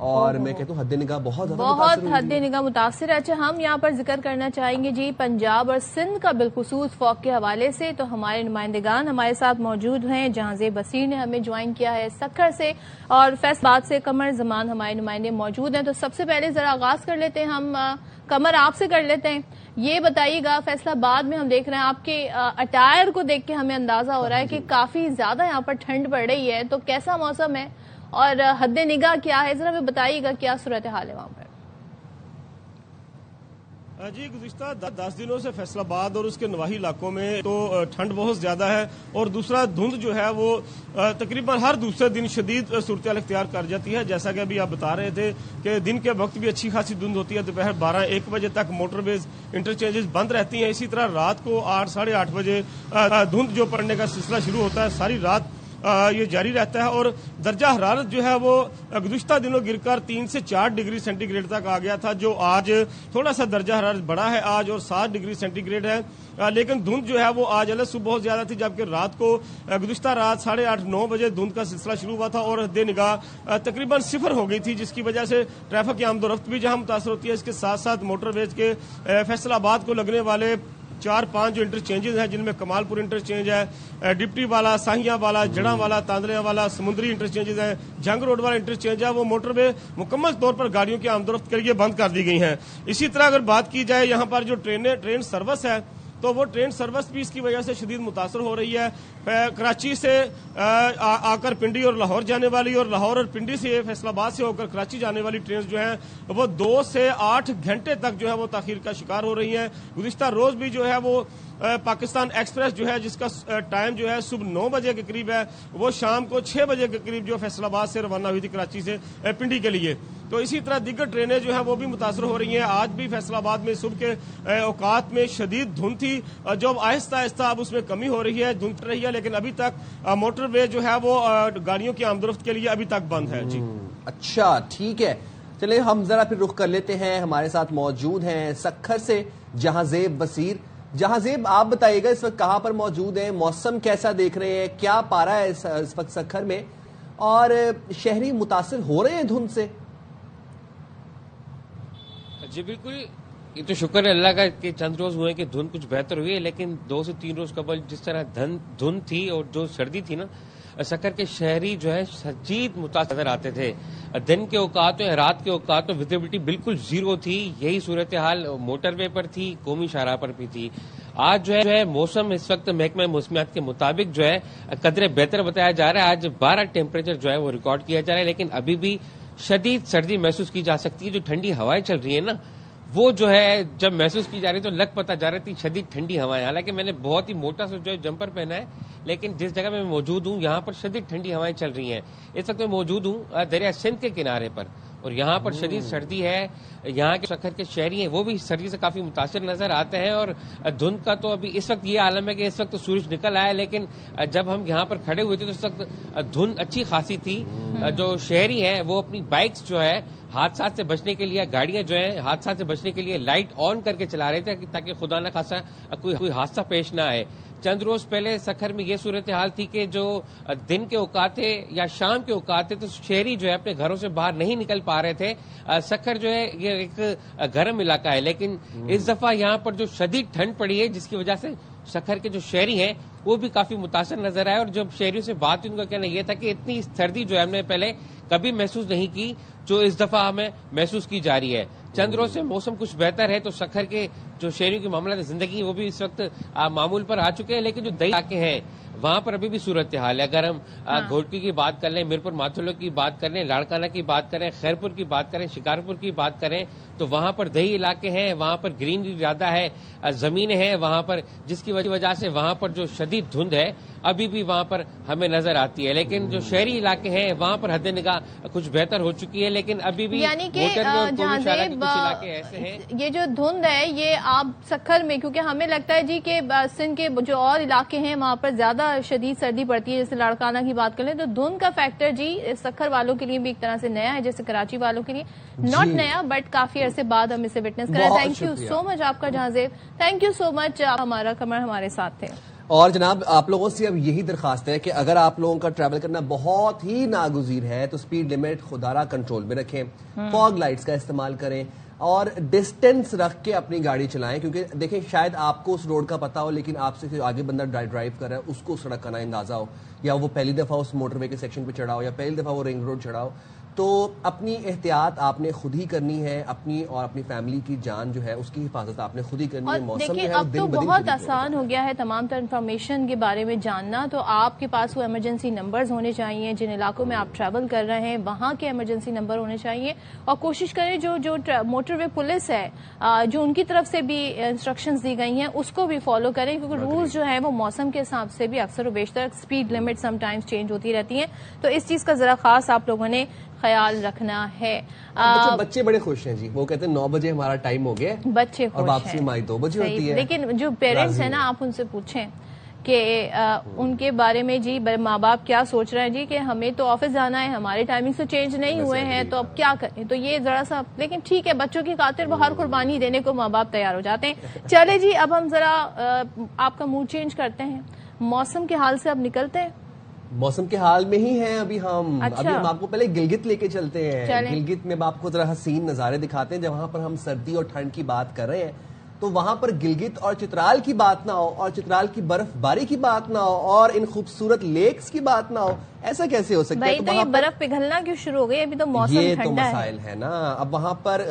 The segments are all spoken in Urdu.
اور میں کہتا ہوں حد نگاہ بہت حد نگاہ متاثر ہے. اچھا ہم یہاں پر ذکر کرنا چاہیں گے جی پنجاب اور سندھ کا بالخصوص فوق کے حوالے سے. تو ہمارے نمائندگان ہمارے ساتھ موجود ہیں. جہاں زیب بصیر نے ہمیں جوائن کیا ہے سکھر سے, اور فیصل آباد سے قمر زمان ہمارے نمائندے موجود ہیں. تو سب سے پہلے ذرا آغاز کر لیتے ہیں ہم قمر آپ سے کر لیتے ہیں. یہ بتائیے گا فیصل آباد میں ہم دیکھ رہے ہیں آپ کے اٹائر کو دیکھ کے ہمیں اندازہ ہو رہا ہے کہ کافی زیادہ یہاں پر ٹھنڈ پڑ رہی ہے. تو کیسا موسم ہے اور حد نگاہ کیا ہے, ذرا ہمیں بتائیے گا کیا صورتحال ہے وہاں پر. جی گزشتہ 10 دنوں سے فیصل آباد اور اس کے نواحی علاقوں میں تو ٹھنڈ بہت زیادہ ہے, اور دوسرا دھند جو ہے وہ تقریباً ہر دوسرے دن شدید صورتحال اختیار کر جاتی ہے. جیسا کہ ابھی آپ بتا رہے تھے کہ دن کے وقت بھی اچھی خاصی دھند ہوتی ہے, دوپہر 12-1 بجے تک موٹر ویز انٹرچینجز بند رہتی ہیں. اسی طرح رات کو 8-8:30 بجے دھند جو پڑنے کا سلسلہ شروع ہوتا ہے, ساری رات یہ جاری رہتا ہے. اور درجہ حرارت جو ہے وہ گزشتہ دنوں گر کر 3 سے 4 ڈگری سینٹی گریڈ تک آ گیا تھا, جو آج تھوڑا سا درجہ حرارت بڑھا ہے آج, اور 7 ڈگری سینٹی گریڈ ہے. لیکن دھند جو ہے وہ آج الگ صبح بہت زیادہ تھی, جبکہ رات کو گزشتہ رات 8:30-9 بجے دھند کا سلسلہ شروع ہوا تھا اور حد نگاہ تقریباً 0 ہو گئی تھی, جس کی وجہ سے ٹریفک کی آمد و رفت بھی جہاں متاثر ہوتی ہے. اس کے ساتھ ساتھ موٹر ویز کے فیصل آباد کو لگنے والے 4-5 جو انٹرچینجز ہیں, جن میں کمال پور انٹرچینج ہے, ڈپٹی والا, ساہیاں والا, جڑاں والا, تاندلیاں والا, سمندری انٹرچینجز ہیں, جنگ روڈ والا انٹرچینج ہے, وہ موٹر وے مکمل طور پر گاڑیوں کی آمد و رفت کے لیے بند کر دی گئی ہیں. اسی طرح اگر بات کی جائے یہاں پر جو ٹرین سروس ہے, تو وہ ٹرین سروس بھی اس کی وجہ سے شدید متاثر ہو رہی ہے. کراچی سے آ کر پنڈی اور لاہور جانے والی, اور لاہور اور پنڈی سے فیصل آباد سے ہو کر کراچی جانے والی ٹرینز جو ہیں وہ 2 سے 8 گھنٹے تک جو ہے وہ تاخیر کا شکار ہو رہی ہیں. گزشتہ روز بھی جو ہے وہ پاکستان ایکسپریس جو ہے, جس کا ٹائم جو ہے صبح 9 بجے کے قریب ہے, وہ شام کو 6 بجے کے قریب جو فیصل آباد سے روانہ ہوئی تھی کراچی سے پنڈی کے لیے. تو اسی طرح دیگر ٹرینیں جو ہیں وہ بھی متاثر ہو رہی ہیں. آج بھی فیصل آباد میں صبح کے اوقات میں شدید دھند تھی, جو اب آہستہ آہستہ اب اس میں کمی ہو رہی ہے, دھند رہی ہے, لیکن ابھی تک موٹر وے جو ہے وہ گاڑیوں کی آمد و رفت کے لیے ابھی تک بند ہے. جی اچھا ٹھیک ہے, چلے ہم ذرا پھر رخ کر لیتے ہیں. ہمارے ساتھ موجود ہیں سکھر سے جہاں زیب بصیر. جہاں زیب آپ بتائیے گا اس وقت کہاں پر موجود ہیں, موسم کیسا دیکھ رہے ہیں, کیا پارا ہے اس وقت سکھر میں, اور شہری متاثر ہو رہے ہیں دھند سے؟ جی بالکل, یہ تو شکر ہے اللہ کا کہ چند روز ہوئے کہ دھند کچھ بہتر ہوئی ہے, لیکن 2 سے 3 روز قبل جس طرح دھند تھی اور جو سردی تھی نا, سکھر کے شہری جو ہے شدید متاثر نظر آتے تھے. دن کے اوقات میں, رات کے اوقات میں ویزیبلٹی بالکل 0 تھی. یہی صورتحال موٹر وے پر تھی, قومی شاہراہ پر بھی تھی. آج جو ہے موسم اس وقت محکمہ موسمیات کے مطابق جو ہے قدرے بہتر بتایا جا رہا ہے. آج 12 ٹیمپریچر جو ہے وہ ریکارڈ کیا جا رہا ہے, لیکن ابھی بھی شدید سردی محسوس کی جا سکتی ہے. جو ٹھنڈی ہوائیں چل رہی ہیں نا, وہ جو ہے جب محسوس کی جا رہی تو لگ پتہ جا رہی تھی شدید ٹھنڈی ہوائیں. حالانکہ میں نے بہت ہی موٹا سا جو ہے جمپر پہنا ہے, لیکن جس جگہ میں موجود ہوں یہاں پر شدید ٹھنڈی ہوائیں چل رہی ہیں. اس وقت میں موجود ہوں دریا سندھ کے کنارے پر, اور یہاں پر شدید سردی ہے. یہاں کے سکھر کے شہری ہیں وہ بھی سردی سے کافی متاثر نظر آتے ہیں. اور دھند کا تو ابھی اس وقت یہ عالم ہے کہ اس وقت تو سورج نکل آیا, لیکن جب ہم یہاں پر کھڑے ہوئے تھے تو اس وقت دھند اچھی خاصی تھی. جو شہری ہیں وہ اپنی بائکس جو ہے حادثات سے بچنے کے لیے, گاڑیاں جو ہیں حادثات سے بچنے کے لیے لائٹ آن کر کے چلا رہے تھے تاکہ خدا نہ خاصا کوئی حادثہ پیش نہ آئے. چند روز پہلے سکھر میں یہ صورتحال تھی کہ جو دن کے اوقات تھے یا شام کے اوقات تھے تو شہری جو ہے اپنے گھروں سے باہر نہیں نکل پا رہے تھے. سکھر جو ہے یہ ایک گرم علاقہ ہے, لیکن اس دفعہ یہاں پر جو شدید ٹھنڈ پڑی ہے جس کی وجہ سے سکھر کے جو شہری ہیں وہ بھی کافی متاثر نظر آئے. اور جب شہریوں سے بات ہوئی ان کا کہنا یہ تھا کہ اتنی سردی جو ہے ہم نے پہلے کبھی محسوس نہیں کی جو اس دفعہ ہمیں محسوس کی جا رہی ہے. چند روز سے موسم کچھ بہتر ہے تو سکھر کے جو شہریوں کے معاملات زندگی وہ بھی اس وقت معمول پر آ چکے ہیں, لیکن جو دیہی علاقے ہیں وہاں پر ابھی بھی صورتحال ہے. اگر ہم گھوٹکی کی بات کر لیں, میرپور ماتھولو کی بات کر لیں, لاڑکانہ کی بات کریں, خیرپور کی بات کریں, شکارپور کی بات کریں, تو وہاں پر دیہی علاقے ہیں, وہاں پر گرینری زیادہ ہے, زمینیں ہیں وہاں پر, جس کی وجہ سے وہاں پر جو شدید دھند ہے ابھی بھی وہاں پر ہمیں نظر آتی ہے. لیکن جو شہری علاقے ہیں وہاں پر حد نگاہ کچھ بہتر ہو چکی ہے, لیکن ابھی بھی یعنی کہ یہ جو دھند ہے یہ آپ سکھر میں, کیونکہ ہمیں لگتا ہے جی کہ سندھ کے جو اور علاقے ہیں وہاں پر زیادہ شدید سردی پڑتی ہے, جیسے لاڑکانہ کی بات کریں تو دھند کا فیکٹر جی سکھر والوں کے لیے بھی ایک طرح سے نیا ہے, جیسے کراچی والوں کے لیے ناٹ نیا بٹ کافی عرصے بعد ہم اسے وٹنس کریں. تھینک یو سو مچ آپ کا جہاں زیب, تھینک یو سو مچ. ہمارا قمر ہمارے ساتھ تھے. اور جناب آپ لوگوں سے اب یہی درخواست ہے کہ اگر آپ لوگوں کا ٹریول کرنا بہت ہی ناگزیر ہے تو سپیڈ لمٹ خدا را کنٹرول میں رکھیں، فاگ لائٹس کا استعمال کریں اور ڈسٹینس رکھ کے اپنی گاڑی چلائیں، کیونکہ دیکھیں شاید آپ کو اس روڈ کا پتا ہو لیکن آپ سے آگے بندہ ڈرائیو کر رہا ہے اس کو سڑک کا نہ اندازہ ہو، یا وہ پہلی دفعہ اس موٹر وے کے سیکشن پہ چڑھا ہو، یا پہلی دفعہ وہ رنگ روڈ چڑھا ہو، تو اپنی احتیاط آپ نے خود ہی کرنی ہے، اپنی اور اپنی فیملی کی جان جو ہے اس کی حفاظت آپ نے خود ہی کرنی ہے۔ موسم جو ہے اب تو بہت آسان ہو گیا ہے تمام تر انفارمیشن کے بارے میں جاننا، تو آپ کے پاس وہ ایمرجنسی نمبرز ہونے چاہیے جن علاقوں میں آپ ٹریول کر رہے ہیں، وہاں کے ایمرجنسی نمبر ہونے چاہیے، اور کوشش کریں جو موٹر وے پولیس ہے جو ان کی طرف سے بھی انسٹرکشنز دی گئی ہیں اس کو بھی فالو کریں، کیونکہ رولز جو ہیں وہ موسم کے حساب سے بھی اکثر و بیشتر speed limit some times change ہوتی رہتی ہیں، تو اس چیز کا ذرا خاص آپ لوگوں نے خیال رکھنا ہے۔ بچے بڑے خوش ہیں جی، وہ کہتے ہیں 9 بجے ہمارا ٹائم ہو گیا، بچے خوش اور واپسی ہماری 2 بجے ہوتی ہے، لیکن جو پیرنٹس ہیں نا آپ ان سے پوچھیں کہ ان کے بارے میں جی ماں باپ کیا سوچ رہے ہیں جی کہ ہمیں تو آفس جانا ہے، ہمارے ٹائمنگ سے چینج نہیں ہوئے ہیں تو اب کیا کریں، تو یہ ذرا سا، لیکن ٹھیک ہے بچوں کی خاطر وہ ہر قربانی دینے کو ماں باپ تیار ہو جاتے ہیں۔ چلے جی اب ہم ذرا آپ کا موڈ چینج کرتے ہیں، موسم کے حال سے اب نکلتے ہیں۔ موسم کے حال میں ہی ہیں ابھی ہم آپ کو پہلے گلگت لے کے چلتے ہیں۔ گلگت میں آپ کو ذرا حسین نظارے دکھاتے ہیں، جہاں پر ہم سردی اور ٹھنڈ کی بات کر رہے ہیں تو وہاں پر گلگت اور چترال کی بات نہ ہو، اور چترال کی برف باری کی بات نہ ہو، اور ان خوبصورت لیکس کی بات نہ ہو، ایسا کیسے ہو سکتا ہے؟ تو یہ برف پگھلنا کیوں شروع ہو گئی؟ ابھی تو موسم یہ تو ٹھنڈا مسائل ہے نا۔ اب وہاں پر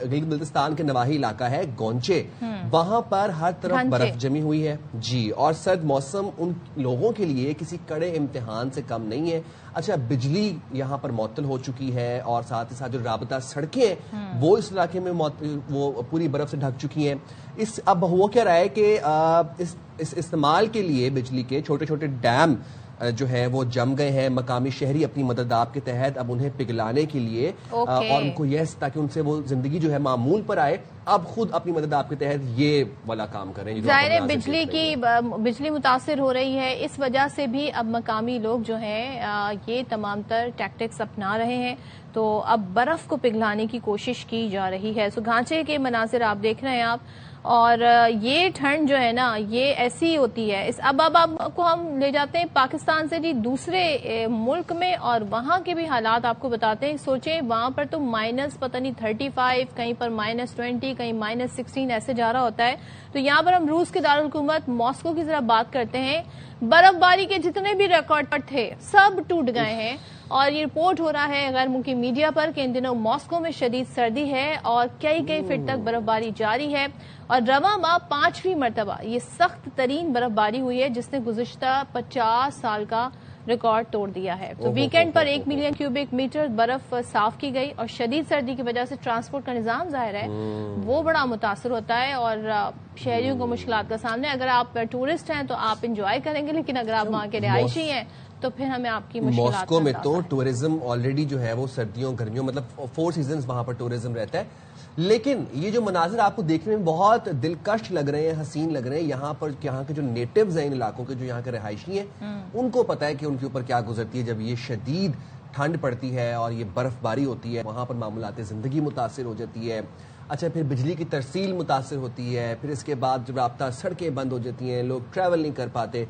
گلگت بلتستان کے نواحی علاقہ ہے گونچے، وہاں پر ہر طرف برف جمی ہوئی ہے جی، اور سرد موسم ان لوگوں کے لیے کسی کڑے امتحان سے کم نہیں ہے۔ اچھا، بجلی یہاں پر معطل ہو چکی ہے، اور ساتھ ہی ساتھ جو رابطہ سڑکیں ہیں وہ اس علاقے میں وہ پوری برف سے ڈھک چکی ہیں۔ اب ہو کیا رہا ہے کہ اس استعمال کے لیے بجلی کے چھوٹے چھوٹے ڈیم جو ہے وہ جم گئے ہیں، مقامی شہری اپنی مدد آپ کے تحت اب انہیں پگھلانے کے لیے اور ان کو تاکہ ان سے وہ زندگی جو ہے معمول پر آئے، اب خود اپنی مدد آپ کے تحت یہ والا کام کریں۔ ظاہر ہے بجلی متاثر ہو رہی ہے، اس وجہ سے بھی اب مقامی لوگ جو ہیں یہ تمام تر ٹیکٹکس اپنا رہے ہیں، تو اب برف کو پگھلانے کی کوشش کی جا رہی ہے۔ سو گھانچے کے مناظر آپ دیکھ رہے ہیں آپ، اور یہ ٹھنڈ جو ہے نا یہ ایسی ہوتی ہے۔ اب آپ کو ہم لے جاتے ہیں پاکستان سے جی دوسرے ملک میں، اور وہاں کے بھی حالات آپ کو بتاتے ہیں۔ سوچیں وہاں پر تو مائنس پتہ نہیں 35، کہیں پر -20، کہیں -16 ایسے جا رہا ہوتا ہے، تو یہاں پر ہم روس کے دارالحکومت ماسکو کی ذرا بات کرتے ہیں۔ برف باری کے جتنے بھی ریکارڈ تھے سب ٹوٹ گئے ہیں، اور یہ رپورٹ ہو رہا ہے غیر ملکی میڈیا پر کہ ان دنوں ماسکو میں شدید سردی ہے اور کئی فٹ تک برف باری جاری ہے، اور رواں ماہ 5ویں مرتبہ یہ سخت ترین برف باری ہوئی ہے جس نے گزشتہ 50 سال کا ریکارڈ توڑ دیا ہے۔ تو ویکینڈ پر 1 ملین کیوبک میٹر برف صاف کی گئی، اور شدید سردی کی وجہ سے ٹرانسپورٹ کا نظام ظاہر ہے وہ بڑا متاثر ہوتا ہے، اور شہریوں کو مشکلات کا سامنا۔ اگر آپ ٹورسٹ ہیں تو آپ انجوائے کریں گے، لیکن اگر آپ وہاں کے رہائشی ہیں تو پھر ہمیں آپ کی مشکلات۔ ماسکو میں تو ٹورزم آلریڈی جو ہے وہ سردیوں گرمیوں مطلب 4 سیزنز وہاں پر ٹورزم رہتا ہے، لیکن یہ جو مناظر آپ کو دیکھنے میں بہت دلکش لگ رہے ہیں، حسین لگ رہے ہیں، یہاں پر یہاں کے جو نیٹیوز ہیں ان علاقوں کے، جو یہاں کے رہائشی ہیں، ان کو پتہ ہے کہ ان کے اوپر کیا گزرتی ہے جب یہ شدید ٹھنڈ پڑتی ہے اور یہ برف باری ہوتی ہے، وہاں پر معمولات زندگی متاثر ہو جاتی ہے۔ اچھا، پھر بجلی کی ترسیل متاثر ہوتی ہے، پھر اس کے بعد جب رابطہ سڑکیں بند ہو جاتی ہیں، لوگ ٹریول نہیں کر پاتے،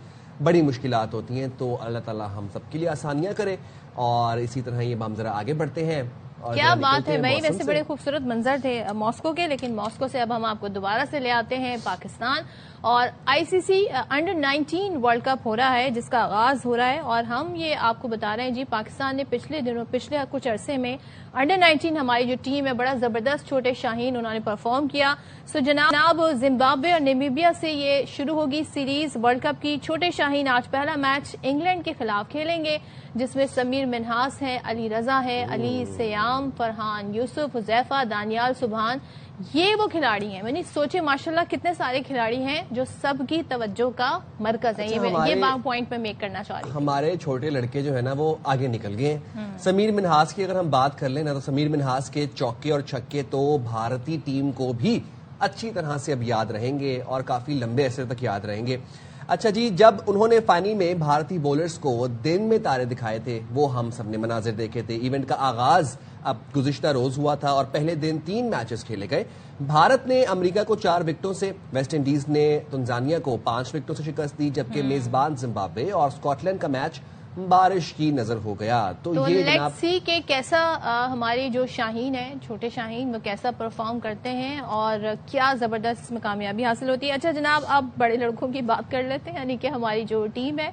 بڑی مشکلات ہوتی ہیں۔ تو اللہ تعالیٰ ہم سب کے لیے آسانیاں کرے، اور اسی طرح یہ ہم ذرا آگے بڑھتے ہیں۔ کیا بات ہے بھائی، ویسے بڑے خوبصورت منظر تھے ماسکو کے، لیکن ماسکو سے اب ہم آپ کو دوبارہ سے لے آتے ہیں پاکستان، اور ICC انڈر-19 ورلڈ کپ ہو رہا ہے جس کا آغاز ہو رہا ہے، اور ہم یہ آپ کو بتا رہے ہیں جی پاکستان نے پچھلے کچھ عرصے میں انڈر-19 ہماری جو ٹیم ہے بڑا زبردست چھوٹے شاہین انہوں نے پرفارم کیا۔ سو جناب زمبابوے اور نمیبیا سے یہ شروع ہوگی سیریز ورلڈ کپ کی۔ چھوٹے شاہین آج پہلا میچ انگلینڈ کے خلاف کھیلیں گے، جس میں سمیر منہاس ہے، علی رضا ہے، علی سیام، فرحان یوسف، حذیفہ، دانیال سبحان، یہ وہ کھلاڑی ہیں۔ میں نے سوچے ماشاءاللہ کتنے سارے کھلاڑی ہیں جو سب کی توجہ کا مرکز ہیں۔ یہ پوائنٹ میں میک کرنا چاہ رہی ہوں۔ ہمارے چھوٹے لڑکے جو ہے نا وہ آگے نکل گئے ہیں۔ سمیر منہاس کی اگر ہم بات کر لیں نا تو سمیر منہاس کے چوکے اور چھکے تو بھارتی ٹیم کو بھی اچھی طرح سے اب یاد رہیں گے، اور کافی لمبے عرصے تک یاد رہیں گے۔ اچھا جی، جب انہوں نے فائنل میں بھارتی بولرز کو دن میں تارے دکھائے تھے وہ ہم سب نے مناظر دیکھے تھے۔ ایونٹ کا آغاز اب گزشتہ روز ہوا تھا اور پہلے دن 3 میچز کھیلے گئے. بھارت نے امریکہ کو 4 وکٹوں سے، ویسٹ انڈیز نے تنزانیہ کو 5 وکٹوں سے شکست دی، جبکہ میزبان زمبابوے اور اسکاٹ لینڈ کا میچ بارش کی نظر ہو گیا. تو یہ لیٹس سی کہ کیسا ہماری جو شاہین ہے، چھوٹے شاہین، وہ کیسا پرفارم کرتے ہیں اور کیا زبردست اس میں کامیابی حاصل ہوتی ہے. اچھا جناب، اب بڑے لڑکوں کی بات کر لیتے ہیں، یعنی کہ ہماری جو ٹیم ہے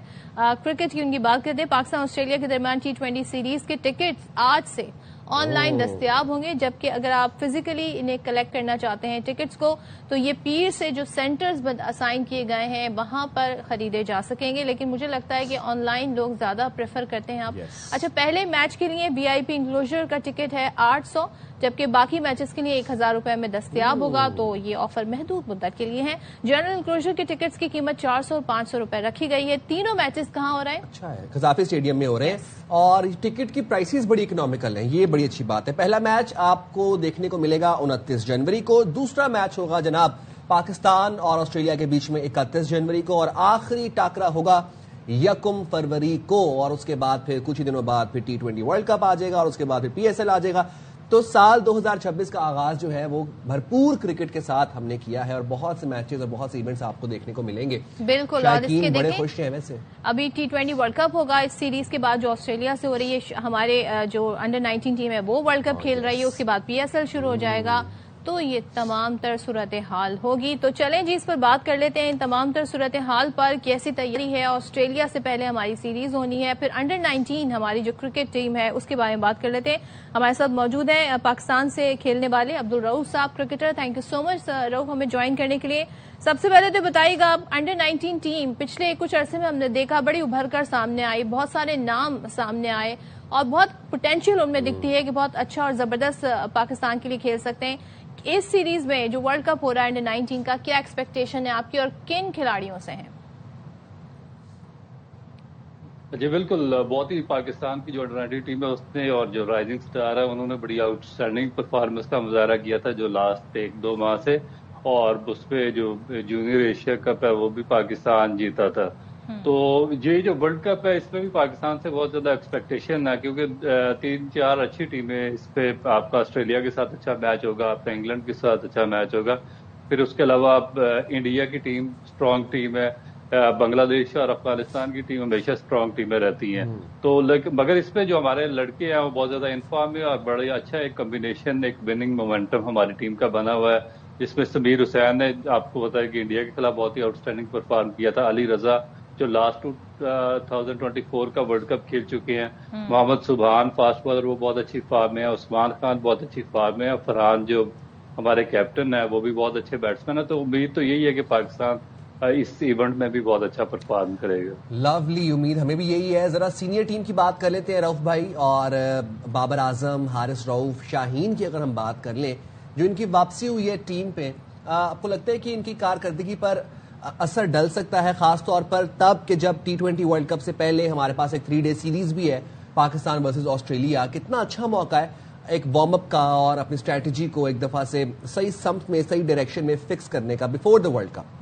کرکٹ کی، ان کی بات کرتے ہیں. پاکستان آسٹریلیا کے درمیان T20 سیریز کے ٹکٹس آج سے آن لائن دستیاب ہوں گے، جبکہ اگر آپ فزیکلی انہیں کلیکٹ کرنا چاہتے ہیں ٹکٹس کو تو یہ پیر سے جو سینٹرز اسائن کیے گئے ہیں وہاں پر خریدے جا سکیں گے. لیکن مجھے لگتا ہے کہ آن لائن لوگ زیادہ پریفر کرتے ہیں. آپ اچھا، پہلے میچ کے لیے VIP انکلوژر کا ٹکٹ ہے 800، جبکہ باقی میچز کے لیے 1000 روپے میں دستیاب ہوگا. تو یہ آفر محدود مدت کے لیے ہے. جنرل انکلوژر کے ٹکٹس کی قیمت 400 اور 500 روپے رکھی گئی ہے. تینوں میچز کہاں ہو رہے ہیں؟ اچھا ہے، قذافی اسٹیڈیم میں ہو رہے ہیں اور ٹکٹ کی پرائسز بڑی اکنامیکل ہیں، یہ بڑی اچھی بات ہے. پہلا میچ آپ کو دیکھنے کو ملے گا 29 جنوری کو، دوسرا میچ ہوگا جناب پاکستان اور آسٹریلیا کے بیچ میں 31 جنوری کو، اور آخری ٹاکرا ہوگا 1 فروری کو. اور اس کے بعد پھر کچھ ہی دنوں بعد پھر T20 ورلڈ کپ آ جائے گا اور اس کے بعد پھر PSL آ جائے گا. تو سال 2026 کا آغاز جو ہے وہ بھرپور کرکٹ کے ساتھ ہم نے کیا ہے اور بہت سے میچز اور بہت سے ایونٹس آپ کو دیکھنے کو ملیں گے. بالکل، اور اس کے بڑے خوش ہیں. ویسے ابھی T20 ورلڈ کپ ہوگا اس سیریز کے بعد جو آسٹریلیا سے ہو رہی ہے. ہمارے جو انڈر-19 ٹیم ہے وہ ورلڈ کپ کھیل رہی ہے، اس کے بعد PSL شروع ہو جائے گا. تو یہ تمام تر صورتحال ہوگی. تو چلیں جی، اس پر بات کر لیتے ہیں. ان تمام تر صورتحال پر کیسی تیاری ہے؟ آسٹریلیا سے پہلے ہماری سیریز ہونی ہے، پھر انڈر-19 ہماری جو کرکٹ ٹیم ہے اس کے بارے میں بات کر لیتے ہیں. ہمارے ساتھ موجود ہیں پاکستان سے کھیلنے والے عبدالرؤف صاحب، کرکٹر. تھینک یو سو مچ رؤف ہمیں جوائن کرنے کے لیے. سب سے پہلے تو بتائیے گا، انڈر-19 ٹیم پچھلے کچھ عرصے میں ہم نے دیکھا بڑی ابھر کر سامنے آئی، بہت سارے نام سامنے آئے اور بہت پوٹینشیل ان میں دکھتی ہے کہ بہت اچھا اور زبردست پاکستان کے لیے کھیل سکتے ہیں. اس سیریز میں جو ورلڈ کپ ہو رہا ہے انڈر-19 کا، کیا ایکسپیکٹیشن ہے آپ کی اور کن کھلاڑیوں سے ہیں؟ جی بالکل، بہت ہی پاکستان کی جو انڈر-19 ٹیم ہے اس نے اور جو رائزنگ سٹار ہے انہوں نے بڑی آؤٹ اسٹینڈنگ پرفارمنس کا مظاہرہ کیا تھا جو لاسٹ 1-2 ماہ سے، اور اس پہ جو جونیئر ایشیا کپ ہے وہ بھی پاکستان جیتا تھا. تو یہ جو ورلڈ کپ ہے اس میں بھی پاکستان سے بہت زیادہ ایکسپیکٹیشن ہے، کیونکہ 3-4 اچھی ٹیمیں اس پہ، آپ کا آسٹریلیا کے ساتھ اچھا میچ ہوگا، آپ کا انگلینڈ کے ساتھ اچھا میچ ہوگا، پھر اس کے علاوہ آپ انڈیا کی ٹیم اسٹرانگ ٹیم ہے، بنگلہ دیش اور افغانستان کی ٹیم ہمیشہ اسٹرانگ ٹیمیں رہتی ہیں. تو مگر اس پہ جو ہمارے لڑکے ہیں وہ بہت زیادہ انفارم ہے اور بڑا اچھا ایک کمبینیشن، ایک وننگ مومنٹم ہماری ٹیم کا بنا ہوا ہے، جس میں سمیر حسین نے آپ کو پتا ہے کہ انڈیا کے خلاف بہت ہی آؤٹ اسٹینڈنگ پرفارم کیا تھا، علی رضا جو لاسٹ 2024 کا ورلڈ کپ کھیل چکے ہیں، محمد سبحان فاسٹ بالر وہ بہت اچھی فارم میں ہے، عثمان خان بہت اچھی فارم میں ہے، فرحان جو ہمارے کیپٹن ہے وہ بھی بہت اچھے بیٹسمین ہے. تو امید تو یہی ہے کہ پاکستان اس ایونٹ میں بھی بہت اچھا پرفارم کرے گا. لولی، امید ہمیں بھی یہی ہے. ذرا سینئر ٹیم کی بات کر لیتے ہیں رؤف بھائی، اور بابر اعظم، حارث رؤف، شاہین کی اگر ہم بات کر لیں جو ان کی واپسی ہوئی ہے ٹیم پہ، آپ کو لگتا ہے کہ ان کی کارکردگی پر اثر ڈل سکتا ہے، خاص طور پر تب کہ جب T20 ورلڈ کپ سے پہلے ہمارے پاس ایک 3 ڈے سیریز بھی ہے پاکستان ورسز آسٹریلیا؟ کتنا اچھا موقع ہے ایک وارم اپ کا اور اپنی اسٹریٹجی کو ایک دفعہ سے صحیح سمت میں، صحیح ڈائریکشن میں فکس کرنے کا بفور دا ورلڈ کپ.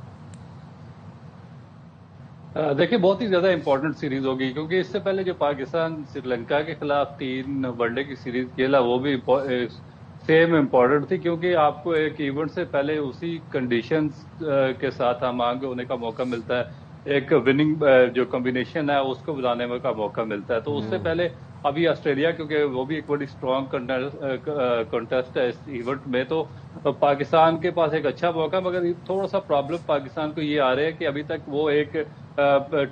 دیکھیں بہت ہی زیادہ امپورٹنٹ سیریز ہوگی، کیونکہ اس سے پہلے جو پاکستان سری لنکا کے خلاف 3 ون ڈے کی سیریز کھیلا وہ بھی سیم امپورٹنٹ تھی، کیونکہ آپ کو ایک ایونٹ سے پہلے اسی کنڈیشنز کے ساتھ ہم آگے ہونے کا موقع ملتا ہے، ایک وننگ جو کمبینیشن ہے اس کو بلانے کا موقع ملتا ہے. تو اس سے پہلے ابھی آسٹریلیا، کیونکہ وہ بھی ایک بڑی اسٹرانگ کنٹیسٹ ہے اس ایونٹ میں، تو پاکستان کے پاس ایک اچھا موقع. مگر تھوڑا سا پرابلم پاکستان کو یہ آ رہا ہے کہ ابھی تک وہ ایک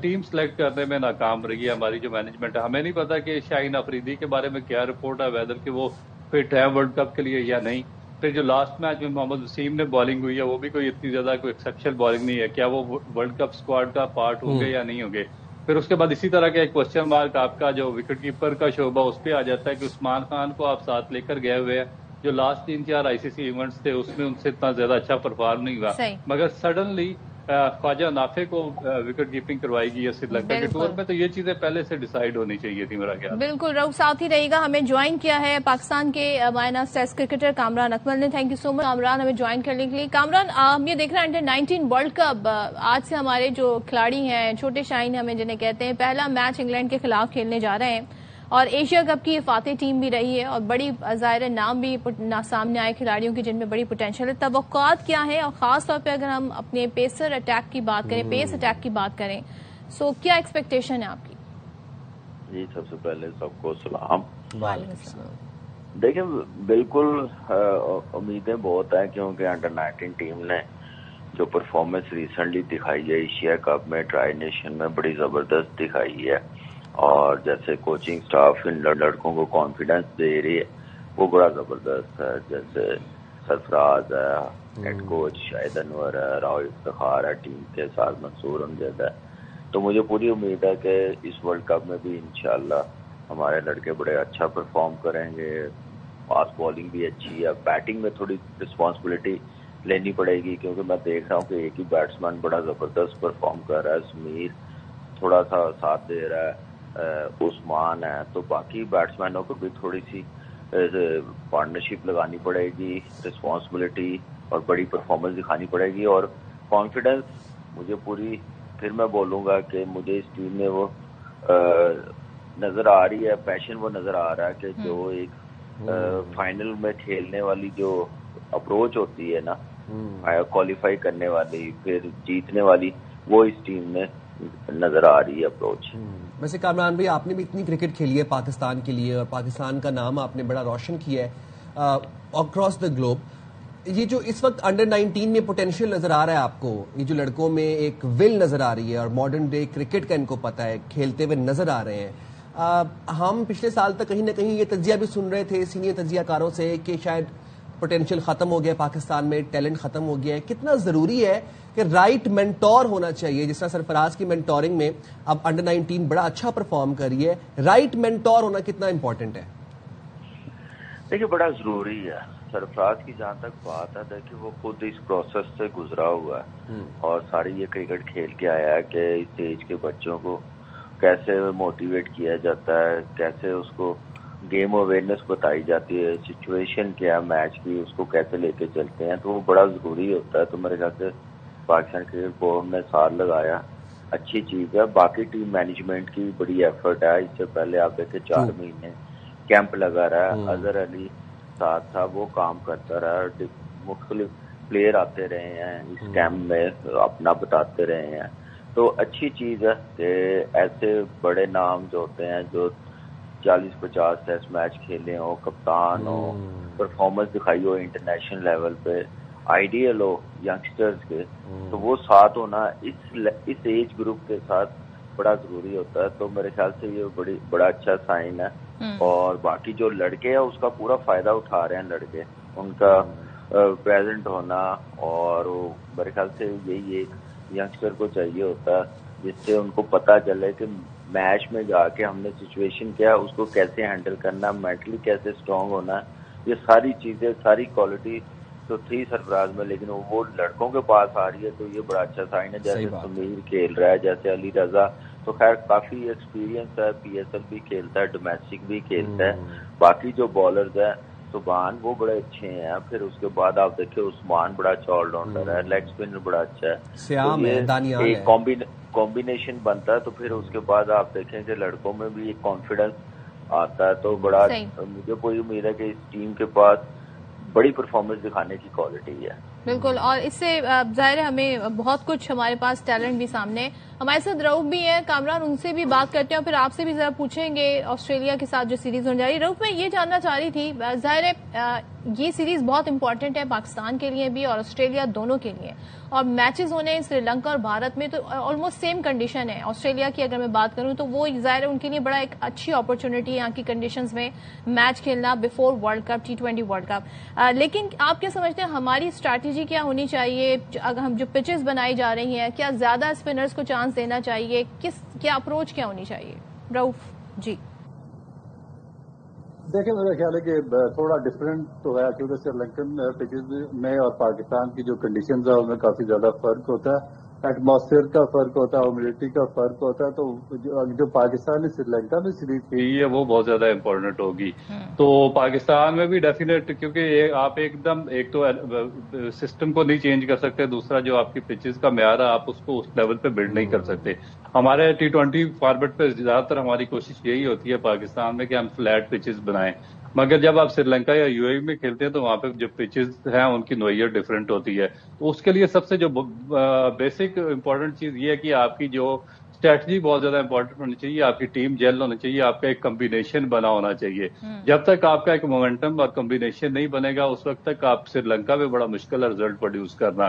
ٹیم سلیکٹ کرنے میں ناکام رہی ہے ہماری جو مینجمنٹ ہے. ہمیں نہیں پتا کہ شاہین افریدی کے بارے میں کیا رپورٹ ہے، ویدر کہ وہ فٹ ہے ورلڈ کپ کے لیے یا نہیں. پھر جو لاسٹ میچ میں محمد وسیم نے بالنگ ہوئی ہے وہ بھی کوئی اتنی زیادہ کوئی ایکسیپشنل بالنگ نہیں ہے، کیا وہ ورلڈ کپ اسکواڈ کا پارٹ ہوں گے یا نہیں ہوں گے. پھر اس کے بعد اسی طرح کا ایک کوشچن مارک آپ کا جو وکٹ کیپر کا شعبہ اس پہ آ جاتا ہے کہ عثمان خان کو آپ ساتھ لے کر گئے ہوئے ہیں، جو لاسٹ 3-4 ICC ایونٹس تھے اس میں ان سے اتنا زیادہ اچھا پرفارم نہیں ہوا، مگر سڈنلی خواجہ نافع کو وکٹ کیپنگ کروائی گئی ہے سری لنکا کے ٹور میں. تو یہ چیزیں پہلے سے ڈیسائیڈ ہونی چاہیے تھی میرا خیال. بالکل، رؤف ساتھ ہی رہے گا. ہمیں جوائن کیا ہے پاکستان کے مائنہ ٹیسٹ کرکٹر کامران اکمل نے. تھینک یو سو مچ کامران ہمیں جوائن کرنے کے لیے. کامران، ہم یہ دیکھ رہے ہیں انڈر-19 ورلڈ کپ آج سے ہمارے جو کھلاڑی ہیں چھوٹے شاہین ہمیں جنہیں کہتے ہیں، پہلا میچ انگلینڈ کے خلاف کھیلنے جا رہے ہیں. اور ایشیا کپ کی فاتح ٹیم بھی رہی ہے اور بڑی ظاہر نام بھی سامنے آئے کھلاڑیوں کی جن میں بڑی پوٹینشیل ہے. توقعات کیا ہیں اور خاص طور پہ اگر ہم اپنے پیسر اٹیک کی بات کریں, پیس اٹیک کی بات کریں, سو کیا ایکسپیکٹیشن ہے آپ کی؟ جی سب سے پہلے سب کو سلام. وعلیکم السلام. دیکھیں بالکل امیدیں بہت ہیں کیونکہ انڈر 19 ٹیم نے جو پرفارمنس ریسنٹلی دکھائی ہے ایشیا کپ میں, ٹرائی نیشن میں, بڑی زبردست دکھائی ہے. اور جیسے کوچنگ سٹاف ان لڑکوں کو کانفیڈنس دے رہی ہے وہ بڑا زبردست ہے. جیسے سرفراز ہے, ہیڈ کوچ شاہد انور ہے, راؤ افتخار ہے, ٹیم کے ساتھ منصور امجد ہے. تو مجھے پوری امید ہے کہ اس ورلڈ کپ میں بھی انشاءاللہ ہمارے لڑکے بڑے اچھا پرفارم کریں گے. فاسٹ بالنگ بھی اچھی ہے, بیٹنگ میں تھوڑی رسپانسبلٹی لینی پڑے گی کیونکہ میں دیکھ رہا ہوں کہ ایک ہی بیٹسمین بڑا زبردست پرفارم کر رہا ہے. سمیر تھوڑا سا ساتھ دے رہا ہے, عثمان ہے, تو باقی بیٹسمینوں کو بھی تھوڑی سی پارٹنرشپ لگانی پڑے گی, رسپانسبلٹی اور بڑی پرفارمنس دکھانی پڑے گی. اور کانفیڈنس مجھے پوری, پھر میں بولوں گا کہ مجھے اس ٹیم میں وہ نظر آ رہی ہے, پیشن وہ نظر آ رہا ہے کہ جو ایک فائنل میں کھیلنے والی جو اپروچ ہوتی ہے نا, کوالیفائی کرنے والی پھر جیتنے والی, وہ اس ٹیم میں نظر آ رہی ہے اپروچ. ویسے کامران بھائی آپ نے بھی اتنی کرکٹ کھیلی ہے پاکستان کے لیے اور پاکستان کا نام آپ نے بڑا روشن کیا ہے اکراس دا گلوب. یہ جو اس وقت انڈر 19 میں پوٹینشیل نظر آ رہا ہے آپ کو, یہ جو لڑکوں میں ایک ول نظر آ رہی ہے اور ماڈرن ڈے کرکٹ کا ان کو پتہ ہے, کھیلتے ہوئے نظر آ رہے ہیں. ہم پچھلے سال تک کہیں نہ کہیں یہ تجزیہ بھی سن رہے تھے سینئر تجزیہ کاروں سے کہ شاید پوٹینشیل ختم ہو گیا پاکستان میں, ٹیلنٹ ختم ہو گیا ہے. کتنا ضروری ہے کہ رائٹ مینٹور ہونا چاہیے, جس طرح سرفراز کی مینٹورنگ میں اب انڈر 19 بڑا اچھا پرفارم کر رہی ہے, رائٹ مینٹور ہونا کتنا امپورٹنٹ ہے؟ دیکھیے بڑا ضروری ہے. سرفراز کی جہاں تک بات ہے, دیکھیے وہ خود اس پروسیس سے گزرا ہوا ہے اور ساری یہ کرکٹ کھیل کے آیا ہے کہ اس ایج کے بچوں کو کیسے موٹیویٹ کیا جاتا ہے, کیسے اس کو گیم اویئرنیس بتائی جاتی ہے, سچویشن کیا میچ کی اس کو کیسے لے کے چلتے ہیں, تو وہ بڑا ضروری ہوتا ہے. تو میرے خیال سے پاکستان کرکٹ بورڈ نے سال لگایا, اچھی چیز ہے. باقی ٹیم مینجمنٹ کی بڑی ایفرٹ ہے. اس سے پہلے آپ دیکھیں 4 مہینے کیمپ لگا رہا ہے, اظہر علی ساتھ تھا, وہ کام کرتا رہا, مختلف پلیئر آتے رہے ہیں اس کیمپ میں, اپنا بتاتے رہے ہیں. تو اچھی چیز ہے کہ ایسے بڑے نام جو ہوتے ہیں جو 40-50 ٹیسٹ میچ کھیلے ہوں, کپتان ہو, پرفارمنس دکھائی ہو انٹرنیشنل لیول پہ, آئیڈیل ہو ینگسٹرز کے, تو وہ ساتھ ہونا اس ایج گروپ کے ساتھ بڑا ضروری ہوتا ہے. تو میرے خیال سے یہ بڑا اچھا سائن ہے. اور باقی جو لڑکے ہیں اس کا پورا فائدہ اٹھا رہے ہیں لڑکے, ان کا پریزنٹ ہونا, اور میرے خیال سے یہی ایک ینگسٹر کو چاہیے ہوتا ہے جس سے ان کو پتا چلے کہ میچ میں جا کے ہم نے سچویشن کیا, اس کو کیسے ہینڈل کرنا, مینٹلی کیسے اسٹرانگ ہونا. یہ ساری چیزیں, ساری کوالٹی تو تھی سرفراز میں, لیکن وہ لڑکوں کے پاس آ رہی ہے تو یہ بڑا اچھا سائن ہے. جیسے سمیر کھیل رہا ہے, جیسے علی رضا, تو خیر کافی ایکسپیرینس ہے, پی ایس ایل بھی کھیلتا ہے, ڈومیسٹک بھی کھیلتا ہے. باقی جو بالرز ہیں سبحان وہ بڑے اچھے ہیں. پھر اس کے بعد آپ دیکھیں عثمان بڑا اچھا آل راؤنڈر ہے, لیگ اسپنر بڑا اچھا ہے, ایک کمبینیشن بنتا ہے. تو پھر اس کے بعد آپ دیکھیں کہ لڑکوں میں بھی ایک کانفیڈنس آتا ہے. تو بڑا مجھے کوئی امید ہے کہ اس ٹیم کے پاس بڑی پرفارمنس دکھانے کی کوالٹی ہے. بالکل, اور اس سے ظاہر ہے ہمیں بہت کچھ, ہمارے پاس ٹیلنٹ بھی سامنے. ہمارے ساتھ رؤف بھی ہیں کامران, ان سے بھی بات کرتے ہیں اور پھر آپ سے بھی ذرا پوچھیں گے آسٹریلیا کے ساتھ جو سیریز ہونے جا رہی ہے. رؤف میں یہ جاننا چاہ رہی تھی, ظاہر ہے یہ سیریز بہت امپورٹنٹ ہے پاکستان کے لیے بھی اور آسٹریلیا دونوں کے لیے, اور میچز ہونے سری لنکا اور بھارت میں تو آلموسٹ سیم کنڈیشن ہے. آسٹریلیا کی اگر میں بات کروں تو وہ ظاہر ہے ان کے لیے بڑا ایک اچھی اپرچونٹی ہے یہاں کی کنڈیشنز میں میچ کھیلنا before world cup, T20 world cup. لیکن آپ کیا سمجھتے ہیں ہماری اسٹریٹجی کیا ہونی چاہیے, اگر ہم جو پچز بنائی جا رہی ہیں, کیا زیادہ اسپنرز کو چانس دینا چاہیے, کیا اپروچ کیا ہونی چاہیے؟ رؤف جی. دیکھیں میرا خیال ہے کہ تھوڑا ڈفرینٹ تو ہے کیونکہ سری لنکن پچز میں اور پاکستان کی جو کنڈیشنز ہیں ان میں کافی زیادہ فرق ہوتا ہے, ایٹماسفیئر کا فرق ہوتا ہے, ہیومیڈیٹی کا فرق ہوتا ہے. تو جو پاکستان نے سری لنکا میں سیریز کھیلی ہے وہ بہت زیادہ امپورٹنٹ ہوگی. تو پاکستان میں بھی ڈیفینیٹ, کیونکہ آپ ایک تو سسٹم کو نہیں چینج کر سکتے, دوسرا جو آپ کی پچز کا معیار ہے آپ اس کو اس لیول پہ بلڈ نہیں کر سکتے. ہمارے T20 فارمیٹ پہ زیادہ تر ہماری کوشش یہی ہوتی ہے پاکستان میں کہ ہم فلیٹ پچز بنائیں، مگر جب آپ سری لنکا یا UAE میں کھیلتے ہیں تو وہاں پہ جو پچز ہیں ان کی نوعیت ڈفرینٹ ہوتی ہے. تو اس کے لیے سب سے جو بیسک امپورٹنٹ چیز یہ ہے کہ آپ کی جو اسٹریٹجی بہت زیادہ امپورٹنٹ ہونی چاہیے، آپ کی ٹیم جیل ہونی چاہیے، آپ کا ایک کمبینیشن بنا ہونا چاہیے. جب تک آپ کا ایک مومنٹم اور کمبینیشن نہیں بنے گا اس وقت تک آپ سری لنکا میں بڑا مشکل ہے رزلٹ پروڈیوس کرنا.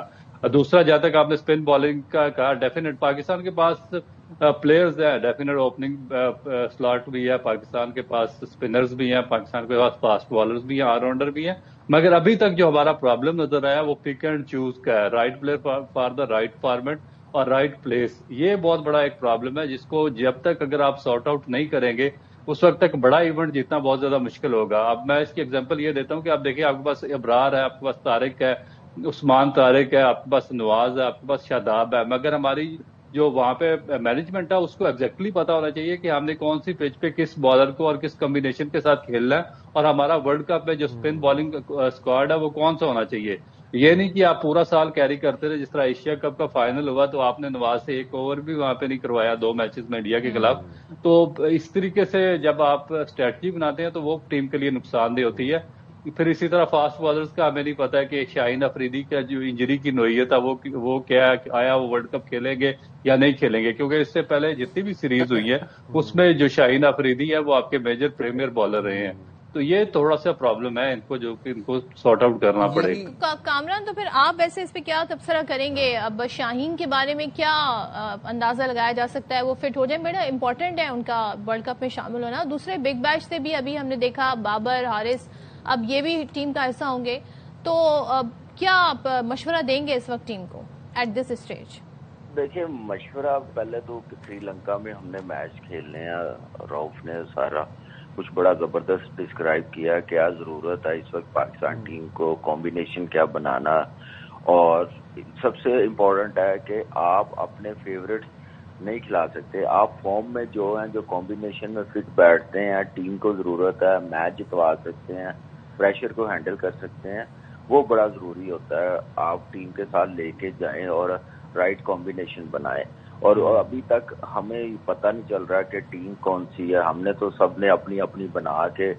دوسرا، جہاں تک آپ نے اسپن بالنگ کا کہا، ڈیفینیٹ پاکستان کے پاس پلیئرز ہیں، ڈیفینیٹ اوپننگ سلاٹ بھی ہے، پاکستان کے پاس اسپنرز بھی ہیں، پاکستان کے پاس فاسٹ بالرز بھی ہیں، آل راؤنڈر بھی ہیں. مگر ابھی تک جو ہمارا پرابلم نظر آیا وہ پک اینڈ چوز کا ہے، right player for the right format اور رائٹ پلیس. یہ بہت بڑا ایک پرابلم ہے جس کو جب تک اگر آپ سارٹ آؤٹ نہیں کریں گے اس وقت تک بڑا ایونٹ جیتنا بہت زیادہ مشکل ہوگا. اب میں اس کی ایگزامپل یہ دیتا ہوں کہ آپ دیکھیں، آپ کے پاس ابرار ہے، آپ کے پاس طارق ہے، عثمان طارق ہے، آپ کے پاس نواز ہے، آپ کے پاس شاداب ہے، مگر ہماری جو وہاں پہ مینجمنٹ ہے اس کو ایگزیکٹلی پتا ہونا چاہیے کہ ہم نے کون سی پچ پہ کس بالر کو اور کس کمبینیشن کے ساتھ کھیلنا ہے، اور ہمارا ورلڈ کپ میں جو اسپن بالنگ اسکواڈ ہے وہ کون سا ہونا چاہیے. یہ نہیں کہ آپ پورا سال کیری کرتے رہے. جس طرح ایشیا کپ کا فائنل ہوا تو آپ نے نواز سے ایک اوور بھی وہاں پہ نہیں کروایا 2 میچز میں انڈیا کے خلاف. تو اس طریقے سے جب آپ اسٹریٹجی بناتے ہیں تو وہ ٹیم کے لیے نقصان دہ ہوتی ہے. پھر اسی طرح فاسٹ بالرز کا ہمیں نہیں پتا ہے کہ شاہین افریدی کا جو انجری کی نوعیت ہے وہ کیا آیا، وہ ورلڈ کپ کھیلیں گے یا نہیں کھیلیں گے، کیونکہ اس سے پہلے جتنی بھی سیریز ہوئی ہے اس میں جو شاہین افریدی ہے وہ آپ کے میجر پریمیئر بالر رہے ہیں. تو یہ تھوڑا سا پرابلم ہے ان کو، جو کہ ان کو سارٹ آؤٹ کرنا پڑے گا. کامران، تو پھر آپ ایسے اس پہ کیا تبصرہ کریں گے؟ اب شاہین کے بارے میں کیا اندازہ لگایا جا سکتا ہے وہ فٹ ہو جائے؟ بڑا امپورٹنٹ ہے ان کا ورلڈ کپ میں شامل ہونا. دوسرے بگ بیش سے بھی ابھی ہم نے دیکھا بابر، حارث، اب یہ بھی ٹیم کا حصہ ہوں گے. تو کیا آپ مشورہ دیں گے اس وقت ٹیم کو ایٹ دس اسٹیج؟ دیکھیں، مشورہ پہلے تو سری لنکا میں ہم نے میچ کھیلنے ہیں، روف نے سارا کچھ بڑا زبردست ڈسکرائب کیا کیا ضرورت ہے اس وقت پاکستان ٹیم کو، کمبینیشن کیا بنانا. اور سب سے امپورٹنٹ ہے کہ آپ اپنے فیوریٹ نہیں کھلا سکتے، آپ فارم میں جو ہیں، جو کمبینیشن میں فٹ بیٹھتے ہیں، ٹیم کو ضرورت ہے، میچ جتوا سکتے ہیں، پریشر کو ہینڈل کر سکتے ہیں، وہ بڑا ضروری ہوتا ہے. آپ ٹیم کے ساتھ لے کے جائیں اور رائٹ کمبینیشن بنائیں. اور ابھی تک ہمیں پتہ نہیں چل رہا کہ ٹیم کون سی ہے. ہم نے تو سب نے اپنی اپنی بنا کے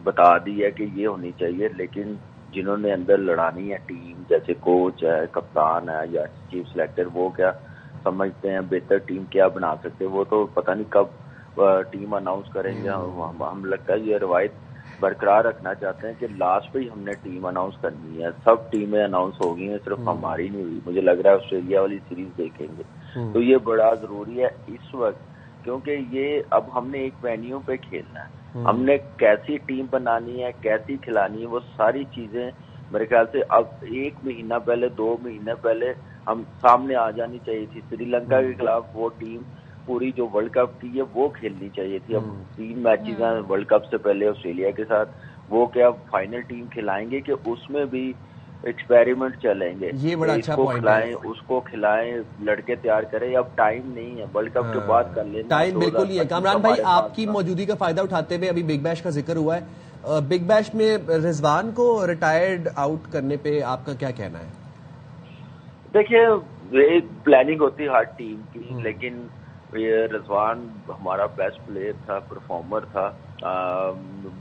بتا دی ہے کہ یہ ہونی چاہیے، لیکن جنہوں نے اندر لڑانی ہے ٹیم، جیسے کوچ ہے، کپتان ہے یا چیف سلیکٹر، وہ کیا سمجھتے ہیں بہتر ٹیم کیا بنا سکتے، وہ تو پتہ نہیں کب ٹیم اناؤنس کریں گے. ہم لگتا ہے یہ روایت برقرار رکھنا چاہتے ہیں کہ لاسٹ پہ ہی ہم نے ٹیم اناؤنس کرنی ہے. سب ٹیمیں اناؤنس ہو گئی ہیں، صرف ہماری نہیں ہوئی. مجھے لگ رہا ہے آسٹریلیا والی سیریز دیکھیں گے. تو یہ بڑا ضروری ہے اس وقت، کیونکہ یہ اب ہم نے ایک وینیو پہ کھیلنا ہے. ہم نے کیسی ٹیم بنانی ہے، کیسی کھلانی ہے، وہ ساری چیزیں میرے خیال سے اب 1 مہینہ پہلے، 2 مہینے پہلے ہم سامنے آ جانی چاہیے تھی. سری لنکا کے خلاف وہ ٹیم پوری جو ورلڈ کپ کی ہے وہ کھیلنی چاہیے تھی. اب 3 میچز ہیں ورلڈ کپ سے پہلے آسٹریلیا کے ساتھ، وہ کیا فائنل ٹیم کھلائیں گے کہ اس میں بھی ایکسپیریمنٹ چلیں گے؟ یہ بڑا اچھا پوائنٹ ہے. اس کو کھلائیں، لڑکے تیار کریں. اب ٹائم نہیں ہے، ورلڈ کپ کے بعد کر لینا. ٹائم بالکل نہیں ہے. کامران بھائی، آپ کی موجودگی کا فائدہ اٹھاتے ہوئے ابھی بگ بیش کا ذکر ہوا ہے، بگ بیش میں رضوان کو ریٹائرڈ آؤٹ کرنے پہ آپ کا کیا کہنا ہے؟ دیکھیے، ایک پلاننگ ہوتی ہے ہر ٹیم کی، لیکن رضوان ہمارا بیسٹ پلیئر تھا، پرفارمر تھا.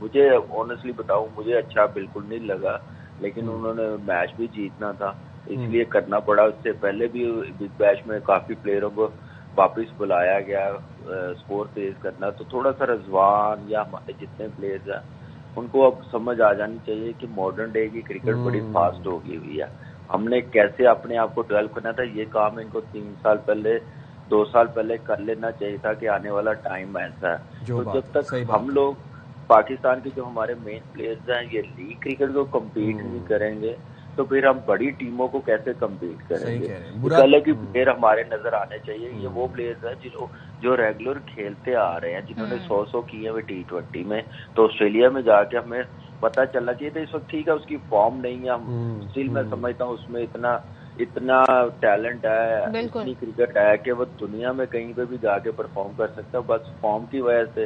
مجھے آنیسٹلی بتاؤں، مجھے اچھا بالکل نہیں لگا، لیکن انہوں نے میچ بھی جیتنا تھا اس لیے کرنا پڑا. اس سے پہلے بھی بگ بیش میں کافی پلیئروں کو واپس بلایا گیا اسکور تیز کرنا. تو تھوڑا سا رضوان یا ہمارے جتنے پلیئرز ہیں ان کو اب سمجھ آ جانی چاہیے کہ ماڈرن ڈے کی کرکٹ بڑی فاسٹ ہو گئی ہوئی ہے. ہم نے کیسے اپنے آپ کو ڈیولپ کرنا تھا، یہ کام ان کو 3 سال پہلے، 2 سال پہلے کر لینا چاہیے تھا کہ آنے والا ٹائم ایسا ہے. تو جب تک ہم لوگ پاکستان کے جو ہمارے مین پلیئرز ہیں یہ لیگ کرکٹ کو کمپیٹ نہیں کریں گے تو پھر ہم بڑی ٹیموں کو کیسے کمپیٹ کریں گے؟ پہلے کی پلیئر ہمارے نظر آنے چاہیے. یہ وہ پلیئرز ہیں جو ریگولر کھیلتے آ رہے ہیں، جنہوں نے 100 کیے ہوئے T20 میں. تو آسٹریلیا میں جا کے ہمیں پتہ چلنا چاہیے تھا. اس وقت ٹھیک ہے اس کی فارم نہیں ہے، اسٹل میں سمجھتا ہوں اس میں اتنا ٹیلنٹ ہے، اتنی کرکٹ ہے کہ وہ دنیا میں کہیں پہ بھی جا کے پرفارم کر سکتا ہے. بس فارم کی وجہ سے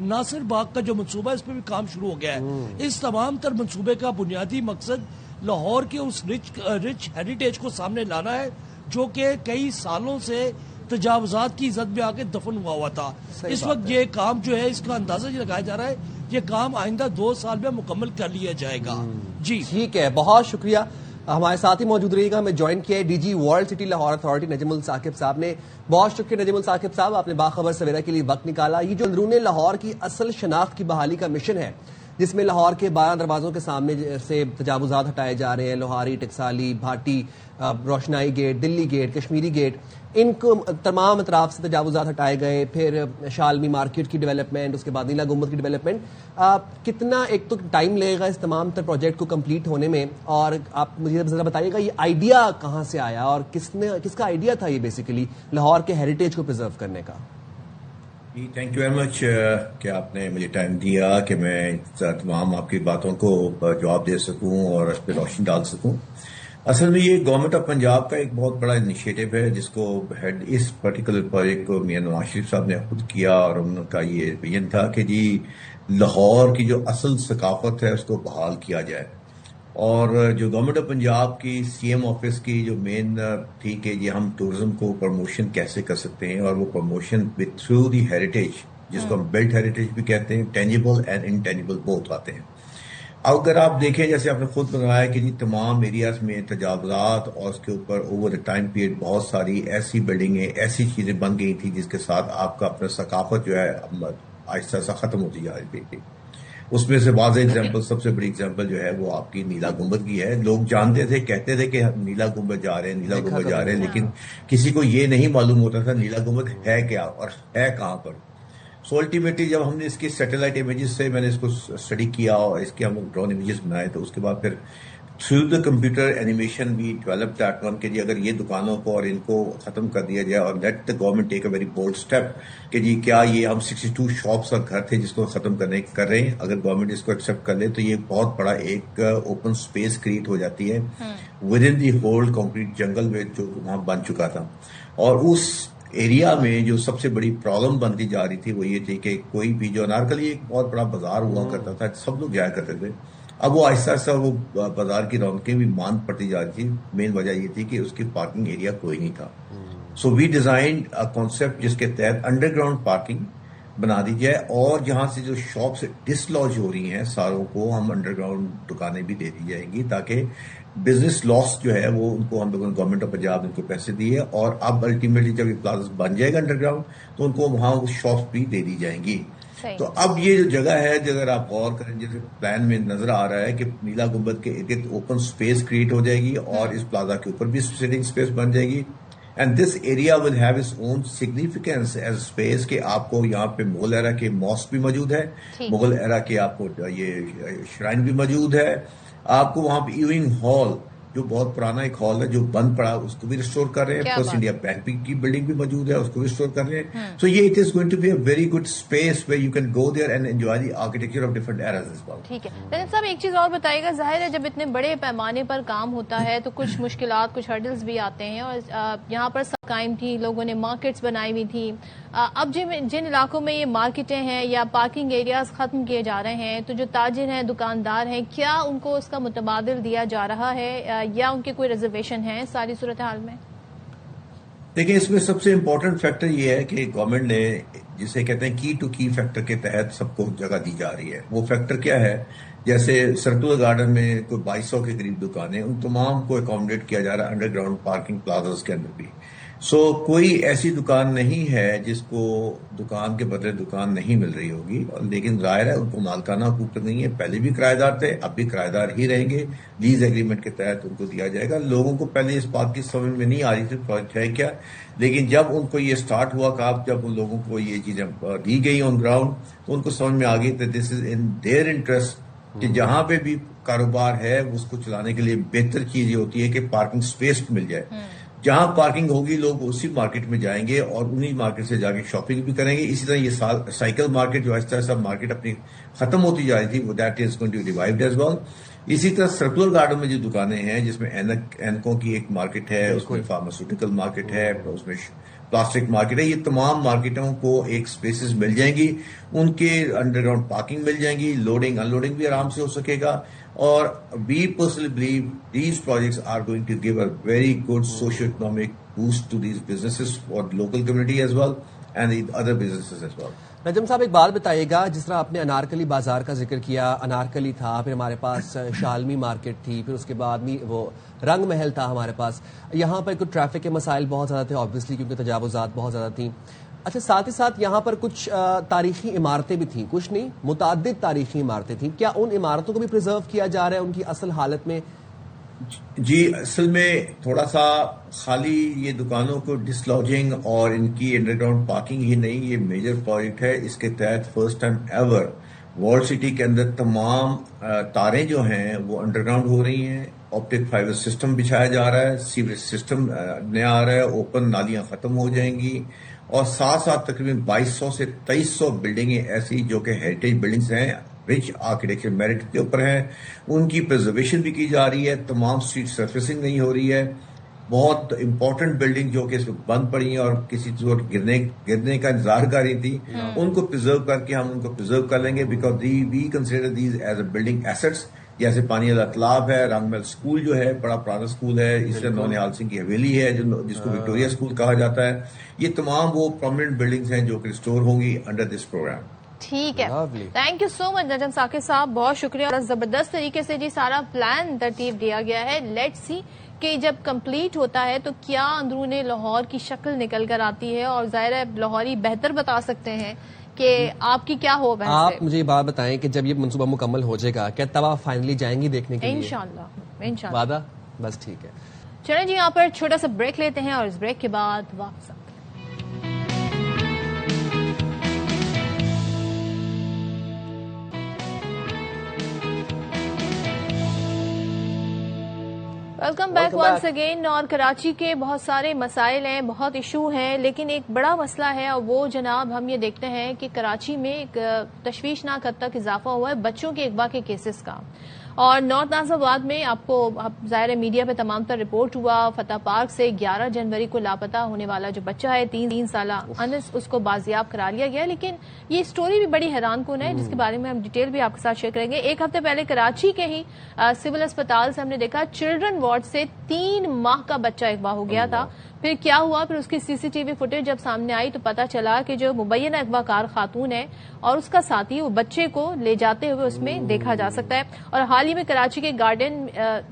ناصر باغ کا جو منصوبہ ہے اس پہ بھی کام شروع ہو گیا ہے. اس تمام تر منصوبے کا بنیادی مقصد لاہور کے اس رچ ہیریٹیج کو سامنے لانا ہے جو کہ کئی سالوں سے تجاوزات کی زد میں آ کے دفن ہوا تھا. اس وقت یہ کام جو ہے اس کا اندازہ یہ لگایا جا رہا ہے یہ کام آئندہ 2 سال میں مکمل کر لیا جائے گا. جی ٹھیک ہے، بہت شکریہ. ہمارے ساتھ ہی موجود رہیے گا. ہمیں جوائن کیا ہے D G world city Lahore authority Najam al-Saqib صاحب نے. بہت شکریہ نجم الثاقب صاحب، آپ نے باخبر سویرا کے لیے وقت نکالا. یہ جو اندرون لاہور کی اصل شناخت کی بحالی کا مشن ہے جس میں لاہور کے 12 دروازوں کے سامنے سے تجاوزات ہٹائے جا رہے ہیں، لوہاری، ٹکسالی، بھاٹی، روشنائی گیٹ، دلی گیٹ، کشمیری گیٹ، ان کو تمام اطراف سے تجاوزات ہٹائے گئے. پھر شالمی مارکیٹ کی ڈیولپمنٹ، اس کے بعد نیلا گنبد کی ڈیولپمنٹ. کتنا ایک تو ٹائم لگے گا اس تمام تر پروجیکٹ کو کمپلیٹ ہونے میں، اور آپ مجھے ذرا بتائیے گا یہ آئیڈیا کہاں سے آیا اور کس کا آئیڈیا تھا یہ بیسیکلی لاہور کے ہیریٹیج کو پرزرو کرنے کا؟ تھینک یو ویری مچ کہ آپ نے مجھے ٹائم دیا کہ میں تمام آپ کی باتوں کو جواب دے سکوں اور اس پہ روشنی ڈال سکوں. اصل میں یہ گورنمنٹ آف پنجاب کا ایک بہت بڑا انیشیٹو ہے جس کو ہیڈ اس پرٹیکولر پروجیکٹ کو میاں نواز شریف صاحب نے خود کیا، اور ان کا یہ ویژن تھا کہ جی لاہور کی جو اصل ثقافت ہے اس کو بحال کیا جائے. اور جو گورنمنٹ آف پنجاب کی سی ایم آفس کی جو مین تھی کہ یہ ہم ٹورزم کو پروموشن کیسے کر سکتے ہیں، اور وہ promotion with through the heritage جس کو ہم بلٹ ہیریٹیج بھی کہتے ہیں، ٹینجیبل اینڈ انٹینجیبل بوتھ آتے ہیں. اگر آپ دیکھیں جیسے آپ نے خود بتایا کہ جی تمام ایریاز میں تجاوزات اور اس کے اوپر اوور دا ٹائم پیریڈ بہت ساری ایسی بلڈنگیں، ایسی چیزیں بن گئی تھیں جس کے ساتھ آپ کا اپنا ثقافت جو ہے آہستہ آہستہ ختم ہوتی جا رہی تھی. اس میں سے واضح ایگزامپل، سب سے بڑی ایگزامپل جو ہے وہ آپ کی نیلا گنبد کی ہے. لوگ جانتے تھے، کہتے تھے کہ ہم نیلا گنبد جا رہے ہیں، نیلا گنبد جا رہے ہیں، لیکن کسی کو یہ نہیں معلوم ہوتا تھا نیلا گنبد ہے کیا اور ہے کہاں پر. سو الٹیمیٹلی جب ہم نے اس کی سیٹلائٹ امیجز سے میں نے اس کو اسٹڈی کیا اور اس کے ہم ڈرون امیجز بنائے، تو اس کے بعد پھر تھرو دا کمپیوٹر اینیمیشن بھی ڈیولپ دیٹ ون کہ جی اگر یہ دکانوں کو اور ان کو ختم کر دیا جائے، اور let the government take a very bold step کہ جی کیا یہ ہم 62 شاپس اور گھر تھے جس کو ختم کرنے کر رہے ہیں، اگر گورنمنٹ اس کو ایکسیپٹ کر لے تو یہ بہت بڑا ایک اوپن اسپیس کریٹ ہو جاتی ہے with in the whole concrete جنگل میں جو وہاں بن چکا تھا. اور اس ایریا میں جو سب سے بڑی پرابلم بنتی جا رہی تھی وہ یہ تھی کہ کوئی بھی جو انارکلی ایک بہت بڑا بازار ہوا کرتا تھا، سب لوگ جایا کرتے تھے، اب وہ آہستہ آہستہ وہ بازار کی رونقیں بھی ماند پڑتی جا رہی تھی. مین وجہ یہ تھی کہ اس کی پارکنگ ایریا کوئی نہیں تھا. سو وی ڈیزائنڈ اے کانسیپٹ جس کے تحت انڈر گراؤنڈ پارکنگ بنا دی جائے، اور جہاں سے جو شاپس ڈسلوج ہو رہی ہیں ساروں کو ہم انڈر گراؤنڈ دکانیں بھی دے دی جائیں گی، تاکہ بزنس لاس جو ہے وہ ان کو ہم لوگوں نے گورنمنٹ آف پنجاب ان کو پیسے دیے، اور اب الٹیمیٹلی جب یہ پلازا بن جائے گا انڈر گراؤنڈ تو ان کو وہاں شاپس بھی دے دی جائیں گی. تو اب یہ جو جگہ ہے اگر آپ غور کریں جیسے پلان میں نظر آ رہا ہے کہ نیلا گنبد کے ارد گرد اوپن اسپیس کریٹ ہو جائے گی، اور اس پلازا کے اوپر بھی سٹنگ اسپیس بن جائے گی. And this area will have its own significance as space کہ آپ کو یہاں پہ مغل ایرا کے ماسک بھی موجود ہے، مغل ایرا کے آپ کو یہ شرائن بھی موجود ہے، آپ کو وہاں پہ ایوننگ ہال جو بہت پرانا ایک ہال ہے جو بند پڑا اس کو بھی ریسٹور کر رہے ہیں، پلس انڈیا بینک کی بلڈنگ بھی موجود ہے اس کو بھی ریسٹور کر رہے ہیں. سو یہ it is going to be a very good space where you can go there and enjoy the architecture of different eras as well. ٹھیک ہے رنجن صاحب، ایک چیز اور بتائیے گا، ظاہر ہے جب اتنے بڑے پیمانے پر کام ہوتا ہے تو کچھ مشکلات، کچھ ہرڈلز بھی آتے ہیں، اور یہاں پر سب قائم تھی، لوگوں نے مارکیٹس بنائی ہوئی تھی. اب جن علاقوں میں یہ مارکیٹیں ہیں یا پارکنگ ایریاز ختم کیے جا رہے ہیں، تو جو تاجر ہیں، دکاندار ہیں، کیا ان کو اس کا متبادل دیا جا رہا ہے یا ان کی کوئی ریزرویشن ہے ساری صورتحال میں؟ دیکھیں اس میں سب سے امپورٹنٹ فیکٹر یہ ہے کہ گورنمنٹ نے جسے کہتے ہیں کی ٹو کی فیکٹر کے تحت سب کو جگہ دی جا رہی ہے. وہ فیکٹر کیا ہے؟ جیسے سرکولر گارڈن میں کوئی 2200 کے قریب دکانیں، ان تمام کو اکوموڈیٹ کیا جا رہا ہے انڈر گراؤنڈ پارکنگ پلازاز کے اندر بھی. سو کوئی ایسی دکان نہیں ہے جس کو دکان کے بدلے دکان نہیں مل رہی ہوگی، لیکن ظاہر ہے ان کو مالکانہ حقوق نہیں ہے. پہلے بھی کرایہ دار تھے، اب بھی کرایہ دار ہی رہیں گے، لیز ایگریمنٹ کے تحت ان کو دیا جائے گا. لوگوں کو پہلے اس بات کی سمجھ میں نہیں آ رہی تھی پروجیکٹ ہے کیا، لیکن جب ان کو یہ سٹارٹ ہوا کہ آپ جب ان لوگوں کو یہ چیزیں دی گئی آن گراؤنڈ تو ان کو سمجھ میں آ گئی کہ دس از ان دیئر انٹرسٹ کہ جہاں پہ بھی کاروبار ہے اس کو چلانے کے لیے بہتر چیز یہ ہوتی ہے کہ پارکنگ سپیس مل جائے. جہاں پارکنگ ہوگی لوگ اسی مارکیٹ میں جائیں گے اور انہی مارکیٹ سے جا کے شاپنگ بھی کریں گے. اسی طرح یہ سائیکل مارکیٹ جو آہستہ آہستہ مارکیٹ اپنی ختم ہوتی جا رہی تھی وہ that is going to revived as well. اسی طرح سرکولر گارڈن میں جو دکانیں ہیں جس میں اینکوں کی ایک مارکیٹ ہے، اس میں فارماسیوٹیکل مارکیٹ ہے، اس میں پلاسٹک مارکیٹ ہے. یہ تمام مارکیٹوں کو ایک سپیسز مل جائیں گی, ان کے انڈر گراؤنڈ پارکنگ مل جائیں گی, لوڈنگ ان لوڈنگ بھی آرام سے ہو سکے گا. اور we personally believe these projects are going to give a very good socio-economic boost to these businesses for the local community as well and the other businesses as well. نجم صاحب ایک بات بتائیے گا, جس طرح آپ نے انارکلی بازار کا ذکر کیا, انارکلی تھا, پھر ہمارے پاس شالمی مارکیٹ تھی, پھر اس کے بعد وہ رنگ محل تھا ہمارے پاس. یہاں پر کچھ ٹریفک کے مسائل بہت زیادہ تھے آبویسلی, کیونکہ تجاوزات بہت زیادہ تھیں. اچھا, ساتھ ہی ساتھ یہاں پر کچھ تاریخی عمارتیں بھی تھیں, کچھ نہیں متعدد تاریخی عمارتیں تھیں. کیا ان عمارتوں کو بھی پریزرو کیا جا رہا ہے ان کی اصل حالت میں؟ جی, اصل میں تھوڑا سا خالی یہ دکانوں کو ڈسلوجنگ اور ان کی انڈر گراؤنڈ پارکنگ ہی نہیں, یہ میجر پروجیکٹ ہے. اس کے تحت first time ever world city کے اندر تمام تاریں جو ہیں وہ انڈر گراؤنڈ ہو رہی ہیں, آپٹک فائبر سسٹم بچھایا جا رہا ہے, سیوریج سسٹم نیا آ رہا ہے, اوپن نالیاں ختم ہو جائیں گی, اور ساتھ ساتھ تقریباً 2200 سے 2300 بلڈنگیں ایسی جو کہ ہیریٹیج بلڈنگز ہیں, رچ آرکیٹیکچر میرٹ کے اوپر ہیں, ان کی پرزرویشن بھی کی جا رہی ہے. تمام اسٹریٹ سرفیسنگ نہیں ہو رہی ہے. بہت امپورٹنٹ بلڈنگ جو کہ اس میں بند پڑی ہیں اور کسی چیز گرنے کا انتظار کر رہی تھی, ان کو پرزرو کر کے ہم ان کو پرزرو کر لیں گے, because we consider these as a building assets. جیسے پانی والا تالاب ہے, رنگ محل اسکول جو ہے بڑا پرانا اسکول ہے, اس طرح نونیال سنگھ کی حویلی ہے جس کو وکٹوریہ اسکول کہا جاتا ہے. یہ تمام وہ پرماننٹ بلڈنگز ہیں جو کہ ریسٹور ہوں گی انڈر دس پروگرام. ٹھیک ہے, تھینک یو سو مچ نجم ثاقب صاحب, بہت شکریہ. اور زبردست طریقے سے جی سارا پلان ترتیب دیا گیا ہے. لیٹس سی کہ جب کمپلیٹ ہوتا ہے تو کیا اندرون لاہور کی شکل نکل کر آتی ہے, اور ظاہر ہے لاہوری بہتر بتا سکتے ہیں کہ آپ کی کیا ہو. آپ مجھے یہ بات بتائیں کہ جب یہ منصوبہ مکمل ہو جائے گا, کیا تب آپ فائنلی جائیں گی دیکھنے کے لیے؟ انشاءاللہ. وعدہ؟ بس ٹھیک ہے, چلیں جی یہاں پر چھوٹا سا بریک لیتے ہیں, اور اس بریک کے بعد واپس آتے ہیں. Welcome back once again. اور کراچی کے بہت سارے مسائل ہیں, بہت ایشو ہیں, لیکن ایک بڑا مسئلہ ہے, اور وہ جناب ہم یہ دیکھتے ہیں کہ کراچی میں ایک تشویشناک حد تک اضافہ ہوا ہے بچوں کے اغوا کے کیسز کا. اور نارتھ نازم آباد میں آپ کو ظاہر میڈیا پہ تمام تر رپورٹ ہوا, فتح پارک سے 11 جنوری کو لاپتہ ہونے والا جو بچہ ہے 3 سالہ انس, اس کو بازیاب کرا لیا گیا. لیکن یہ اسٹوری بھی بڑی حیران کن ہے, جس کے بارے میں ہم ڈیٹیل بھی آپ کے ساتھ شیئر کریں گے. ایک ہفتے پہلے کراچی کے ہی سول اسپتال سے ہم نے دیکھا چلڈرن وارڈ سے 3 ماہ کا بچہ اغوا ہو گیا تھا. پھر کیا ہوا, پھر اس کی سی سی ٹی وی فوٹیج جب سامنے آئی تو پتا چلا کہ جو مبینہ اغوا کار خاتون ہے اور اس کا ساتھی, وہ بچے کو لے جاتے ہوئے اس میں دیکھا جا سکتا ہے. اور حال ہی میں کراچی کے گارڈن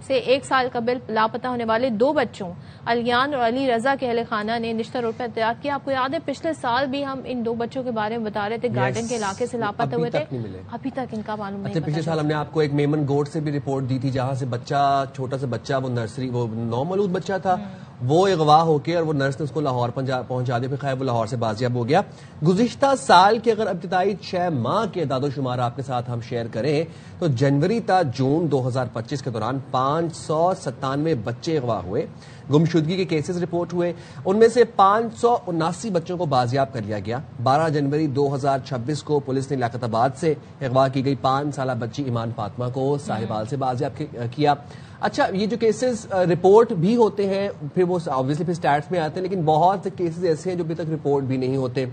سے 1 سال قبل لاپتہ ہونے والے 2 بچوں علیان اور علی رضا کے اہل خانہ نے نشتہ روڈ پر احتجاج کیا. آپ کو یاد ہے پچھلے سال بھی ہم ان 2 بچوں کے بارے میں بتا رہے تھے, گارڈن کے علاقے سے لاپتہ ہوئے تھے, ابھی تک ان کا معلوم نہیں. پچھلے سال ہم نے آپ کو ایک میمن گوٹ سے بھی رپورٹ دی تھی, جہاں سے بچہ, چھوٹا سا بچہ, وہ نرسری, وہ نومولود بچہ تھا, وہ اغوا ہو کے اور وہ نرس نے اس کو لاہور پہنچا دیا, پھر خیر وہ لاہور سے بازیاب ہو گیا. گزشتہ سال کے اگر ابتدائی 6 ماہ کے اعداد و شمار آپ کے ساتھ ہم شیئر کریں تو جنوری تا جون 2025 کے دوران 597 بچے اغوا ہوئے, گمشدگی کے کیسز رپورٹ ہوئے, ان میں سے 579 بچوں کو بازیاب کر لیا گیا. 12 جنوری 2026 کو پولیس نے لیاقت آباد سے اغوا کی گئی 5 سالہ بچی ایمان فاطمہ کو ساہیوال سے بازیاب کیا. اچھا, یہ جو کیسز رپورٹ بھی ہوتے ہیں, پھر وہ آبویسلی پھر سٹیٹس میں آتے ہیں, لیکن بہت سے کیسز ایسے ہیں جو ابھی تک رپورٹ بھی نہیں ہوتے.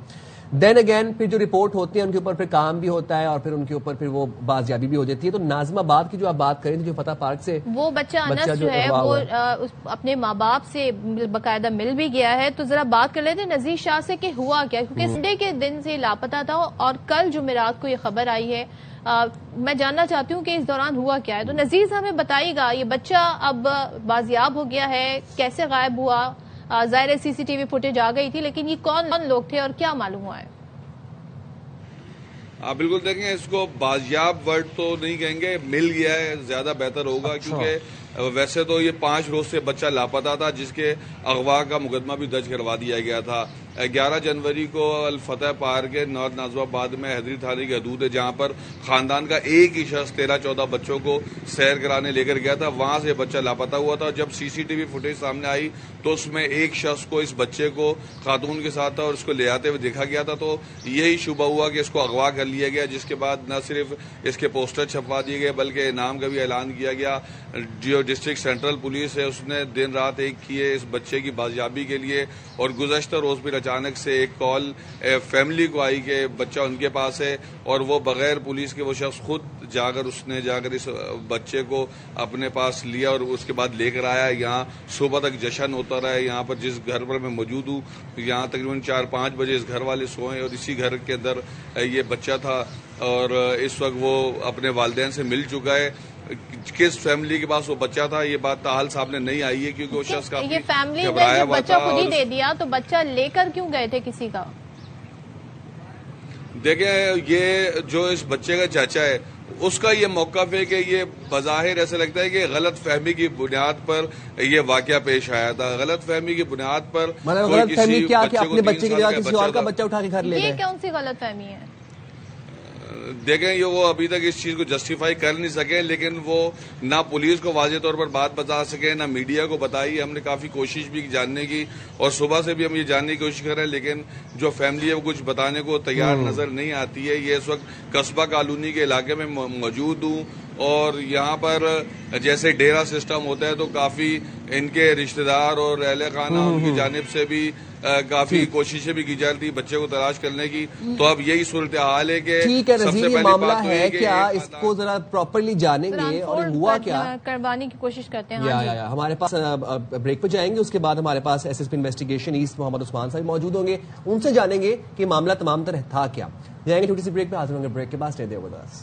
دین اگین پھر جو رپورٹ ہوتی ہیں ان کے اوپر پھر کام بھی ہوتا ہے, اور پھر ان کے اوپر پھر وہ بازیابی بھی ہو جاتی ہے. تو نازم آباد کی جو آپ بات کریں تھے, جو فتح پارک سے وہ بچہ انس جو ہے وہ اپنے ماں باپ سے باقاعدہ مل بھی گیا ہے. تو ذرا بات کر لیتے ہیں نذیر شاہ سے کہ ہوا کیا, کیونکہ سنڈے کے دن سے لاپتہ تھا اور کل جمعرات کو یہ خبر آئی ہے. میں جاننا چاہتی ہوں کہ اس دوران ہوا کیا ہے. تو نذیر صاحب ہمیں بتائیے گا, یہ بچہ اب بازیاب ہو گیا ہے, کیسے غائب ہوا؟ ظاہر سی سی ٹی وی فوٹیج آ گئی تھی, لیکن یہ کون لوگ تھے اور کیا معلوم ہوا ہے؟ بالکل, دیکھیں اس کو بازیاب ورڈ تو نہیں کہیں گے, مل گیا ہے زیادہ بہتر ہوگا. کیونکہ ویسے تو یہ 5 روز سے بچہ لاپتہ تھا, جس کے اغوا کا مقدمہ بھی درج کروا دیا گیا تھا. 11 جنوری کو الفتح پارک کے نارتھ نازم آباد میں حیدری تھانے کی حدود ہے, جہاں پر خاندان کا ایک ہی شخص 13-14 بچوں کو سیر کرانے لے کر گیا تھا. وہاں سے بچہ لاپتہ ہوا تھا. جب سی سی ٹی وی فوٹیج سامنے آئی تو اس میں ایک شخص کو, اس بچے کو خاتون کے ساتھ تھا اور اس کو لے آتے ہوئے دیکھا گیا تھا. تو یہی شبہ ہوا کہ اس کو اغوا کر لیا گیا, جس کے بعد نہ صرف اس کے پوسٹر چھپوا دیے گئے بلکہ انعام کا بھی اعلان کیا گیا. جو ڈسٹرکٹ سینٹرل پولیس ہے اس نے دن رات ایک کی ہے اس بچے کی بازیابی کے لیے. اور گزشتہ روز پھر اچانک سے ایک کال فیملی کو آئی کہ بچہ ان کے پاس ہے, اور وہ بغیر پولیس کے وہ شخص خود جا کر اس بچے کو اپنے پاس لیا اور اس کے بعد لے کر آیا. یہاں صبح تک جشن ہوتا رہا ہے. یہاں پر جس گھر پر میں موجود ہوں یہاں تقریباً 4-5 بجے اس گھر والے سوئے اور اسی گھر کے اندر یہ بچہ تھا, اور اس وقت وہ اپنے والدین سے مل چکا ہے. کس فیملی کے پاس وہ بچہ تھا یہ بات تاحال سامنے نہیں آئی ہے, کیونکہ وہ شخص یہ فیملی نے بچہ خود ہی دے دیا, تو بچہ لے کر کیوں گئے تھے کسی کا؟ دیکھیں یہ جو اس بچے کا چاچا ہے اس کا یہ موقف ہے کہ یہ بظاہر ایسا لگتا ہے کہ غلط فہمی کی بنیاد پر یہ واقعہ پیش آیا تھا. غلط فہمی کی بنیاد پر غلط فہمی کیا کہ اپنے بچے کی جگہ کسی اور کا بچہ اٹھا کے گھر لے گئے؟ یہ کون سی غلط فہمی ہے؟ دیکھیں یہ وہ ابھی تک اس چیز کو جسٹیفائی کر نہیں سکے, لیکن وہ نہ پولیس کو واضح طور پر بات بتا سکے نہ میڈیا کو بتائی. ہم نے کافی کوشش بھی جاننے کی اور صبح سے بھی ہم یہ جاننے کی کوشش کر رہے ہیں, لیکن جو فیملی ہے وہ کچھ بتانے کو تیار نظر نہیں آتی ہے. یہ اس وقت قصبہ کالونی کے علاقے میں موجود ہوں اور یہاں پر جیسے ڈیرا سسٹم ہوتا ہے تو کافی ان کے رشتہ دار اور اہل خانہ ان کی جانب سے بھی کافی کوششیں بھی کی جاتی بچے کو تلاش کرنے کی. تو اب یہی صورتحال ہے کہ سب سے پہلی معاملہ ہے کیا اس کو ذرا پراپرلی جانیں گے اور ہوا کیا کروانے کی کوشش کرتے ہیں. ہمارے پاس بریک پہ جائیں گے, اس کے بعد ہمارے پاس S S P investigation east Muhammad Usman صاحب موجود ہوں گے, ان سے جانیں گے کہ معاملہ تمام تر تھا کیا. جائیں گے چھوٹی سی بریک پہ, حاضر ہوں گے بریک کے بعد. Stay there with us.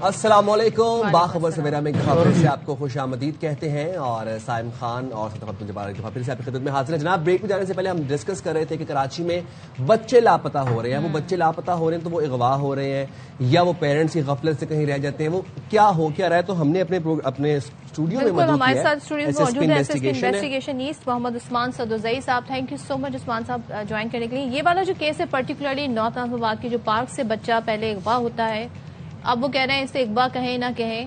السلام علیکم. باخبر سویرا میں خبر سے آپ کو خوش آمدید کہتے ہیں, اور سائم خان اور عبد الجبار ایک دفعہ پھر سے آپ کی خدمت میں حاضر ہیں. جناب بریک میں جانے سے پہلے ہم ڈسکس کر رہے تھے کہ کراچی میں بچے لاپتہ ہو رہے ہیں. وہ بچے لاپتہ ہو رہے ہیں تو وہ اغوا ہو رہے ہیں یا وہ پیرنٹس کی غفلت سے کہیں رہ جاتے ہیں, وہ کیا ہو کیا رہا ہے. تو ہم نے اپنے اسٹوڈیو میں موجود ہمارے ساتھ اسٹوڈیو میں موجود ہے انویسٹیگیشن ایسٹ محمد عثمان صدوزئی صاحب. تھینک یو سو مچ عثمان صاحب جوائن کرنے کے لیے. یہ والا جو کیس ہے پرٹیکولرلی نارتھ احمد آباد کی جو پارک سے بچہ پہلے اغوا ہوتا ہے, اب وہ کہہ رہے ہیں اسے اغوا کہیں نہ کہیں,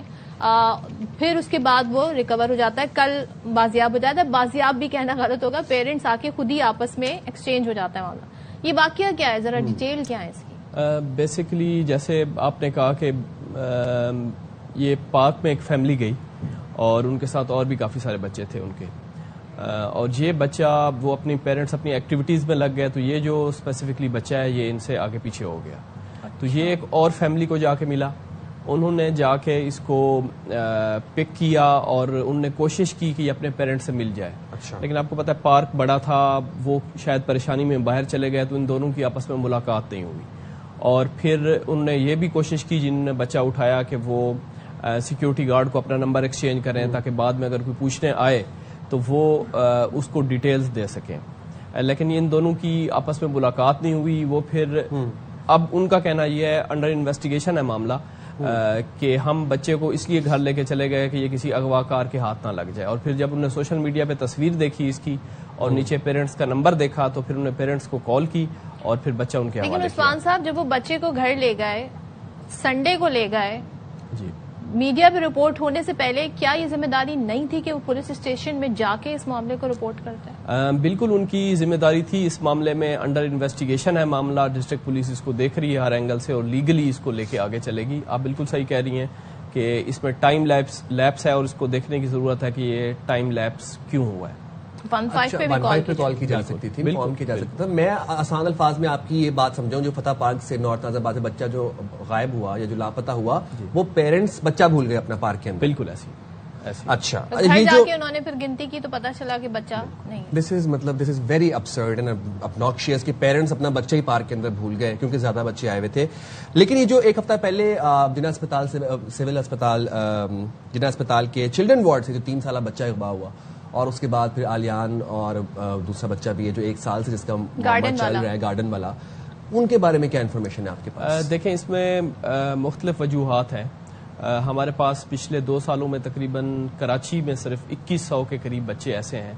پھر اس کے بعد وہ ریکور ہو جاتا ہے, کل بازیاب ہو جاتا ہے. بازیاب بھی کہنا غلط ہوگا, پیرنٹس آ کے خود ہی آپس میں ایکسچینج ہو جاتا ہے والا. یہ واقعہ کیا ہے, ذرا ڈیٹیل کیا ہے اس کی؟ بیسیکلی جیسے آپ نے کہا کہ یہ پارک میں ایک فیملی گئی اور ان کے ساتھ اور بھی کافی سارے بچے تھے ان کے, اور یہ بچہ وہ اپنی پیرنٹس اپنی ایکٹیویٹیز میں لگ گئے, تو یہ جو اسپیسیفکلی بچہ ہے یہ ان سے آگے پیچھے ہو گیا. تو یہ ایک اور فیملی کو جا کے ملا, انہوں نے جا کے اس کو پک کیا اور انہوں نے کوشش کی کہ یہ اپنے پیرنٹ سے مل جائے. لیکن آپ کو پتا ہے پارک بڑا تھا, وہ شاید پریشانی میں باہر چلے گئے تو ان دونوں کی آپس میں ملاقات نہیں ہوئی. اور پھر انہوں نے یہ بھی کوشش کی جنہوں نے بچہ اٹھایا کہ وہ سیکیورٹی گارڈ کو اپنا نمبر ایکسچینج کریں تاکہ بعد میں اگر کوئی پوچھنے آئے تو وہ اس کو ڈیٹیلز دے سکیں. لیکن ان دونوں کی آپس میں ملاقات نہیں ہوئی. وہ پھر اب ان کا کہنا یہ ہے, انڈر انویسٹیگیشن ہے معاملہ, کہ ہم بچے کو اس لیے گھر لے کے چلے گئے کہ یہ کسی اغوا کار کے ہاتھ نہ لگ جائے. اور پھر جب انہوں نے سوشل میڈیا پہ تصویر دیکھی اس کی اور نیچے پیرنٹس کا نمبر دیکھا تو پھر انہوں نے پیرنٹس کو کال کی اور پھر بچہ ان کے حوالے کیا. لیکن عثمان صاحب جب وہ بچے کو گھر لے گئے, سنڈے کو لے گئے, جی میڈیا پہ رپورٹ ہونے سے پہلے کیا یہ ذمہ داری نہیں تھی کہ وہ پولیس اسٹیشن میں جا کے اس معاملے کو رپورٹ کرتا ہے؟ بالکل ان کی ذمہ داری تھی. اس معاملے میں انڈر انویسٹیگیشن ہے معاملہ, ڈسٹرکٹ پولیس اس کو دیکھ رہی ہے ہر اینگل سے اور لیگلی اس کو لے کے آگے چلے گی. آپ بالکل صحیح کہہ رہی ہیں کہ اس میں ٹائم لیپس ہے اور اس کو دیکھنے کی ضرورت ہے کہ یہ ٹائم لیپس کیوں ہوا ہے. 15 پہ کال کی جا سکتی تھی, فارم کی جا سکتا تھا. میں آسان الفاظ میں آپ کی یہ بات سمجھاؤں, جو فتح پارک سے نارتھ آزاد سے بچہ جو غائب ہوا یا جو لاپتہ ہوا, وہ پیرنٹس بچہ بھول گئے اپنا پارک کے اندر. بالکل ایسی. اچھا, گھر جا کے انہوں نے پھر گنتی کی تو پتا چلا کہ بچہ نہیں. This is very absurd and obnoxious کہ پیرنٹس اپنا بچہ ہی پارک کے اندر بھول گئے کیونکہ زیادہ بچے آئے ہوئے تھے. لیکن یہ جو ایک ہفتہ پہلے جناح اسپتال سول اسپتال جناح اسپتال کے چلڈرن وارڈ سے جو 3 سالہ بچہ اغوا ہوا, اور اس کے بعد پھر آلیان اور دوسرا بچہ بھی ہے جو 1 سال سے جس کا چل رہا ہے, گارڈن والا, ان کے بارے میں کیا انفارمیشن ہے آپ کے پاس؟ دیکھیں اس میں مختلف وجوہات ہیں. ہمارے پاس پچھلے 2 سالوں میں تقریباً کراچی میں صرف 2100 کے قریب بچے ایسے ہیں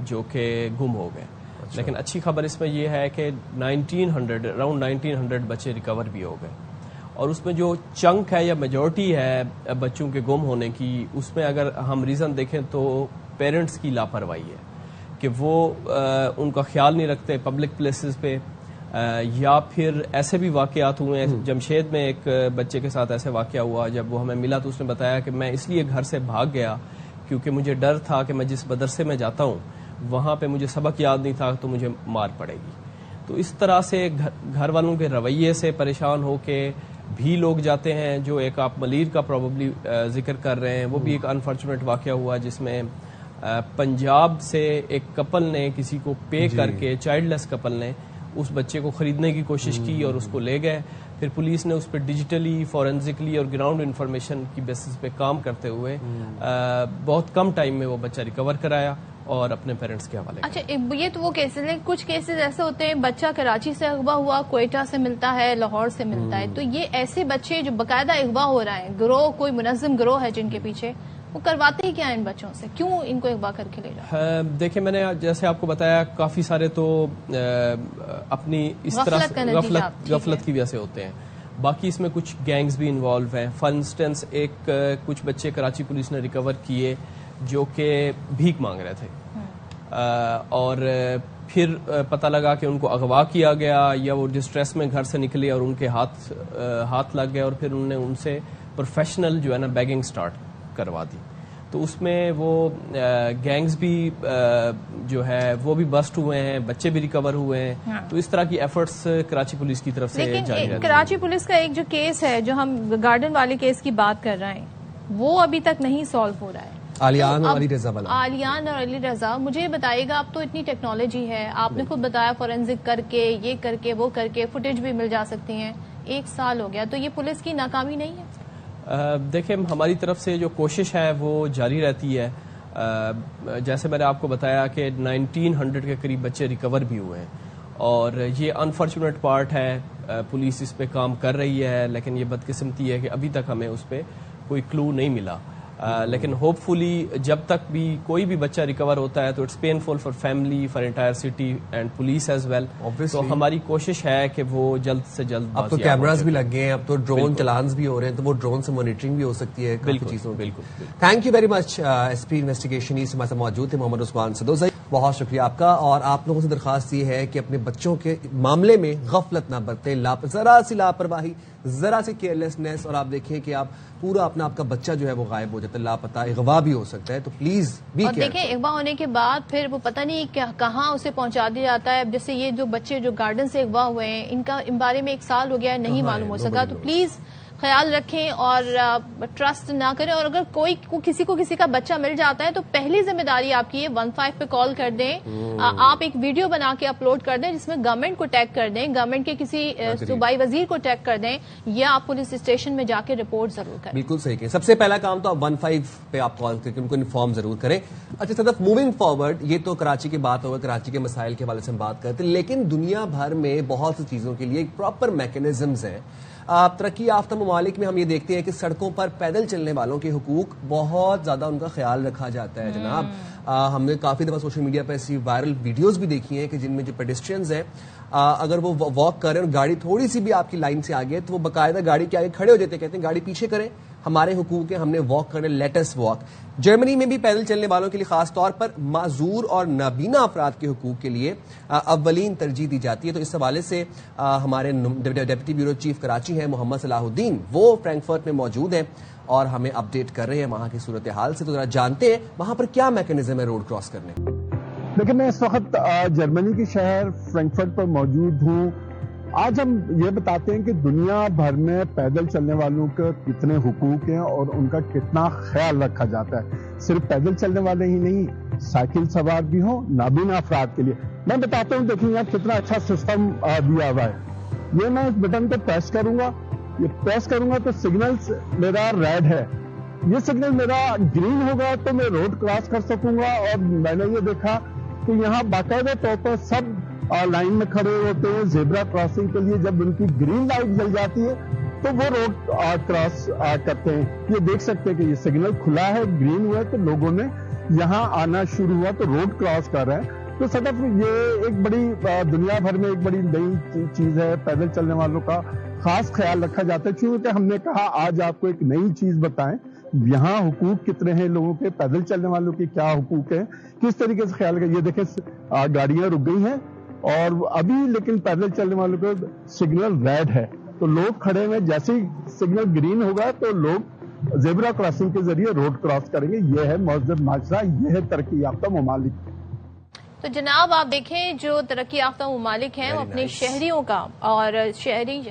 جو کہ گم ہو گئے. لیکن اچھی خبر اس میں یہ ہے کہ 1900 بچے ریکور بھی ہو گئے. اور اس میں جو چنک ہے یا میجورٹی ہے بچوں کے گم ہونے کی، اس میں اگر ہم ریزن دیکھیں تو پیرنٹس کی لاپرواہی ہے کہ وہ ان کا خیال نہیں رکھتے پبلک پلیسز پہ، یا پھر ایسے بھی واقعات ہوئے ہیں. جمشید میں ایک بچے کے ساتھ ایسے واقعہ ہوا، جب وہ ہمیں ملا تو اس نے بتایا کہ میں اس لیے گھر سے بھاگ گیا کیونکہ مجھے ڈر تھا کہ میں جس مدرسے میں جاتا ہوں وہاں پہ مجھے سبق یاد نہیں تھا تو مجھے مار پڑے گی. تو اس طرح سے گھر والوں کے رویے سے پریشان ہو کے بھی لوگ جاتے ہیں. جو ایک آپ ملیر کا پروبیبلی ذکر کر رہے ہیں، وہ بھی ایک انفارچونیٹ واقعہ ہوا جس میں پنجاب سے ایک کپل نے کسی کو پے کر کے، چائلڈ لیس کپل نے اس بچے کو خریدنے کی کوشش کی اور اس کو لے گئے. پھر پولیس نے اس پہ ڈیجیٹلی، فورینزکلی اور گراؤنڈ انفارمیشن کی بیسس پہ کام کرتے ہوئے بہت کم ٹائم میں وہ بچہ ریکور کرایا اور اپنے پیرنٹس کے حوالے. اچھا، یہ تو وہ کیسز ہیں. کچھ کیسز ایسے ہوتے ہیں بچہ کراچی سے اغوا ہوا، کوئٹہ سے ملتا ہے، لاہور سے ملتا ہے. تو یہ ایسے بچے جو باقاعدہ اغوا ہو رہے ہیں، گروہ، کوئی منظم گروہ ہے جن کے پیچھے، وہ کرواتے ہی کیا ہیں ان بچوں سے؟ کیوں ان کو اغوا کر کے لے جاتے ہیں؟ دیکھیں، میں نے جیسے آپ کو بتایا کافی سارے تو اپنی اس طرح غفلت کی وجہ سے ہوتے ہیں. باقی اس میں کچھ گینگز بھی انوالو ہیں. فار انسٹنس کچھ بچے کراچی پولیس نے ریکور کیے جو کہ بھیک مانگ رہے تھے، اور پھر پتہ لگا کہ ان کو اغوا کیا گیا یا وہ ڈسٹریس میں گھر سے نکلے اور ان کے ہاتھ لگ گئے، اور پھر انہوں نے ان سے پروفیشنل جو ہے نا بیگنگ سٹارٹ کروا دی. تو اس میں وہ گینگز بھی جو ہے وہ بھی بسٹ ہوئے ہیں، بچے بھی ریکور ہوئے ہیں. تو اس طرح کی ایفرٹس کراچی پولیس کی طرف سے جاری رہتی ہیں. لیکن کراچی پولیس کا ایک جو کیس ہے، جو ہم گارڈن والے کیس کی بات کر رہے ہیں، وہ ابھی تک نہیں سالو ہو رہا ہے. آلیان اور علی رضا والا. آلیان اور علی رضا، مجھے بتائیے گا، اب تو اتنی ٹیکنالوجی ہے، آپ نے خود بتایا فورینزک کر کے، یہ کر کے، وہ کر کے فوٹیج بھی مل جا سکتی ہیں. 1 سال ہو گیا، تو یہ پولیس کی ناکامی نہیں ہے؟ دیکھیں، ہماری طرف سے جو کوشش ہے وہ جاری رہتی ہے. جیسے میں نے آپ کو بتایا کہ 1900 کے قریب بچے ریکور بھی ہوئے ہیں، اور یہ انفارچونیٹ پارٹ ہے. پولیس اس پہ کام کر رہی ہے، لیکن یہ بدقسمتی ہے کہ ابھی تک ہمیں اس پہ کوئی کلو نہیں ملا. لیکن ہوپ فلی جب تک بھی کوئی بھی بچہ ریکور ہوتا ہے تو it's painful for family, for entire city and police as well. تو ہماری کوشش ہے کہ وہ جلد سے جلد. اب تو کیمراز بھی لگ گئے ہیں، اب تو ڈرون چلانز بھی ہو رہے ہیں، تو وہ ڈرون سے مانیٹرنگ بھی ہو سکتی ہے کافی چیزوں. بالکل. Thank you very much. S P investigation اس ہمارے ساتھ موجود تھے محمد عثمان سدوزئی. بہت شکریہ آپ کا. اور آپ لوگوں سے درخواست یہ ہے کہ اپنے بچوں کے معاملے میں غفلت نہ برتیں. ذرا سی لاپرواہی، ذرا سی کیئرلیسنس، اور آپ دیکھیں کہ آپ پورا آپ کا بچہ جو ہے وہ غائب ہو جاتا ہے، لاپتہ، اغوا بھی ہو سکتا ہے. تو پلیز بھی اور دیکھیں، اغوا ہونے کے بعد پھر وہ پتہ نہیں کہاں اسے پہنچا دیا جاتا ہے. جیسے یہ جو بچے جو گارڈن سے اغوا ہوئے ہیں، ان بارے میں 1 سال ہو گیا ہے، نہیں معلوم ہو سکا. تو پلیز خیال رکھیں اور ٹرسٹ نہ کریں. اور اگر کسی کا بچہ مل جاتا ہے تو پہلی ذمہ داری آپ کی ہے 15 پہ کال کر دیں. آپ ایک ویڈیو بنا کے اپلوڈ کر دیں جس میں گورنمنٹ کو ٹیگ کر دیں، گورنمنٹ کے کسی صوبائی وزیر کو ٹیگ کر دیں، یا آپ پولیس اسٹیشن میں جا کے رپورٹ ضرور کریں. بالکل صحیح کہ سب سے پہلا کام تو آپ 15 پہ آپ کال کر کے ان کو انفارم ضرور کریں. اچھا صدف، موونگ فارورڈ، یہ تو کراچی کی بات ہوگا، کراچی کے مسائل کے حوالے سے ہم بات کرتے ہیں، لیکن دنیا بھر میں بہت سی چیزوں کے لیے ایک پراپر میکینزمز ہیں. ترقی یافتہ ممالک میں ہم یہ دیکھتے ہیں کہ سڑکوں پر پیدل چلنے والوں کے حقوق بہت زیادہ ان کا خیال رکھا جاتا ہے. جناب، ہم نے کافی دفعہ سوشل میڈیا پہ ایسی وائرل ویڈیوز بھی دیکھی ہیں کہ جن میں جو پیڈسٹرینز ہیں، اگر وہ واک کر رہے ہیں اور گاڑی تھوڑی سی بھی آپ کی لائن سے آگے ہے تو وہ باقاعدہ گاڑی کے آگے کھڑے ہو جاتے ہیں، کہتے ہیں گاڑی پیچھے کریں، ہمارے حقوق ہیں، ہم نے واک کرنے، لیٹ اس واک. جرمنی میں بھی پیدل چلنے والوں کے لیے خاص طور پر معذور اور نابینا افراد کے حقوق کے لیے اولین ترجیح دی جاتی ہے. تو اس حوالے سے ہمارے ڈپٹی بیورو چیف کراچی ہیں محمد صلاح الدین، وہ فرینکفرٹ میں موجود ہیں اور ہمیں اپڈیٹ کر رہے ہیں وہاں کی صورتحال سے. تو ذرا جانتے ہیں وہاں پر کیا میکینزم ہے روڈ کراس کرنے. لیکن میں اس وقت جرمنی کی شہر فرینکفرٹ پر موجود ہوں. آج ہم یہ بتاتے ہیں کہ دنیا بھر میں پیدل چلنے والوں کے کتنے حقوق ہیں اور ان کا کتنا خیال رکھا جاتا ہے. صرف پیدل چلنے والے ہی نہیں، سائیکل سوار بھی ہوں، نابینا افراد کے لیے. میں بتاتا ہوں، دیکھیں یہاں کتنا اچھا سسٹم دیا ہوا ہے. یہ میں اس بٹن کو پریس کروں گا، یہ پریس کروں گا تو سگنل میرا ریڈ ہے، یہ سگنل میرا گرین ہوگا تو میں روڈ کراس کر سکوں گا. اور میں نے یہ دیکھا کہ یہاں باقاعدہ طور پر سب لائن میں کھڑے ہوتے ہیں زیبرا کراسنگ کے لیے. جب ان کی گرین لائٹ جل جاتی ہے تو وہ روڈ کراس کرتے ہیں. یہ دیکھ سکتے ہیں کہ یہ سگنل کھلا ہے، گرین ہوا ہے تو لوگوں نے یہاں آنا شروع ہوا تو روڈ کراس کر رہے ہیں. تو صدف، یہ ایک بڑی دنیا بھر میں ایک بڑی نئی چیز ہے پیدل چلنے والوں کا خاص خیال رکھا جاتا ہے، چونکہ ہم نے کہا آج آپ کو ایک نئی چیز بتائیں، یہاں حقوق کتنے ہیں لوگوں کے، پیدل چلنے والوں کے کیا حقوق ہیں، کس طریقے سے خیال رکھا. یہ دیکھیں گاڑیاں رک گئی ہیں اور ابھی لیکن پیدل چلنے والوں کا سگنل ریڈ ہے، تو لوگ کھڑے ہوئے، جیسے ہی سگنل گرین ہوگا تو لوگ زیبرا کراسنگ کے ذریعے روڈ کراس کریں گے. یہ ہے مہذب معاشرہ، یہ ہے ترقی یافتہ ممالک. تو جناب آپ دیکھیں جو ترقی یافتہ ممالک ہیں وہ اپنے شہریوں کا اور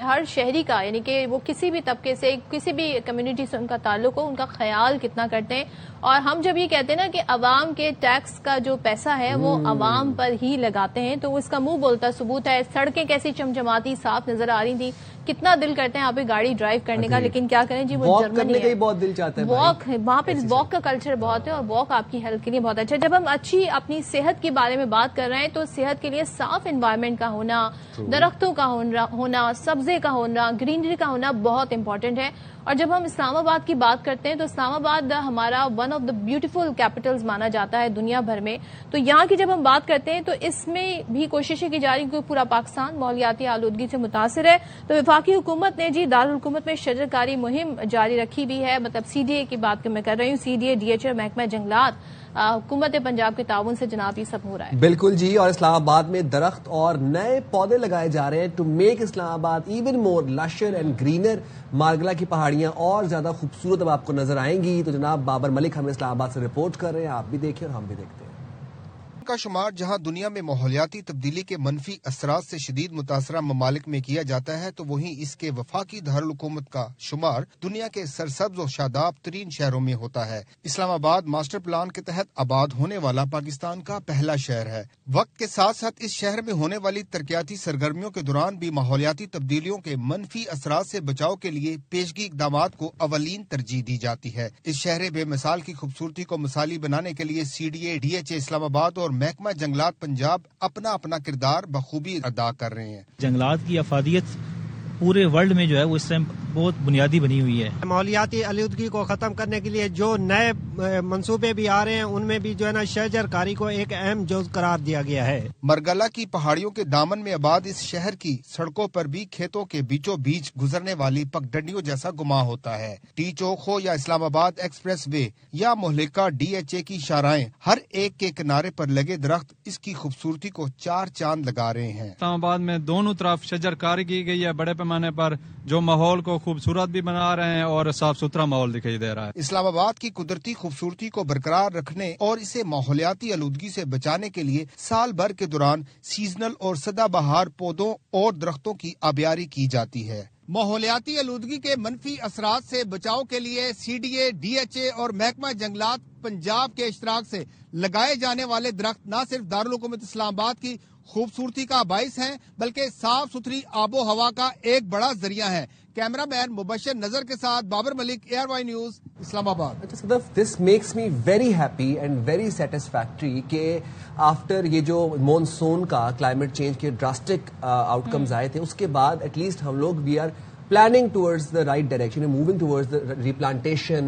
ہر شہری کا، یعنی کہ وہ کسی بھی طبقے سے کسی بھی کمیونٹی سے ان کا تعلق ہو، ان کا خیال کتنا کرتے ہیں. اور ہم جب یہ کہتے ہیں نا کہ عوام کے ٹیکس کا جو پیسہ ہے وہ عوام پر ہی لگاتے ہیں، تو اس کا منہ بولتا ثبوت ہے. سڑکیں کیسی چمچماتی صاف نظر آ رہی تھی، کتنا دل کرتے ہیں یہاں پہ گاڑی ڈرائیو کرنے کا، لیکن کیا کریں جی وہ جرمنی ہے، بہت دل چاہتا ہے واک، وہاں پہ واک کا کلچر بہت ہے اور واک آپ کی ہیلتھ کے لیے بہت اچھا ہے. جب ہم اچھی اپنی صحت کے بارے میں بات کر رہے ہیں تو صحت کے لیے صاف انوائرمنٹ کا ہونا، درختوں کا ہونا، سبزے کا ہونا، گرینری کا ہونا بہت امپورٹنٹ ہے. اور جب ہم اسلام آباد کی بات کرتے ہیں تو اسلام آباد ہمارا one of the beautiful capitals مانا جاتا ہے دنیا بھر میں. تو یہاں کی جب ہم بات کرتے ہیں تو اس میں بھی کوششیں کی جا رہی ہیں کہ پورا پاکستان ماحولیاتی آلودگی سے متاثر ہے. تو وفاقی حکومت نے جی دارالحکومت میں شجر کاری مہم جاری رکھی بھی ہے. مطلب سی ڈی اے کی بات میں کر رہی ہوں، C D A, D H A, محکمہ جنگلات، حکومت پنجاب کے تعاون سے جناب یہ سب ہو رہا ہے. بالکل جی. اور اسلام آباد میں درخت اور نئے پودے لگائے جا رہے ہیں to make Islamabad even more lusher and greener. Margalla کی پہاڑیاں اور زیادہ خوبصورت اب آپ کو نظر آئیں گی. تو جناب بابر ملک ہمیں اسلام آباد سے رپورٹ کر رہے ہیں، آپ بھی دیکھیں اور ہم بھی دیکھتے ہیں. کا شمار جہاں دنیا میں ماحولیاتی تبدیلی کے منفی اثرات سے شدید متاثرہ ممالک میں کیا جاتا ہے، تو وہیں اس کے وفاقی دارالحکومت کا شمار دنیا کے سرسبز و شاداب ترین شہروں میں ہوتا ہے. اسلام آباد ماسٹر پلان کے تحت آباد ہونے والا پاکستان کا پہلا شہر ہے. وقت کے ساتھ ساتھ اس شہر میں ہونے والی ترقیاتی سرگرمیوں کے دوران بھی ماحولیاتی تبدیلیوں کے منفی اثرات سے بچاؤ کے لیے پیشگی اقدامات کو اولین ترجیح دی جاتی ہے. اس شہر بے مثال کی خوبصورتی کو مثالی بنانے کے لیے C D A, D H A Islamabad اور محکمہ جنگلات پنجاب اپنا اپنا کردار بخوبی ادا کر رہے ہیں. جنگلات کی افادیت پورے ورلڈ میں جو ہے وہ اس ٹائم بہت بنیادی بنی ہوئی ہے. ماحولیاتی آلودگی کو ختم کرنے کے لیے جو نئے منصوبے بھی آ رہے ہیں ان میں بھی جو ہے نا شجر کاری کو ایک اہم جز قرار دیا گیا ہے. مرگلا کی پہاڑیوں کے دامن میں آباد اس شہر کی سڑکوں پر بھی کھیتوں کے بیچوں بیچ گزرنے والی پگڈنڈیوں جیسا گما ہوتا ہے. ٹی چوک ہو یا اسلام آباد ایکسپریس وے یا مہلکہ ڈی ایچ اے کی شاہراہیں، ہر ایک کے کنارے پر لگے درخت اس کی خوبصورتی کو چار چاند لگا رہے ہیں. اسلام آباد میں دونوں طرف شجر کاری کی گئی ہے بڑے پیمانے پر، جو ماحول کو خوبصورت بھی بنا رہے ہیں اور صاف ستھرا ماحول دکھائی دے رہا ہے. اسلام آباد کی قدرتی خوبصورتی کو برقرار رکھنے اور اسے ماحولیاتی آلودگی سے بچانے کے لیے سال بھر کے دوران سیزنل اور سدا بہار پودوں اور درختوں کی آبیاری کی جاتی ہے. ماحولیاتی آلودگی کے منفی اثرات سے بچاؤ کے لیے C D A, D H A اور محکمہ جنگلات پنجاب کے اشتراک سے لگائے جانے والے درخت نہ صرف دارالحکومت اسلام آباد کی خوبصورتی کا باعث ہیں بلکہ صاف ستھری آب و ہوا کا ایک بڑا ذریعہ ہے. کیمرہ مین مبشر نظر کے ساتھ Babar Malik, ARY news, Islamabad. This makes me very happy and very satisfactory کہ آفٹر یہ جو مونسون کا کلائمیٹ چینج کے ڈراسٹک آؤٹ کمز آئے تھے، اس کے بعد ایٹ لیسٹ ہم لوگ we are planning towards the right direction and moving towards the plantation,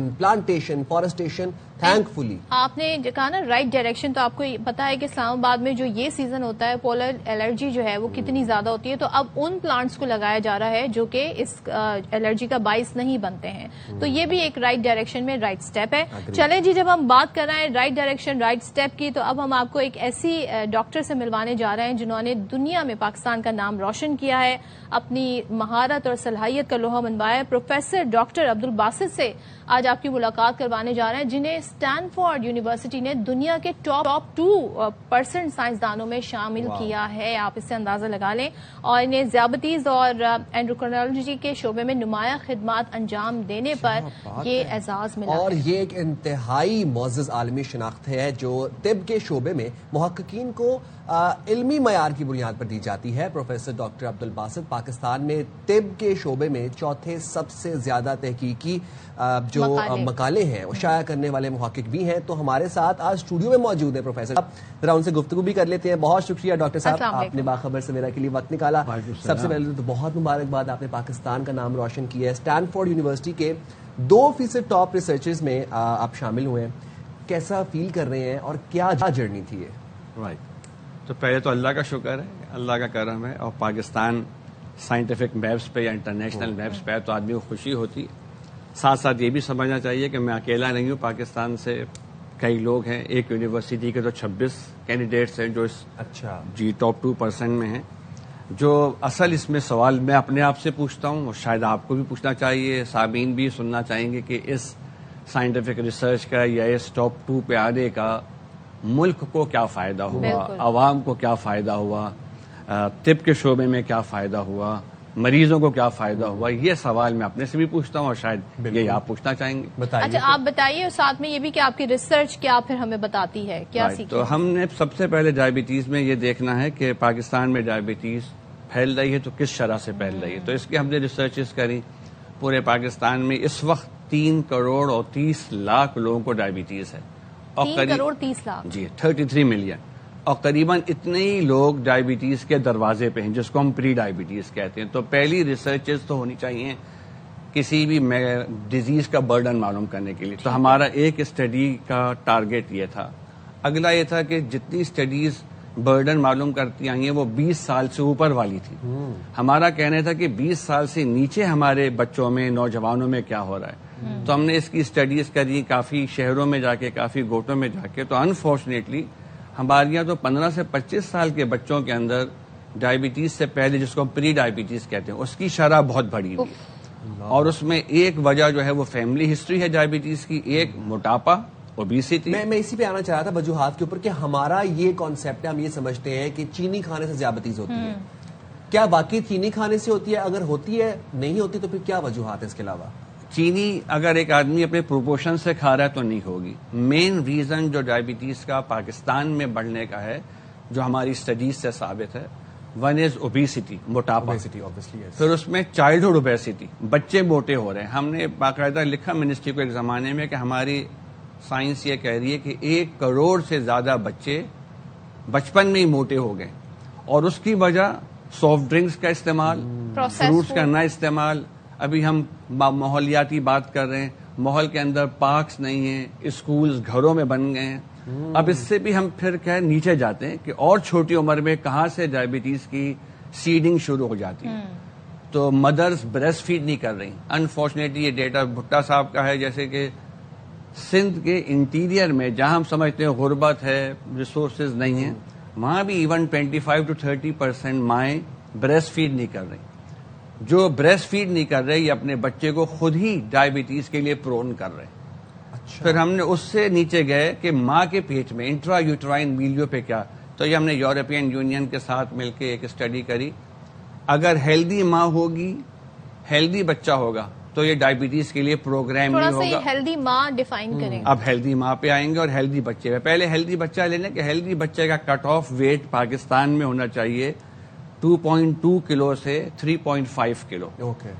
forestation, thankfully. آپ نے کہا نا رائٹ ڈائریکشن، تو آپ کو پتا ہے کہ اسلام آباد میں جو یہ سیزن ہوتا ہے پولر الرجی جو ہے وہ کتنی زیادہ ہوتی ہے. تو اب ان پلانٹس کو لگایا جا رہا ہے جو کہ اس الرجی کا باعث نہیں بنتے ہیں. تو یہ بھی ایک رائٹ ڈائریکشن میں رائٹ سٹیپ ہے. چلیں جی، جب ہم بات کر رہے ہیں رائٹ ڈائریکشن رائٹ سٹیپ کی، تو اب ہم آپ کو ایک ایسی ڈاکٹر سے ملوانے جا رہے ہیں جنہوں نے دنیا میں پاکستان کا نام روشن کیا ہے، اپنی مہارت اور صلاحیت کا لوہا منوایا ہے. پروفیسر ڈاکٹر عبدالباسط سے آج آپ کی ملاقات کروانے جا رہے ہیں، جنہیں اسٹینفورڈ یونیورسٹی نے دنیا کے ٹاپ 2% سائنسدانوں میں شامل کیا ہے. آپ اس سے اندازہ لگا لیں. اور انہیں ذیابطیز اور اینڈوکرینالوجی کے شعبے میں نمایاں خدمات انجام دینے پر یہ اعزاز ملا. اور یہ ایک انتہائی معزز عالمی شناخت ہے جو طب کے شعبے میں محققین کو علمی معیار کی بنیاد پر دی جاتی ہے. پروفیسر ڈاکٹر عبدالباسط پاکستان میں طب کے شعبے میں چوتھے سب سے زیادہ تحقیقی جو مقالے ہیں وہ شائع کرنے والے محقق بھی ہیں. تو ہمارے ساتھ آج اسٹوڈیو میں موجود ہیں پروفیسر صاحب، ذرا ان سے گفتگو بھی کر لیتے ہیں. بہت شکریہ ڈاکٹر صاحب، آپ نے باخبر سویرا کے لیے وقت نکالا. سب سے پہلے تو بہت مبارکباد، آپ نے پاکستان کا نام روشن کیا ہے. اسٹینفورڈ یونیورسٹی کے 2% ٹاپ ریسرچرز میں آپ شامل ہوئے ہیں. کیسا فیل کر رہے ہیں اور کیا جرنی تھی یہ؟ تو پہلے تو اللہ کا شکر ہے، اللہ کا کرم ہے، اور پاکستان سائنٹیفک میپس پہ یا انٹرنیشنل میپس پہ ہے تو آدمی کو خوشی ہوتی. ساتھ ساتھ یہ بھی سمجھنا چاہیے کہ میں اکیلا نہیں ہوں, پاکستان سے کئی لوگ ہیں. ایک یونیورسٹی کے تو 26 کینڈیڈیٹس ہیں جو اس ٹاپ 2% میں ہیں. جو اصل اس میں سوال میں اپنے آپ سے پوچھتا ہوں اور شاید آپ کو بھی پوچھنا چاہیے, سامعین بھی سننا چاہیں گے کہ اس سائنٹیفک ریسرچ کا یا اس ٹاپ 2 پہ آنے کا ملک کو کیا فائدہ ہوا, عوام کو کیا فائدہ ہوا, طب کے شعبے میں کیا فائدہ ہوا, مریضوں کو کیا فائدہ ہوا. یہ سوال میں اپنے سے بھی پوچھتا ہوں اور شاید یہ آپ پوچھنا چاہیں گے. اچھا آپ بتائیے, اور ساتھ میں یہ بھی کہ آپ کی ریسرچ کیا پھر ہمیں بتاتی ہے, کیا سیکھیں؟ تو ہم نے سب سے پہلے ڈائبٹیز میں یہ دیکھنا ہے کہ پاکستان میں ڈائبٹیز پھیل رہی ہے تو کس شرح سے پھیل رہی ہے. تو اس کی ہم نے ریسرچز کری. پورے پاکستان میں اس وقت 3 کروڑ اور 30 لاکھ لوگوں کو ڈائبٹیز ہے. 3 کروڑ 30 لاکھ جی 33 ملین. اور قریباً اتنے ہی لوگ ڈائبٹیز کے دروازے پہ ہیں جس کو ہم پری ڈائبٹیز کہتے ہیں. تو پہلی ریسرچز تو ہونی چاہیے کسی بھی ڈیزیز کا برڈن معلوم کرنے کے لیے. تو ہمارا ایک اسٹڈی کا ٹارگیٹ یہ تھا. اگلا یہ تھا کہ جتنی اسٹڈیز برڈن معلوم کرتی آئی ہیں وہ 20 سال سے اوپر والی تھی. ہمارا کہنا تھا کہ 20 سال سے نیچے ہمارے بچوں میں, نوجوانوں میں کیا ہو رہا ہے. تو ہم نے اس کی اسٹڈیز کری کافی شہروں میں جا کے, کافی گوٹوں میں جا کے. تو انفارچونیٹلی ہمارے یہاں تو 15 سے 25 سال کے بچوں کے اندر ڈائبٹیز سے پہلے, جس کو ہم پری ڈائبٹیز کہتے ہیں, اس کی شرح بہت بڑی ہوئی ہے. اور اس میں ایک وجہ جو ہے وہ فیملی ہسٹری ہے ڈائبٹیز کی, ایک موٹاپا, اوبیسٹی. میں اسی پہ آنا چاہ رہا تھا وجوہات کے اوپر کہ ہمارا یہ کانسیپٹ ہے, ہم یہ سمجھتے ہیں کہ چینی کھانے سے ذیابیطیز ہوتی ہے. کیا باقی چینی کھانے سے ہوتی ہے؟ اگر ہوتی ہے, نہیں ہوتی تو پھر کیا وجوہات ہے اس کے علاوہ؟ چینی اگر ایک آدمی اپنے پروپورشن سے کھا رہا ہے تو نہیں ہوگی. مین ریزن جو ڈائبٹیز کا پاکستان میں بڑھنے کا ہے, جو ہماری اسٹڈیز سے ثابت ہے, ون از اوبیسٹی, موٹاپا. پھر اس میں چائلڈہڈ اوبیسٹی, بچے موٹے ہو رہے ہیں. ہم نے باقاعدہ لکھا منسٹری کو ایک زمانے میں کہ ہماری سائنس یہ کہہ رہی ہے کہ 1 کروڑ سے زیادہ بچے بچپن میں ہی موٹے ہو گئے. اور اس کی وجہ سافٹ ڈرنکس کا استعمال, فروٹس کا نہ استعمال. ابھی ہم ماحولیاتی بات کر رہے ہیں, ماحول کے اندر پارکس نہیں ہیں, اسکولز گھروں میں بن گئے ہیں. اب اس سے بھی ہم پھر کیا نیچے جاتے ہیں کہ اور چھوٹی عمر میں کہاں سے ڈائبٹیز کی سیڈنگ شروع ہو جاتی ہے. تو مدرز بریسٹ فیڈ نہیں کر رہی. انفارچونیٹلی یہ ڈیٹا بھٹا صاحب کا ہے, جیسے کہ سندھ کے انٹیریئر میں جہاں ہم سمجھتے ہیں غربت ہے, ریسورسز نہیں ہیں, وہاں بھی ایون 25 to 30% مائیں بریسٹ فیڈ نہیں کر رہی. جو بریسٹ فیڈ نہیں کر رہے یہ اپنے بچے کو خود ہی ڈائبٹیز کے لیے پرون کر رہے. پھر ہم نے اس سے نیچے گئے کہ ماں کے پیٹ میں انٹرا یوٹرائن میلیو پہ کیا. تو یہ ہم نے یورپین یونین کے ساتھ مل کے ایک اسٹڈی کری. اگر ہیلدی ماں ہوگی, ہیلدی بچہ ہوگا, تو یہ ڈائبٹیز کے لیے پروگرام نہیں ہوگا. ہیلدی ماں ڈیفائن کریں. اب ہیلدی ماں پہ آئیں گے اور ہیلدی بچے پہ. پہلے ہیلدی بچہ لے لیں کہ ہیلدی بچے کا کٹ آف ویٹ پاکستان میں ہونا چاہیے 2.2 کلو سے 3.5 کلو.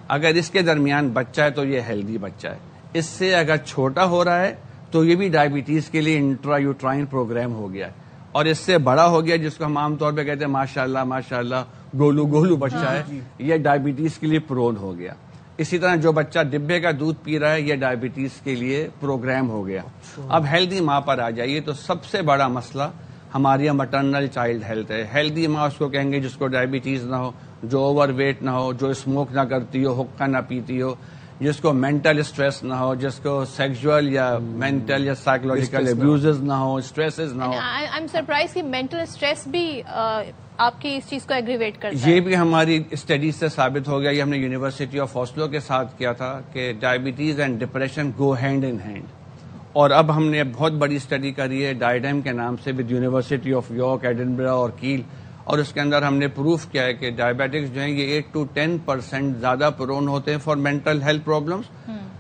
اگر اس کے درمیان بچہ ہے تو یہ ہیلدی بچہ ہے. اس سے اگر چھوٹا ہو رہا ہے تو یہ بھی ڈائبٹیز کے لیے انٹرا یوٹرائن پروگرام ہو گیا ہے. اور اس سے بڑا ہو گیا, جس کو ہم عام طور پہ کہتے ہیں ماشاءاللہ ماشاءاللہ گولو بچہ ہے, یہ ڈائبٹیز کے لیے پرون ہو گیا. اسی طرح جو بچہ ڈبے کا دودھ پی رہا ہے یہ ڈائبٹیز کے لیے پروگرام ہو گیا. اب ہیلدی ماں پر آ جائیے تو سب سے بڑا مسئلہ ہماری یہاں مٹرنل چائلڈ ہیلتھ ہے. ہیلدی ماں اس کو کہیں گے جس کو ڈائبٹیز نہ ہو, جو اوور ویٹ نہ ہو, جو اسموک نہ کرتی ہو, حقہ نہ پیتی ہو, جس کو مینٹل اسٹریس نہ ہو, جس کو سیکسول یا مینٹل یا سائیکولوجیکل ابیوزز نہ ہو, اسٹریسز نہ ہو. آئی ایم سرپرائز کہ مینٹل اسٹریس بھی آپ کی اس چیز کو ایگریویٹ کرتا ہے. یہ بھی ہماری اسٹڈیز سے ثابت ہو گیا. یہ ہم نے یونیورسٹی آف آسلو کے ساتھ کیا تھا کہ diabetes and depression go hand in hand. اور اب ہم نے بہت بڑی اسٹڈی کری ہے ڈائیڈیم کے نام سے with university of York, Edinburgh اور کیل. اور اس کے اندر ہم نے پروف کیا ہے کہ ڈائبیٹکس جو ہیں یہ 8 to 10% زیادہ پرون ہوتے ہیں for mental health problems.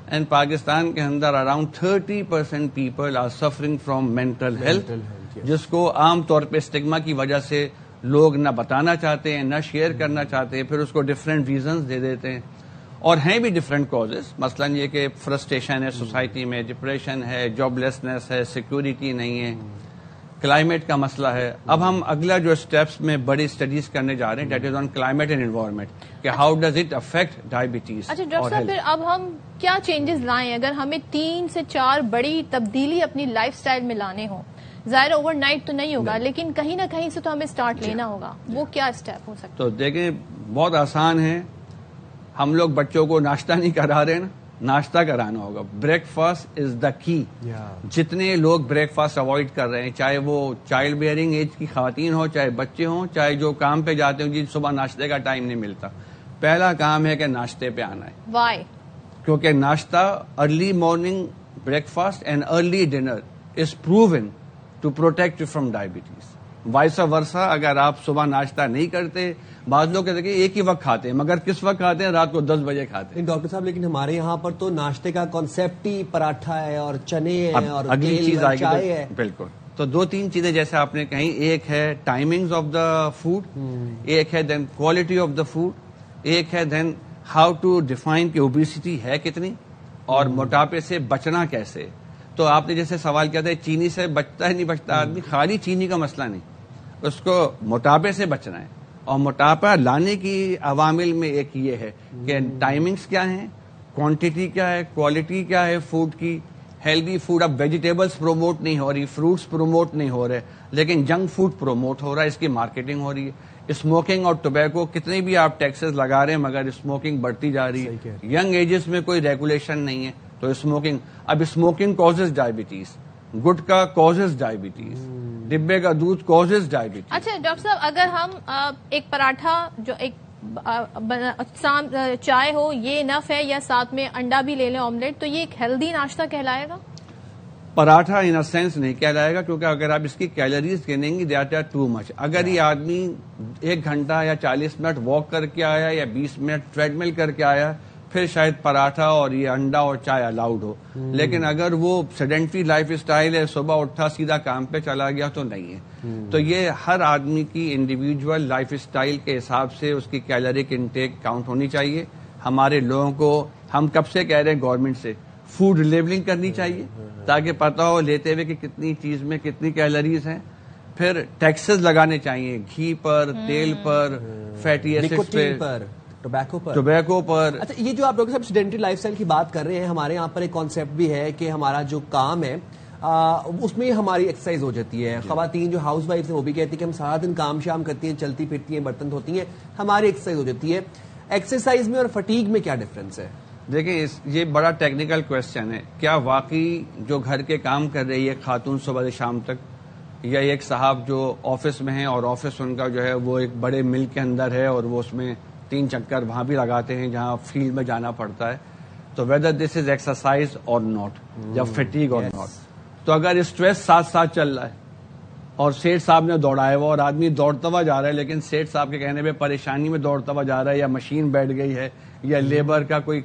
And Pakistan کے اندر around 30% people are suffering from mental health, جس کو عام طور پہ اسٹگما کی وجہ سے لوگ نہ بتانا چاہتے ہیں, نہ شیئر کرنا چاہتے ہیں, پھر اس کو ڈفرینٹ ریزنز دے دیتے ہیں. اور ہیں بھی ڈفرینٹ کازز, مثلا یہ کہ فرسٹریشن ہے سوسائٹی میں, ڈپریشن ہے, جاب لیسنس ہے, سیکورٹی نہیں ہے, کلائمیٹ کا مسئلہ ہے. اب ہم اگلا جو اسٹیپس میں بڑی اسٹڈیز کرنے جا رہے ہیں that is on climate and environment, کہ how does it affect diabetes. اچھا ڈاکٹر صاحب, پھر اب ہم کیا چینجز لائیں اگر ہمیں 3 سے 4 بڑی تبدیلی اپنی لائف سٹائل میں لانے ہوں؟ ظاہر اوور نائٹ تو نہیں ہوگا, لیکن کہیں نہ کہیں سے تو ہمیں سٹارٹ لینا ہوگا. وہ کیا اسٹیپ ہو سکتا ہے؟ تو دیکھیں بہت آسان ہے. ہم لوگ بچوں کو ناشتہ نہیں کرا رہے نا, ناشتہ کرانا ہوگا. بریک فاسٹ از دا کی. جتنے لوگ بریک فاسٹ اوائڈ کر رہے ہیں, چاہے وہ چائلڈ بیئرنگ ایج کی خواتین ہوں, چاہے بچے ہوں, چاہے جو کام پہ جاتے ہوں جن صبح ناشتے کا ٹائم نہیں ملتا, پہلا کام ہے کہ ناشتے پہ آنا ہے. وائی؟ کیونکہ ناشتہ, early morning breakfast and early dinner is proven to protect you from diabetes. Vice versa, اگر آپ صبح ناشتہ نہیں کرتے, بعض لوگ کہتے ہیں کہ ایک ہی وقت کھاتے ہیں, مگر کس وقت کھاتے ہیں؟ رات کو 10 بجے کھاتے ہیں. ڈاکٹر صاحب لیکن ہمارے یہاں پر تو ناشتے کا کانسیپٹ ہی پراٹھا ہے اور چنے ہیں اور اگلی چیز آئے چائے ہے. بالکل. تو 2-3 چیزیں جیسے آپ نے کہیں, ایک ہے ٹائمنگز آف دا فوڈ, ایک ہے then quality of the food, ایک ہے دین ہاؤ ٹو ڈیفائن کہ اوبیسٹی ہے کتنی اور موٹاپے سے بچنا کیسے. تو آپ نے جیسے سوال کیا تھا چینی سے بچتا ہے نہیں بچتا آدمی, خالی چینی کا مسئلہ نہیں, اس کو موٹاپے سے بچنا ہے. اور موٹاپا لانے کی عوامل میں ایک یہ ہے کہ ٹائمنگز کیا ہیں, کوانٹٹی کیا ہے, کوالٹی کیا ہے فوڈ کی. ہیلدی فوڈ, اب ویجیٹیبلز پروموٹ نہیں ہو رہی, فروٹس پروموٹ نہیں ہو رہے, لیکن جنک فوڈ پروموٹ ہو رہا ہے, اس کی مارکیٹنگ ہو رہی ہے. اسموکنگ اور ٹوبیکو, کتنے بھی آپ ٹیکسز لگا رہے ہیں مگر اسموکنگ بڑھتی جا رہی ہے. ینگ ایجز میں کوئی ریگولیشن نہیں ہے تو اسموکنگ, اب اسموکنگ کازز ڈائبٹیز, گٹکا کازز ڈائبٹیز, ڈبے کا دودھ کازز ڈائبٹیز. اچھا ڈاکٹر صاحب, اگر ہم ایک پراٹھا جو ایک چائے ہو یہ انف ہے, یا ساتھ میں انڈا بھی لے لیں آملیٹ, تو یہ ایک ہیلدی ناشتہ کہلائے گا؟ پراٹھا ان سینس نہیں کہلائے گا, کیونکہ اگر آپ اس کی کیلوریز گنیں گے دیٹ آر ٹو مچ. اگر یہ آدمی 1 گھنٹہ یا 40 منٹ واک کر کے آیا یا 20 منٹ ٹریڈ مل کر کے آیا, پھر شاید پراٹھا اور یہ انڈا اور چائے الاؤڈ ہو. لیکن اگر وہ سیڈنٹری لائف اسٹائل ہے, صبح اٹھا سیدھا کام پہ چلا گیا, تو نہیں ہے. تو یہ ہر آدمی کی انڈیویجول لائف اسٹائل کے حساب سے اس کی کیلوریک انٹیک کاؤنٹ ہونی چاہیے. ہمارے لوگوں کو, ہم کب سے کہہ رہے ہیں گورنمنٹ سے فوڈ لیبلنگ کرنی چاہیے تاکہ پتہ ہو لیتے ہوئے کہ کتنی چیز میں کتنی کیلوریز ہیں. پھر ٹیکسز لگانے چاہیے, گھی پر, تیل پر, فیٹی ایسڈ پر, ٹوبیکو پر. اچھا, یہ جو آپ ڈاکٹر صاحب سیڈنٹری لائف اسٹائل کی بات کر رہے ہیں, ہمارے یہاں پر ایک کانسیپٹ بھی ہے کہ ہمارا جو کام ہے اس میں ہماری ایکسرسائز ہو جاتی ہے. خواتین جو ہاؤس وائف ہیں وہ بھی کہتی ہیں کہ ہم سارا دن کام شام کرتی ہیں, چلتی پھرتی ہیں, برتن دھوتی ہیں, ہماری ایکسرسائز ہو جاتی ہے. ایکسرسائز میں اور فٹیگ میں کیا ڈفرنس ہے؟ دیکھیں, یہ بڑا ٹیکنیکل کویسچن ہے. کیا واقعی جو گھر کے کام کر رہی ہے خاتون صبح سے شام تک, یا ایک صاحب جو آفس میں ہیں اور آفس ان کا جو ہے وہ ایک بڑے مل کے اندر ہے اور وہ اس میں 3 چکر وہاں بھی لگاتے ہیں جہاں فیلڈ میں جانا پڑتا ہے, تو ویدر دس از ایکسرسائز اور ناٹ, یا فٹیگ اور ناٹ. تو اگر اسٹریس ساتھ ساتھ چل رہا ہے اور سیٹھ صاحب نے دوڑایا ہوا اور آدمی دوڑتا ہوا جا رہا ہے, لیکن سیٹھ صاحب کے کہنے پہ پریشانی میں دوڑتا ہوا جا رہا ہے, یا مشین بیٹھ گئی ہے, یا لیبر کا کوئی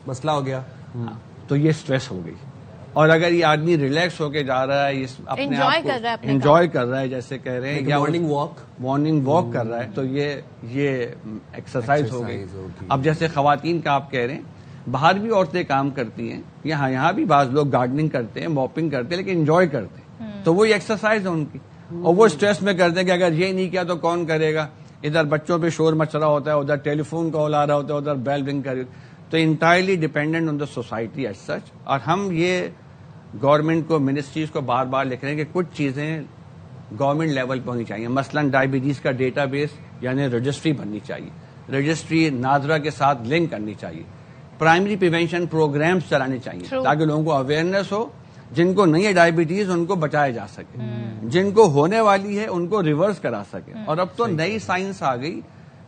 مسئلہ ہو گیا, تو یہ اسٹریس ہو گئی. اور اگر یہ آدمی ریلیکس ہو کے جا رہا ہے, اپنے آپ کو انجوائے کر رہا ہے جیسے کہہ رہے ہیں, یا مارننگ واک کر رہا ہے, تو یہ ایکسرسائز ہو گئی. اب جیسے خواتین کا آپ کہہ رہے ہیں, باہر بھی عورتیں کام کرتی ہیں, یہاں بھی بعض لوگ گارڈننگ کرتے ہیں, موپنگ کرتے ہیں, لیکن انجوائے کرتے ہیں, تو وہی ایکسرسائز ہے ان کی. اور وہ اسٹریس میں کرتے ہیں کہ اگر یہ نہیں کیا تو کون کرے گا. ادھر بچوں پہ شور مچ رہا ہوتا ہے, ادھر ٹیلی فون کال آ رہا ہوتا ہے, ادھر بیل رنگ کر, تو entirely dependent on the society as such. اور ہم یہ گورنمنٹ کو, منسٹریز کو بار بار لکھ رہے ہیں کہ کچھ چیزیں گورنمنٹ لیول پہ ہونی چاہیے. مثلاً ڈائبٹیز کا ڈیٹا بیس یعنی رجسٹری بننی چاہیے, رجسٹری نادرا کے ساتھ لنک کرنی چاہیے, پرائمری پریونشن پروگرامز چلانے چاہیے تاکہ لوگوں کو اویئرنیس ہو. جن کو نہیں ہے ڈائبٹیز ان کو بچایا جا سکے, جن کو ہونے والی ہے ان کو ریورس کرا سکے. اور اب تو نئی سائنس آ گئی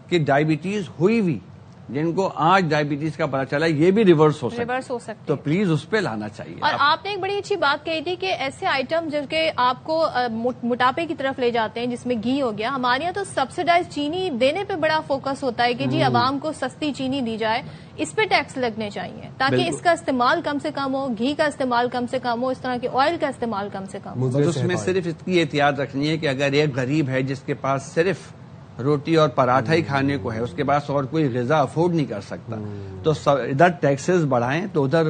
کہ ڈائبٹیز ہوئی بھی, جن کو آج ڈائبٹیز کا پتہ چلا یہ بھی ریورس ہو سکتے, تو پلیز اس پہ لانا چاہیے. اور آپ نے ایک بڑی اچھی بات کہی تھی کہ ایسے آئٹم جو کہ آپ کو موٹاپے کی طرف لے جاتے ہیں, جس میں گھی ہو گیا, ہمارے یہاں تو سبسڈائز چینی دینے پہ بڑا فوکس ہوتا ہے کہ جی عوام کو سستی چینی دی جائے, اس پہ ٹیکس لگنے چاہیے تاکہ اس کا استعمال کم سے کم ہو, گھی کا استعمال کم سے کم ہو, اس طرح کے آئل کا استعمال کم سے کم ہو. اس میں صرف اس کی احتیاط رکھنی ہے کہ اگر ایک غریب ہے جس کے پاس صرف روٹی اور پراٹھا ہی کھانے کو ہے, اس کے پاس اور کوئی غذا افورڈ نہیں کر سکتا, تو ادھر ٹیکسز بڑھائیں, تو ادھر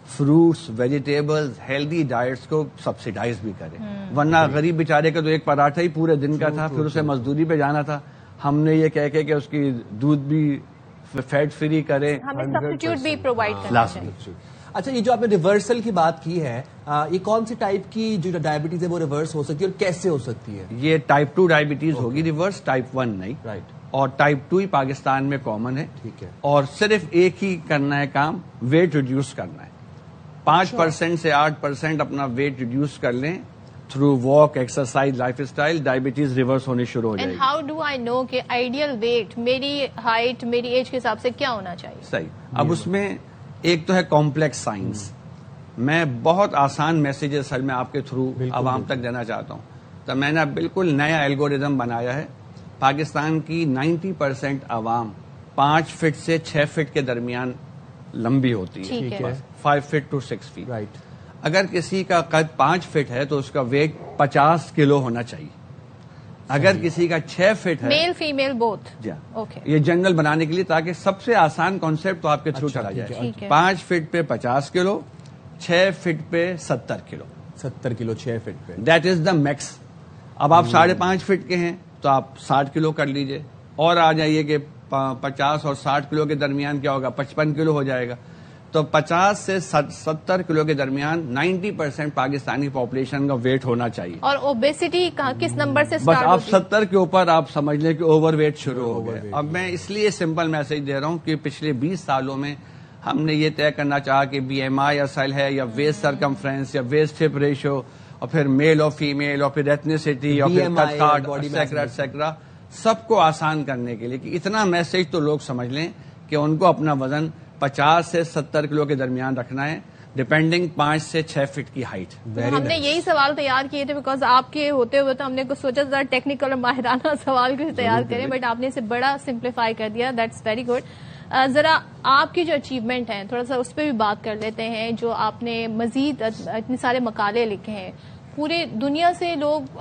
فروٹس, ویجیٹیبلز, ہیلدی ڈائٹس کو سبسیڈائز بھی کریں. ورنہ غریب بیچارے کا تو ایک پراٹھا ہی پورے دن کا تھا, پھر اسے مزدوری پہ جانا تھا. ہم نے یہ کہہ کے کہ اس کی دودھ بھی فیٹ فری کریں, ہمیں سبسٹیٹیوٹ بھی پرووائڈ کرنا چاہیے. اچھا, یہ جو آپ نے ریورسل کی بات کی ہے, یہ کون سی ٹائپ کی جو ڈائبٹیز ہے وہ ریورس ہو سکتی ہے اور کیسے ہو سکتی ہے؟ یہ ٹائپ 2 ڈائبٹیز ہوگی ریورس, ٹائپ 1 نہیں. رائٹ. اور ٹائپ 2 ہی پاکستان میں کامن ہے. ٹھیک ہے. اور صرف ایک ہی کرنا ہے کام, ویٹ ریڈیوس کرنا ہے. 5% سے 8% اپنا ویٹ ریڈیوس کر لیں through walk, exercise, life style, diabetes reverse ہونی شروع ہو جائے گی. ہاؤ ڈو آئی نو کہ آئیڈیل ویٹ میری ہائٹ میری ایج کے حساب سے کیا ہونا چاہیے؟ صحیح. اب اس میں ایک تو ہے کمپلیکس سائنس. میں بہت آسان میسیجز سر میں آپ کے تھرو عوام تک دینا چاہتا ہوں. تو میں نے بالکل نیا الگوریدم بنایا ہے. پاکستان کی 90% عوام 5 فٹ سے 6 فٹ کے درمیان لمبی ہوتی ہے, 5 فٹ to 6 فٹ. رائٹ. اگر کسی کا قد 5 فٹ ہے تو اس کا ویٹ 50 کلو ہونا چاہیے. اگر کسی کا 6 فٹ ہے, میل فیمیل بوتھ, یہ جنرل بنانے کے لیے تاکہ سب سے آسان کانسیپٹ تو آپ کے تھرو چلا جائے. 5 فٹ پہ 50 کلو, 6 فٹ پہ 70 کلو. 70 کلو 6 فٹ پہ, دیٹ از دا میکس. اب آپ 5.5 فٹ کے ہیں تو آپ 60 کلو کر لیجئے, اور آ جائیے کہ 50 اور 60 کلو کے درمیان کیا ہوگا, 55 کلو ہو جائے گا. تو 50 سے 70 کلو کے درمیان 90% پاکستانی پاپولیشن کا ویٹ ہونا چاہیے. اور اوبیسٹی کس نمبر سے بس آپ 70 کے اوپر آپ سمجھ لیں کہ اوور ویٹ شروع ہو گئے. اب میں اس لیے سمپل میسج دے رہا ہوں کہ پچھلے 20 سالوں میں ہم نے یہ طے کرنا چاہا کہ BMI اصل ہے یا ویسٹ سرکمفرنس یا ویسٹ ہپ ریشو, اور پھر میل اور فیمیل, اور پھر ایتھنیسٹی, اور پھر کٹ کاٹ, ایٹسیکرا, سب کو آسان کرنے کے لیے کہ اتنا میسج تو لوگ سمجھ لیں کہ ان کو اپنا وزن 50 سے 70 کلو کے درمیان رکھنا ہے, ڈیپینڈنگ 5 سے 6 فٹ کی ہائٹ. ہم نے یہی سوال تیار کیے تھے بیکاز آپ کے ہوتے ہوئے تو ہم نے کچھ سوچا ذرا ٹیکنیکل اور ماہرانہ سوال کو تیار کریں, بٹ آپ نے اسے بڑا سمپلیفائی کر دیا. That's very good. ذرا آپ کی جو اچیومنٹ ہیں تھوڑا سا اس پہ بھی بات کر لیتے ہیں. جو آپ نے مزید اتنے سارے مقالے لکھے ہیں, پورے دنیا سے لوگ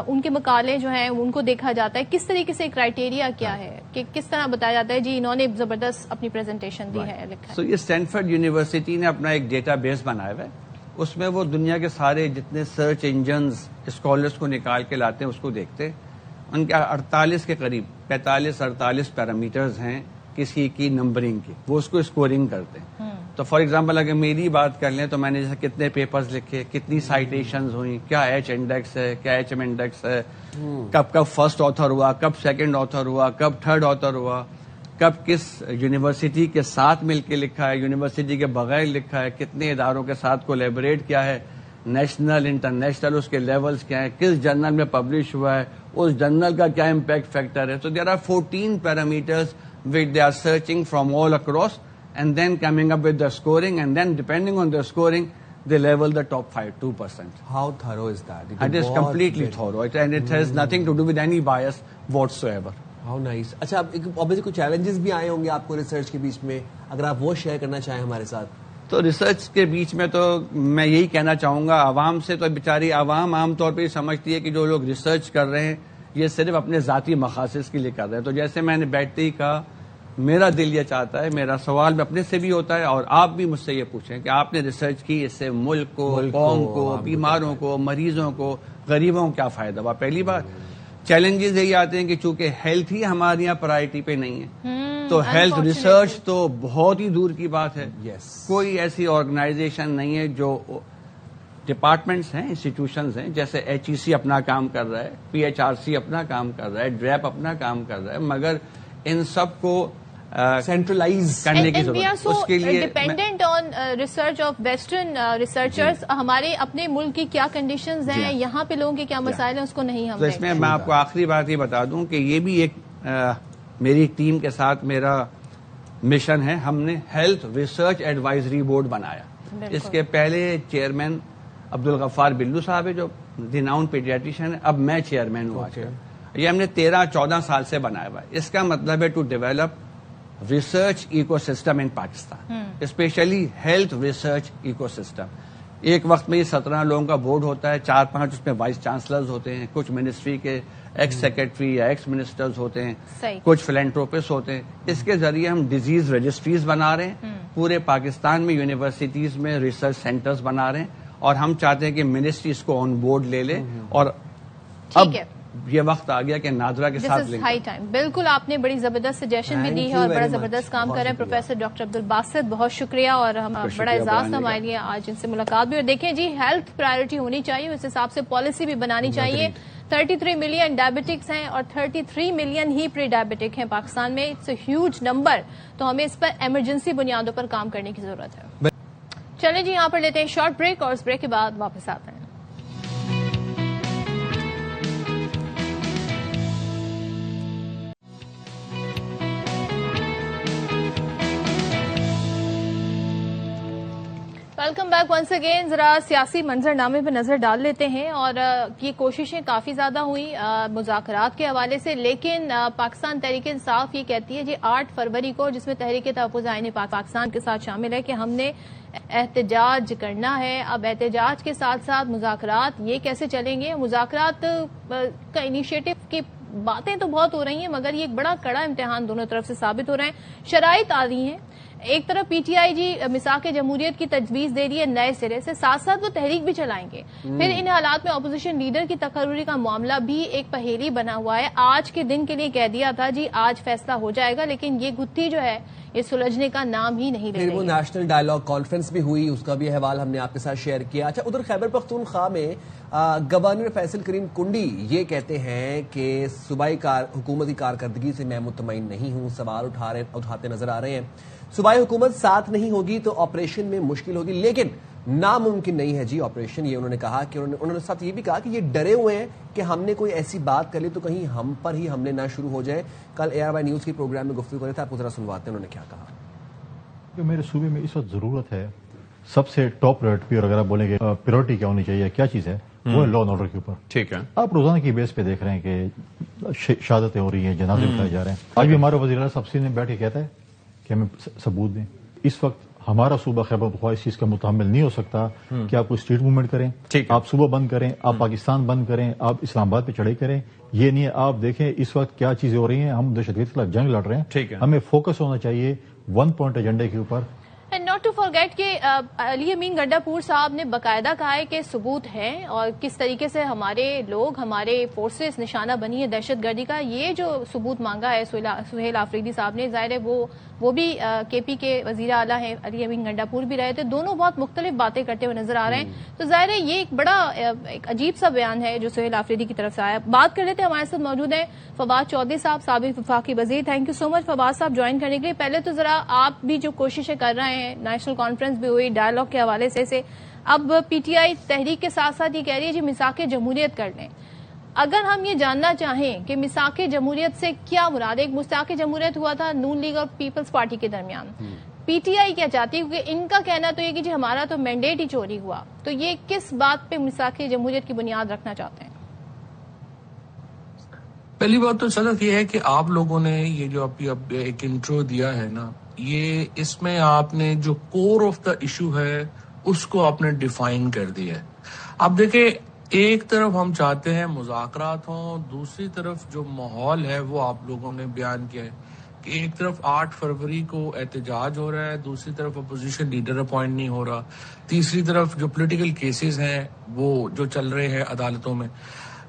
ان کے مقالے جو ہیں ان کو دیکھا جاتا ہے, کس طریقے سے کرائٹیریا کیا ہے کہ کس طرح بتایا جاتا ہے جی انہوں نے زبردست اپنی پریزنٹیشن دی ہے, لکھا ہے. سو یہ اسٹینفورڈ یونیورسٹی نے اپنا ایک ڈیٹا بیس بنایا ہوا ہے. اس میں وہ دنیا کے سارے جتنے سرچ انجنز اسکالرس کو نکال کے لاتے ہیں اس کو دیکھتے. ان کے 48 کے قریب 45-48 پیرامیٹرز ہیں کسی کی نمبرنگ کی, وہ اس کو اسکورنگ کرتے ہیں. تو فار ایگزامپل اگر میری بات کر لیں تو میں نے جیسے کتنے پیپرز لکھے, کتنی سائٹیشنز ہوئی, کیا ایچ انڈیکس ہے, کیا ایچ ایم انڈیکس ہے, کب فرسٹ آتھر ہوا, کب سیکنڈ آتھر ہوا, کب تھرڈ آتھر ہوا, کب کس یونیورسٹی کے ساتھ مل کے لکھا ہے, یونیورسٹی کے بغیر لکھا ہے, کتنے اداروں کے ساتھ کولیبریٹ کیا ہے, نیشنل انٹرنیشنل اس کے لیولز کیا ہیں, کس جرنل میں پبلش ہوا ہے, اس جرنل کا کیا امپیکٹ فیکٹر ہے. تو there are 14 parameters which they are searching from all across and then coming up with the scoring, and then depending on the scoring they level the top 2%. How thorough is that? It is completely thorough and it has nothing to do with any bias whatsoever. How nice. اچھا, obviously کچھ چیلنجز بھی آئے ہوں گے آپ کو ریسرچ کے بیچ میں, اگر آپ وہ شیئر کرنا چاہیں ہمارے ساتھ. تو ریسرچ کے بیچ میں تو میں یہی کہنا چاہوں گا, عوام سے تو بیچاری عوام عام طور پہ یہ سمجھتی ہے کہ جو لوگ ریسرچ کر رہے ہیں یہ صرف اپنے ذاتی مقاصد کے لیے کر رہے ہیں. تو جیسے میں نے بیٹھتے ہی کہا, میرا دل یہ چاہتا ہے, میرا سوال میں اپنے سے بھی ہوتا ہے اور آپ بھی مجھ سے یہ پوچھیں کہ آپ نے ریسرچ کی, اس سے ملک کو, قوم کو, بیماروں کو, مریضوں کو, غریبوں کو کیا فائدہ ہوا. پہلی بات چیلنجز یہی آتے ہیں کہ چونکہ ہیلتھ ہی ہمارے یہاں پرائرٹی پہ نہیں ہے تو ہیلتھ ریسرچ تو بہت ہی دور کی بات ہے. کوئی ایسی آرگنائزیشن نہیں ہے, جو ڈپارٹمنٹس ہیں, انسٹیٹیوشنز ہیں, جیسے HEC اپنا کام کر رہا ہے, PHRC اپنا کام کر رہا ہے, DREP اپنا کام کر رہا ہے, مگر ان سب کو سینٹرلائز کرنے کی ضرورت ہے. اس کے لیے dependent on research of western researchers. ہمارے اپنے ملک کی کیا کنڈیشنز ہیں, یہاں پہ لوگوں کے کیا مسائل ہیں, اس کو نہیں ہم. تو اس میں آپ کو آخری بات یہ بتا دوں کہ یہ بھی ایک میری ٹیم کے ساتھ میرا مشن ہے. ہم نے ہیلتھ ریسرچ ایڈوائزری بورڈ بنایا. اس کے پہلے چیئرمین عبدالغفار بلو صاحب ہے جو ریناؤنڈ پیڈیاٹریشین ہے, اب میں چیئرمین ہوں. یہ ہم نے 13-14 سال سے بنایا ہوا ہے. اس کا مطلب ہے to develop research ecosystem in Pakistan, especially health research ecosystem. ایک وقت میں یہ 17 لوگوں کا بورڈ ہوتا ہے, 4-5 اس میں وائس چانسلرز ہوتے ہیں, کچھ منسٹری کے ایکس سیکرٹری یا ایکس منسٹرز ہوتے ہیں, کچھ فلینٹروپسٹ ہوتے ہیں. اس کے ذریعے ہم ڈیزیز رجسٹریز بنا رہے ہیں, پورے پاکستان میں یونیورسٹیز میں ریسرچ سینٹرز بنا رہے ہیں, اور ہم چاہتے ہیں کہ منسٹری اس کو آن بورڈ لے لے. اور اب یہ وقت آ گیا کہ نادرا کے ساتھ لنک. High time. بالکل, آپ نے بڑی زبردست سجیشن بھی دی ہے اور بڑا زبردست کام کر رہے ہیں. پروفیسر ڈاکٹر عبدالباسط, بہت شکریہ, اور ہم بڑا اعزاز ہمارے لیے آج ان سے ملاقات بھی. اور دیکھیں جی, ہیلتھ پرائرٹی ہونی چاہیے, اس حساب سے پالیسی بھی بنانی چاہیے. 33 ملین ڈائبٹکس ہیں اور 33 ملین ہی پری ڈائبٹک ہیں پاکستان میں. It's a huge number. تو ہمیں اس پر ایمرجنسی بنیادوں پر کام کرنے کی ضرورت ہے. چلیں جی یہاں پر لیتے ہیں شارٹ بریک اور اس بریک کے بعد واپس آتے ہیں. Welcome back once again. ذرا سیاسی منظر نامے پہ نظر ڈال لیتے ہیں. اور یہ کوششیں کافی زیادہ ہوئی مذاکرات کے حوالے سے, لیکن پاکستان تحریک انصاف یہ کہتی ہے جی 8 فروری کو, جس میں تحریک تحفظ آئین پاکستان کے ساتھ شامل ہے, کہ ہم نے احتجاج کرنا ہے. اب احتجاج کے ساتھ ساتھ مذاکرات یہ کیسے چلیں گے؟ مذاکرات کا انیشیٹو کی باتیں تو بہت ہو رہی ہیں, مگر یہ ایک بڑا کڑا امتحان دونوں طرف سے ثابت ہو رہے ہیں. شرائط آ رہی ہیں. ایک طرف پی ٹی آئی جی میثاق جمہوریت کی تجویز دے رہی ہے نئے سرے سے, ساتھ ساتھ وہ تحریک بھی چلائیں گے. پھر ان حالات میں اپوزیشن لیڈر کی تقرری کا معاملہ بھی ایک پہیلی بنا ہوا ہے. آج کے دن کے لیے کہہ دیا تھا جی آج فیصلہ ہو جائے گا, لیکن یہ گتھی جو ہے یہ سلجھنے کا نام ہی نہیں لے رہی. پھر وہ نیشنل ڈائیلاگ کانفرنس بھی ہوئی, اس کا بھی احوال ہم نے آپ کے ساتھ شیئر کیا. اچھا, ادھر خیبر پختونخوا میں گورنر فیصل کریم کنڈی یہ کہتے ہیں کہ صوبائی حکومتی کارکردگی سے میں مطمئن نہیں ہوں. سوال اٹھاتے نظر آ رہے ہیں. صوبائی حکومت ساتھ نہیں ہوگی تو آپریشن میں مشکل ہوگی, لیکن ناممکن نہیں ہے جی آپریشن. یہ انہوں نے کہا کہ انہوں نے ساتھ یہ بھی کہا کہ یہ ڈرے ہوئے ہیں کہ ہم نے کوئی ایسی بات کر لی تو کہیں ہم پر ہی حملے نہ شروع ہو جائے. کل ARY نیوز کی پروگرام میں گفتگو کرے تھے, آپ کو ذرا سنواتے ہیں انہوں نے کیا کہا. کہ میرے صوبے میں اس وقت ضرورت ہے سب سے ٹاپ پرائرٹی, اور اگر آپ بولیں گے پرائرٹی کیا ہونی چاہیے, کیا چیز ہے, وہ ہے لا اینڈ آرڈر کے اوپر. ٹھیک ہے, آپ روزانہ کی بیس پہ دیکھ رہے ہیں کہ شہادتیں ہو رہی ہیں, جنازے اٹھائے جا رہے ہیں. آج بھی ہمارا وزیر اعلیٰ صاحب نے بیٹھ کے کہتا ہے کہ ہمیں ثبوت دیں. اس وقت ہمارا صوبہ خیبر پختونخوا اس چیز کا متحمل نہیں ہو سکتا کہ آپ کوئی اسٹریٹ موومنٹ کریں, آپ صوبہ بند کریں, آپ پاکستان بند کریں, آپ اسلام آباد پہ چڑھائی کریں. یہ نہیں ہے. آپ دیکھیں اس وقت کیا چیزیں ہو رہی ہیں. ہم دہشت گردی کے خلاف جنگ لڑ رہے ہیں, ہمیں فوکس ہونا چاہیے 1 پوائنٹ ایجنڈے کے اوپر. اینڈ ناٹ ٹو فارگیٹ کہ علی امین گنڈا پور صاحب نے باقاعدہ کہا ہے کہ ثبوت ہے اور کس طریقے سے ہمارے لوگ, ہمارے فورسز نشانہ بنی ہے دہشت گردی کا. یہ جو ثبوت مانگا ہے سہیل آفریدی صاحب نے, ظاہر ہے وہ بھی کے پی کے وزیر اعلیٰ ہیں, علی امین گنڈا پور بھی رہے تھے, دونوں بہت مختلف باتیں کرتے ہوئے نظر آ رہے ہیں. تو ظاہر ہے یہ ایک بڑا ایک عجیب سا بیان ہے جو سہیل آفریدی کی طرف سے آیا. بات کر لیتے ہیں, ہمارے ساتھ موجود ہیں فواد چودھری صاحب, سابق وفاقی وزیر. تھینک یو سو مچ فواد صاحب جوائن کرنے کے لیے. پہلے تو ذرا آپ بھی جو کوششیں کر رہے ہیں, نیشنل کانفرنس بھی ہوئی ڈائیلاگ کے حوالے سے, اب پی ٹی آئی تحریک کے ساتھ ساتھ یہ کہہ رہی ہے جی میثاق جمہوریت کر لیں. اگر ہم یہ جاننا چاہیں کہ میثاق جمہوریت سے کیا مراد ہے, ایک میثاق جمہوریت ہوا تھا نون لیگ اور پیپلز پارٹی کے درمیان, پی ٹی آئی کیا چاہتی ہے, کیونکہ ان کا کہنا تو یہ کہ جی ہمارا تو مینڈیٹ ہی چوری ہوا, تو یہ کس بات پہ میثاق جمہوریت کی بنیاد رکھنا چاہتے ہیں؟ پہلی بات تو صدق یہ ہے کہ آپ لوگوں نے یہ جو اب ایک انٹرو دیا ہے نا, یہ اس میں آپ نے جو کور آف دا ایشو ہے اس کو آپ نے ڈیفائن کر دیا ہے. اب دیکھیں, ایک طرف ہم چاہتے ہیں مذاکرات ہوں, دوسری طرف جو ماحول ہے وہ آپ لوگوں نے بیان کیا ہے کہ ایک طرف 8 فروری کو احتجاج ہو رہا ہے, دوسری طرف اپوزیشن لیڈر اپوائنٹ نہیں ہو رہا, تیسری طرف جو پولیٹیکل کیسز ہیں وہ جو چل رہے ہیں عدالتوں میں.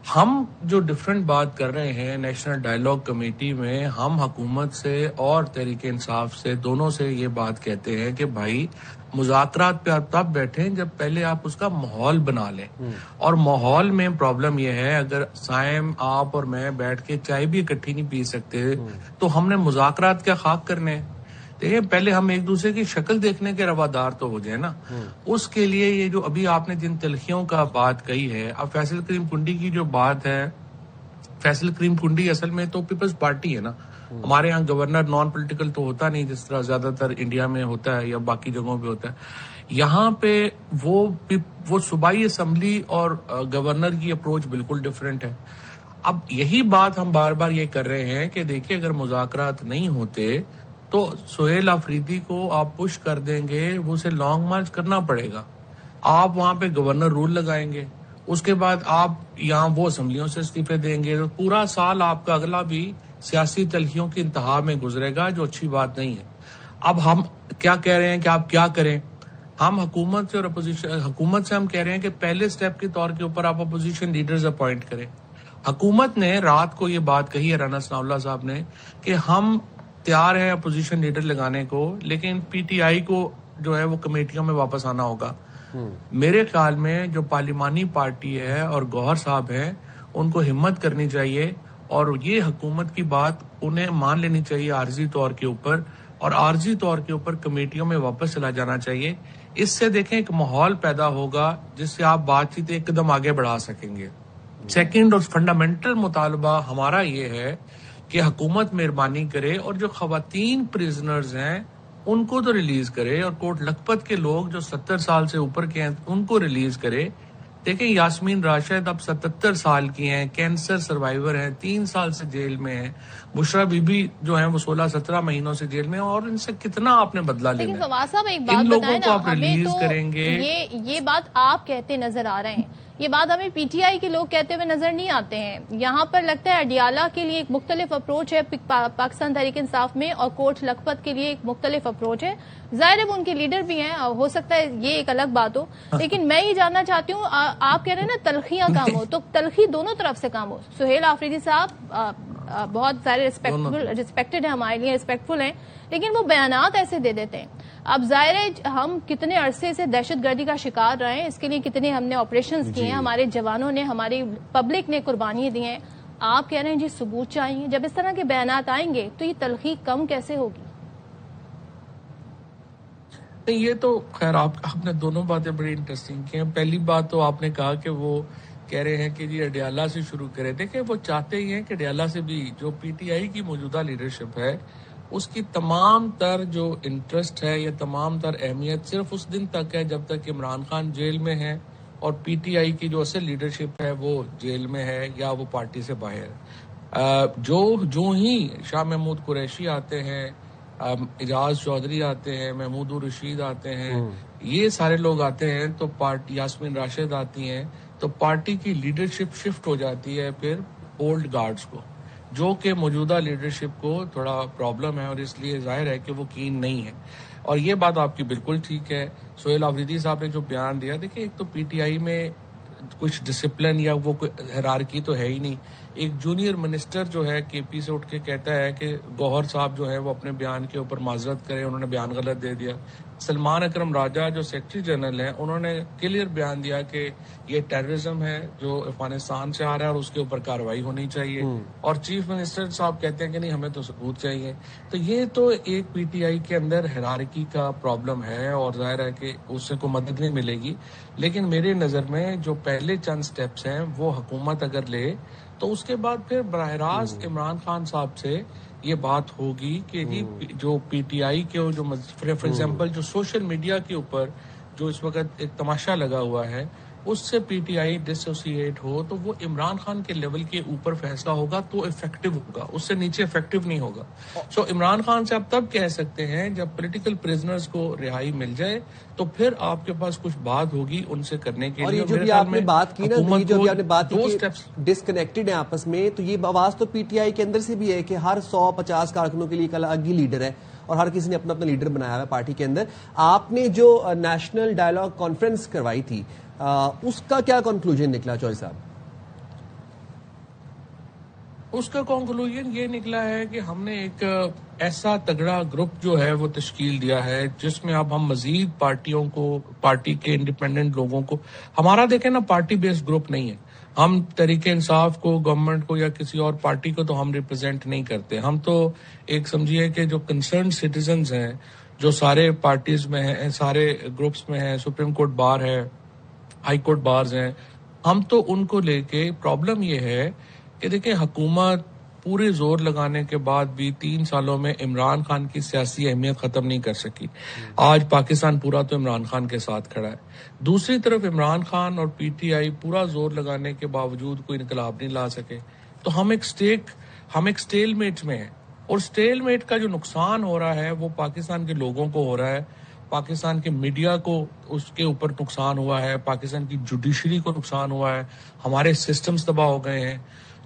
ہم جو ڈفرینٹ بات کر رہے ہیں نیشنل ڈائیلاگ کمیٹی میں, ہم حکومت سے اور تحریک انصاف سے دونوں سے یہ بات کہتے ہیں کہ بھائی مذاکرات پہ آپ تب بیٹھیں جب پہلے آپ اس کا ماحول بنا لیں. اور ماحول میں پرابلم یہ ہے, اگر سائم آپ اور میں بیٹھ کے چائے بھی اکٹھی نہیں پی سکتے تو ہم نے مذاکرات کیا خاک کرنے ہیں. دیکھیں, پہلے ہم ایک دوسرے کی شکل دیکھنے کے روادار تو ہو جائے نا. اس کے لیے یہ جو ابھی آپ نے جن تلخیوں کا بات کہی ہے, اب فیصل کریم کنڈی کی جو بات ہے, فیصل کریم کنڈی اصل میں تو پیپلز پارٹی ہے نا. ہمارے یہاں گورنر نان پولیٹیکل تو ہوتا نہیں جس طرح زیادہ تر انڈیا میں ہوتا ہے یا باقی جگہوں پہ ہوتا ہے. یہاں پہ وہ صوبائی اسمبلی اور گورنر کی اپروچ بالکل ڈفرینٹ ہے. اب یہی بات ہم بار بار یہ کر رہے ہیں کہ دیکھیں, اگر مذاکرات نہیں ہوتے تو سہیل آفریدی کو آپ پش کر دیں گے, وہ اسے لانگ مارچ کرنا پڑے گا. آپ وہاں پہ گورنر رول لگائیں گے, اس کے بعد آپ یہاں وہ اسمبلیوں سے استعفے دیں گے, تو پورا سال آپ کا اگلا بھی سیاسی تلخیوں کی انتہا میں گزرے گا, جو اچھی بات نہیں ہے. اب ہم کیا کہہ رہے ہیں کہ آپ کیا کریں, ہم حکومت سے اور حکومت سے ہم کہہ رہے ہیں کہ پہلے سٹیپ کے طور کے اوپر آپ اپوزیشن لیڈرز اپوائنٹ کریں. حکومت نے رات کو یہ بات کہی ہے, رانا ثناء اللہ صاحب نے, کہ ہم تیار ہیں اپوزیشن لیڈر لگانے کو, لیکن پی ٹی آئی کو جو ہے وہ کمیٹیوں میں واپس آنا ہوگا. میرے خیال میں جو پارلیمانی پارٹی ہے اور گوہر صاحب ہیں, ان کو ہمت کرنی چاہیے اور یہ حکومت کی بات انہیں مان لینی چاہیے عارضی طور کے اوپر، اور عارضی طور کے اوپر کمیٹیوں میں واپس چلا جانا چاہیے. اس سے دیکھیں ایک ماحول پیدا ہوگا جس سے آپ بات چیت ایک قدم آگے بڑھا سکیں گے. سیکنڈ اور فنڈامنٹل مطالبہ ہمارا یہ ہے کہ حکومت مہربانی کرے اور جو خواتین پریزنرز ہیں ان کو تو ریلیز کرے، اور کوٹ لکھپت کے لوگ جو 70 سال سے اوپر کے ہیں ان کو ریلیز کرے. دیکھیں یاسمین راشد اب 77 سال کی ہیں، کینسر سروائیور ہیں، 3 سال سے جیل میں ہیں. بشرا بی بی جو ہیں وہ 16-17 مہینوں سے جیل میں ہیں، اور ان سے کتنا آپ نے بدلہ لینا ہے. لیکن فواد صاحب ایک بات بتائیں نا، ہمیں تو یہ بات آپ کہتے نظر آ رہے ہیں، یہ بات ہمیں پی ٹی آئی کے لوگ کہتے ہوئے نظر نہیں آتے ہیں. یہاں پر لگتا ہے اڈیالہ کے لیے ایک مختلف اپروچ ہے پاکستان تحریک انصاف میں، اور کوٹ لکھپت کے لیے ایک مختلف اپروچ ہے. ظاہر ہے وہ ان کے لیڈر بھی ہیں، ہو سکتا ہے یہ ایک الگ بات ہو، لیکن میں یہ جاننا چاہتی ہوں، آپ کہہ رہے ہیں نا تلخیاں کام ہو، تو تلخی دونوں طرف سے کام ہو. سہیل آفریدی صاحب بہت سارے ریسپیکٹڈ ہیں، ہمارے لیے ریسپیکٹفل ہیں، لیکن وہ بیانات ایسے دے دیتے ہیں. اب ظاہر ہے ہم کتنے عرصے سے دہشت گردی کا شکار رہے ہیں، اس کے لیے کتنے ہم نے آپریشنز کیے ہیں، ہمارے جوانوں نے، ہماری پبلک نے قربانیاں دی ہیں. آپ کہہ رہے ہیں جی ثبوت چاہیے. جب اس طرح کے بیانات آئیں گے تو یہ تلخی کم کیسے ہوگی؟ یہ تو خیر آپ نے دونوں باتیں بڑی انٹرسٹنگ کی ہیں. پہلی بات تو آپ نے کہا کہ وہ کہہ رہے ہیں کہ جی اڈیالہ سے شروع کریں. دیکھیں وہ چاہتے ہی ہیں کہ اڈیالہ سے بھی جو پی ٹی آئی کی موجودہ لیڈرشپ ہے اس کی تمام تر جو انٹرسٹ ہے یا تمام تر اہمیت صرف اس دن تک ہے جب تک عمران خان جیل میں ہے اور پی ٹی آئی کی جو اصل لیڈرشپ ہے وہ جیل میں ہے یا وہ پارٹی سے باہر. جو ہی شاہ محمود قریشی آتے ہیں، اعجاز چودھری آتے ہیں، محمود الرشید آتے ہیں، یہ سارے لوگ آتے ہیں تو پارٹی یاسمین راشد آتی ہیں تو پارٹی کی لیڈرشپ شفٹ ہو جاتی ہے پھر اولڈ گارڈز کو، جو کہ موجودہ لیڈرشپ کو تھوڑا پرابلم ہے اور اس لیے ظاہر ہے کہ وہ کین نہیں ہے. اور یہ بات آپ کی بالکل ٹھیک ہے. سہیل آفریدی صاحب نے جو بیان دیا، دیکھیں ایک تو پی ٹی آئی میں کچھ ڈسپلن یا وہ کوئی ہیرارکی تو ہے ہی نہیں. ایک جونیئر منسٹر جو ہے کے پی سے اٹھ کے کہتا ہے کہ گوہر صاحب جو ہے وہ اپنے بیان کے اوپر معذرت کرے، انہوں نے بیان غلط دے دیا. سلمان اکرم راجہ جو سیکرٹری جنرل ہیں انہوں نے کلیئر بیان دیا کہ یہ ٹیررزم ہے جو افغانستان سے آ رہا ہے اور اس کے اوپر کارروائی ہونی چاہیے. اور چیف منسٹر صاحب کہتے ہیں کہ نہیں ہمیں تو ثبوت چاہیے. تو یہ تو ایک پی ٹی آئی کے اندر ہیرارکی کا پرابلم ہے اور ظاہر ہے کہ اس سے کوئی مدد نہیں ملے گی. لیکن میرے نظر میں جو پہلے چند سٹیپس ہیں وہ حکومت اگر لے تو اس کے بعد پھر براہ راست عمران خان صاحب سے یہ بات ہوگی کہ جی جو پی ٹی آئی کے جو فار ایگزامپل جو سوشل میڈیا کے اوپر جو اس وقت ایک تماشا لگا ہوا ہے اس سے پی ٹی آئی ڈسوسیٹ ہو تو وہ عمران خان کے لیول کے اوپر فیصلہ ہوگا تو افیکٹو ہوگا، اس سے نیچے افیکٹو نہیں ہوگا. سو عمران خان سے آپ تب کہہ سکتے ہیں جب پولیٹیکل پریزنرز کو رہائی مل جائے تو پھر آپ کے پاس کچھ بات ہوگی ان سے کرنے کے لیے. اور یہ جو بھی آپ نے بات کی نا، جو بھی آپ نے بات کی ڈسکنیکٹڈ ہیں آپس میں، تو یہ آواز تو پی ٹی آئی کے اندر سے بھی ہے کہ ہر 150 کارکنوں کے لیے ایک الگ ہی لیڈر ہے اور ہر کسی نے اپنا اپنا لیڈر بنایا ہوا ہے پارٹی کے اندر. آپ نے جو نیشنل ڈائیلاگ کانفرنس کروائی تھی اس کا کیا کنکلوژن نکلا چوہے صاحب؟ اس کا کنکلوژن یہ نکلا ہے کہ ہم نے ایک ایسا تگڑا گروپ جو ہے وہ تشکیل دیا ہے جس میں اب ہم مزید پارٹیوں کو، پارٹی کے انڈیپینڈنٹ لوگوں کو، ہمارا دیکھیں نا پارٹی بیسڈ گروپ نہیں ہے. ہم تحریک انصاف کو، گورنمنٹ کو یا کسی اور پارٹی کو تو ہم ریپرزینٹ نہیں کرتے. ہم تو ایک سمجھیے کہ جو کنسرن سٹیزنز ہیں جو سارے پارٹیز میں ہیں، سارے گروپس میں ہیں، سپریم کورٹ بار ہے، ہائی کورٹ بارز ہیں، ہم تو ان کو لے کے پرابلم یہ ہے کہ دیکھیں حکومت پورے زور لگانے کے بعد بھی 3 سالوں میں عمران خان کی سیاسی اہمیت ختم نہیں کر سکی. آج پاکستان پورا تو عمران خان کے ساتھ کھڑا ہے. دوسری طرف عمران خان اور پی ٹی آئی پورا زور لگانے کے باوجود کوئی انقلاب نہیں لا سکے. تو ہم ایک سٹیل میٹ میں ہیں اور سٹیل میٹ کا جو نقصان ہو رہا ہے وہ پاکستان کے لوگوں کو ہو رہا ہے، پاکستان کے میڈیا کو اس کے اوپر نقصان ہوا ہے، پاکستان کی جوڈیشری کو نقصان ہوا ہے، ہمارے سسٹمز تباہ ہو گئے ہیں.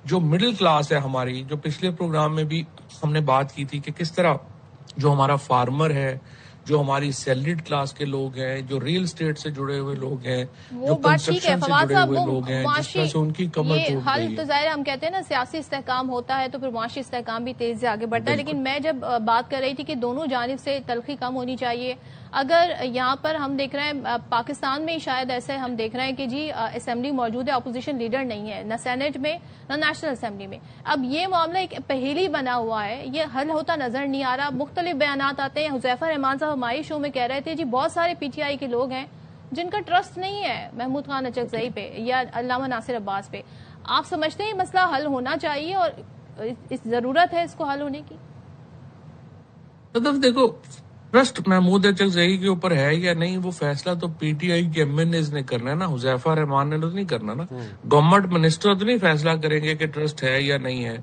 جو مڈل کلاس ہے ہماری، جو پچھلے پروگرام میں بھی ہم نے بات کی تھی کہ کس طرح جو ہمارا فارمر ہے، جو ہماری سیلریڈ کلاس کے لوگ ہیں، جو ریل اسٹیٹ سے جڑے ہوئے لوگ ہیں، جو کنسٹرکشن سے جڑے ہوئے لوگ ہیں، جس طرح سے ان کی کمر ٹوٹ گئی ہے. حل تو ظاہر ہم کہتے ہیں نا سیاسی استحکام ہوتا ہے تو پھر معاشی استحکام بھی تیز سے آگے بڑھتا ہے. لیکن میں جب بات کر رہی تھی کہ دونوں جانب سے تلخی کم ہونی چاہیے، اگر یہاں پر ہم دیکھ رہے ہیں پاکستان میں شاید ایسے ہم دیکھ رہے ہیں کہ جی اسمبلی موجود ہے, اپوزیشن لیڈر نہیں ہے, نہ سینٹ میں نہ نیشنل اسمبلی میں. اب یہ معاملہ ایک پہیلی بنا ہوا ہے, یہ حل ہوتا نظر نہیں آ رہا. مختلف بیانات آتے ہیں. حذیفہ رحمان صاحب ہماری شو میں کہہ رہے تھے جی بہت سارے پی ٹی آئی کے لوگ ہیں جن کا ٹرسٹ نہیں ہے محمود خان اچکزئی پہ یا علامہ ناصر عباس پہ. آپ سمجھتے ہیں یہ مسئلہ حل ہونا چاہیے اور اس ضرورت ہے اس کو حل ہونے کی؟ دیکھو ٹرسٹ محمود اچکزئی کے اوپر ہے یا نہیں, وہ فیصلہ تو پی ٹی آئی کے ایم این ایز نے کرنا ہے نا, حذیفہ رحمان نے تو نہیں کرنا نا. گورنمنٹ منسٹر تو نہیں فیصلہ کریں گے کہ ٹرسٹ ہے یا نہیں ہے.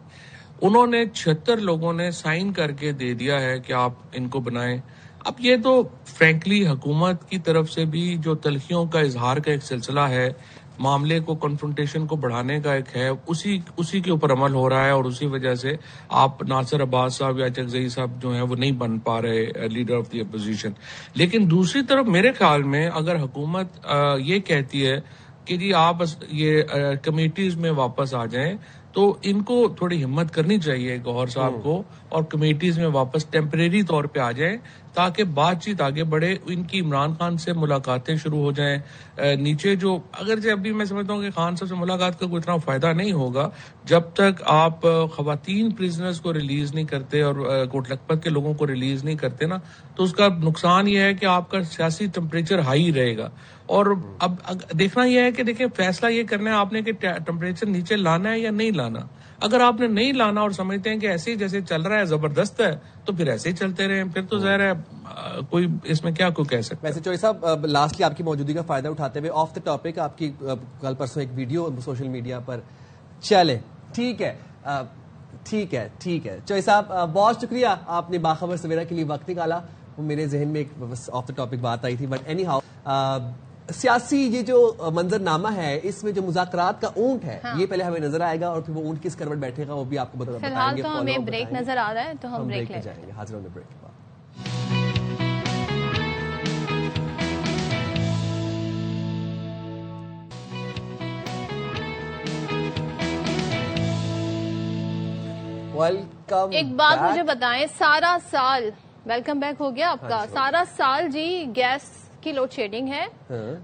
انہوں نے 76 لوگوں نے سائن کر کے دے دیا ہے کہ آپ ان کو بنائیں. اب یہ تو فرینکلی حکومت کی طرف سے بھی جو تلخیوں کا اظہار کا ایک سلسلہ ہے, معاملے کو کنفرنٹیشن کو بڑھانے کا ایک ہے, اسی کے اوپر عمل ہو رہا ہے, اور اسی وجہ سے آپ ناصر عباس صاحب یا اچکزئی صاحب جو ہیں وہ نہیں بن پا رہے لیڈر آف دی اپوزیشن. لیکن دوسری طرف میرے خیال میں اگر حکومت یہ کہتی ہے کہ جی آپ یہ کمیٹیز میں واپس آ جائیں, تو ان کو تھوڑی ہمت کرنی چاہیے گوہر صاحب کو, اور کمیٹیز میں واپس ٹیمپریری طور پہ آ جائیں تاکہ بات چیت آگے بڑھے. ان کی عمران خان سے ملاقاتیں شروع ہو جائیں. نیچے جو اگرچہ ابھی میں سمجھتا ہوں کہ خان صاحب سے ملاقات کا کوئی اتنا فائدہ نہیں ہوگا جب تک آپ خواتین پریزنرز کو ریلیز نہیں کرتے اور کوٹ لکھپت کے لوگوں کو ریلیز نہیں کرتے نا, تو اس کا نقصان یہ ہے کہ آپ کا سیاسی ٹمپریچر ہائی رہے گا. اور اب دیکھنا یہ ہے کہ دیکھیں فیصلہ یہ کرنا ہے آپ نے کہ ٹمپریچر نیچے لانا ہے یا نہیں لانا. اگر آپ نے نہیں لانا اور سمجھتے ہیں کہ ایسے ہی جیسے چل رہا ہے زبردست ہے, تو پھر ایسے ہی چلتے رہیں, پھر تو ظاہر ہے کوئی اس میں کیا کوئی کہہ سکتا ہے. ویسے چوئی صاحب لاسٹلی آپ کی موجودگی کا فائدہ اٹھاتے ہوئے آف دا ٹاپک آپ کی کل پرسوں ایک ویڈیو سوشل میڈیا پر چلے, ٹھیک ہے چوئی صاحب بہت شکریہ, آپ نے باخبر سویرا کے لیے وقت نکالا. میرے ذہن میں ایک آف دا ٹاپک بات آئی تھی, بٹ اینی ہاؤ سیاسی یہ جو منظرنامہ ہے اس میں جو مذاکرات کا اونٹ ہے یہ پہلے ہمیں نظر آئے گا, اور پھر وہ اونٹ کس کروٹ بیٹھے گا وہ بھی آپ کو بتائیں گے. فی الحال تو ہمیں بریک نظر آ رہا ہے تو ہم بریک لے جائیں گے. حاضر ہوں گے بریک کے بعد. ایک بات مجھے بتائیں, سارا سال ویلکم بیک ہو گیا آپ کا, سارا سال جی گیس کی لوڈ شیڈنگ ہے.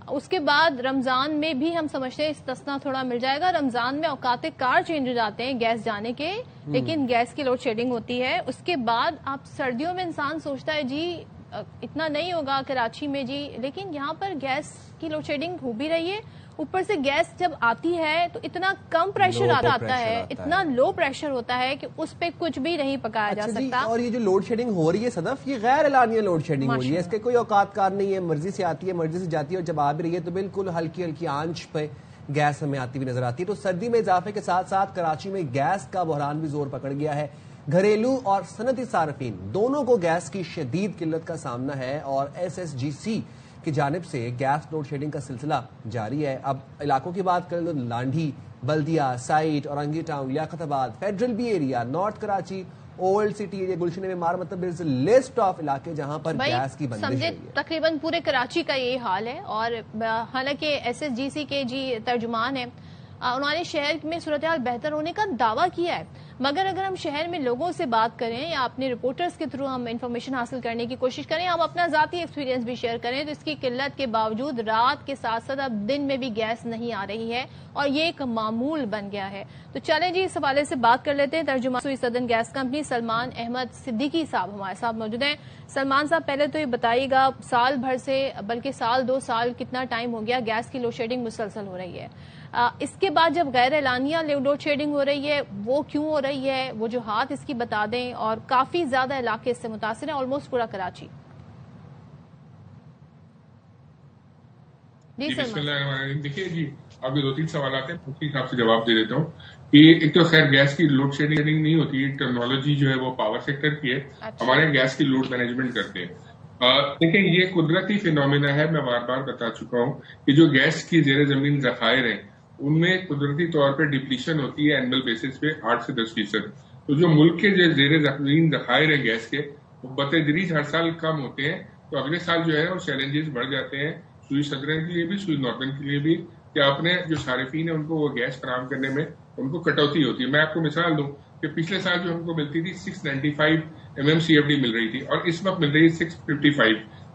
اس کے بعد رمضان میں بھی ہم سمجھتے ہیں استثنا تھوڑا مل جائے گا. رمضان میں اوقات کار چینج ہو جاتے ہیں گیس جانے کے, لیکن گیس کی لوڈ شیڈنگ ہوتی ہے. اس کے بعد آپ سردیوں میں انسان سوچتا ہے جی اتنا نہیں ہوگا کراچی میں جی, لیکن یہاں پر گیس کی لوڈ شیڈنگ ہو بھی رہی ہے. اوپر سے گیس جب آتی ہے تو اتنا کم پریشر آتا ہے, اتنا لو پریشر ہوتا ہے کہ اس پہ کچھ بھی نہیں پکایا جا سکتا. اور یہ جو لوڈ شیڈنگ ہو رہی ہے صدف, یہ غیر اعلانیہ لوڈ شیڈنگ ہو رہی ہے, اس کے کوئی اوقات کار نہیں ہے, مرضی سے آتی ہے مرضی سے جاتی ہے, اور جب آ بھی رہی ہے تو بالکل ہلکی ہلکی آنچ پہ گیس ہمیں آتی ہوئی نظر آتی ہے. تو سردی میں اضافے کے ساتھ ساتھ کراچی میں گیس کا بحران بھی زور پکڑ گیا ہے. گھریلو اور صنعتی صارفین دونوں کو گیس کی شدید قلت کا سامنا ہے, اور SSGC کی جانب سے گیس لوڈ شیڈنگ کا سلسلہ جاری ہے. اب علاقوں کی بات کریں تو لانڈھی, بلدیہ, site, Orangi town, Liaquatabad, federal B area, north Karachi, old city area, Gulshan Maymar, مطلب لسٹ آف علاقے جہاں پر گیس کی بندش ہے. تقریباً پورے کراچی کا یہی حال ہے. اور حالانکہ SSGC کے جی ترجمان ہیں, انہوں نے شہر میں صورتحال بہتر ہونے کا دعویٰ کیا ہے, مگر اگر ہم شہر میں لوگوں سے بات کریں یا اپنے رپورٹرز کے تھرو ہم انفارمیشن حاصل کرنے کی کوشش کریں, ہم اپنا ذاتی ایکسپیرینس بھی شیئر کریں, تو اس کی قلت کے باوجود رات کے ساتھ ساتھ اب دن میں بھی گیس نہیں آ رہی ہے, اور یہ ایک معمول بن گیا ہے. تو چلیں جی اس حوالے سے بات کر لیتے ہیں. ترجمان Sui southern gas company Salman Ahmed Siddiqui sahib ہمارے ساتھ موجود ہیں. سلمان صاحب پہلے تو یہ بتائیے گا, سال بھر سے بلکہ سال 2 سال کتنا ٹائم ہو گیا گیس کی لوڈ شیڈنگ مسلسل ہو رہی ہے, اس کے بعد جب غیر اعلانیہ لوڈ شیڈنگ ہو رہی ہے وہ کیوں ہو رہی ہے, وجوہات اس کی بتا دیں, اور کافی زیادہ علاقے اس سے متاثر ہیں, آلموسٹ پورا کراچی. جی بسم اللہ الرحمن الرحیم. دیکھیے جی آپ کے 2-3 سوالات ہیں, اس کے حساب سے جواب دے دیتا ہوں. کہ ایک تو خیر گیس کی لوڈ شیڈنگ نہیں ہوتی, ٹیکنالوجی جو ہے وہ پاور سیکٹر کی ہے, ہمارے گیس کی لوڈ مینجمنٹ کرتے ہیں. دیکھیں یہ قدرتی فینومینا ہے, میں بار بار بتا چکا ہوں کہ جو گیس کی زیر زمین ذخائر ہیں ان میں قدرتی طور پہ ڈپلیشن ہوتی ہے اینول بیسس پہ 8 سے 10%. تو جو ملک کے جو زیر زمین ذخائر ہیں گیس کے وہ بتدریج ہر سال کم ہوتے ہیں, تو اگلے سال جو ہے وہ چیلنجز بڑھ جاتے ہیں سوئی صدرن کے لیے بھی, سوئی ناردرن کے لیے بھی, کہ اپنے جو صارفین ہیں ان کو وہ گیس فراہم کرنے میں ان کو کٹوتی ہوتی ہے. میں آپ کو مثال دوں کہ پچھلے سال جو ہم کو ملتی تھی 695 MMCFD مل رہی تھی, اور اس وقت مل رہی ہے 655.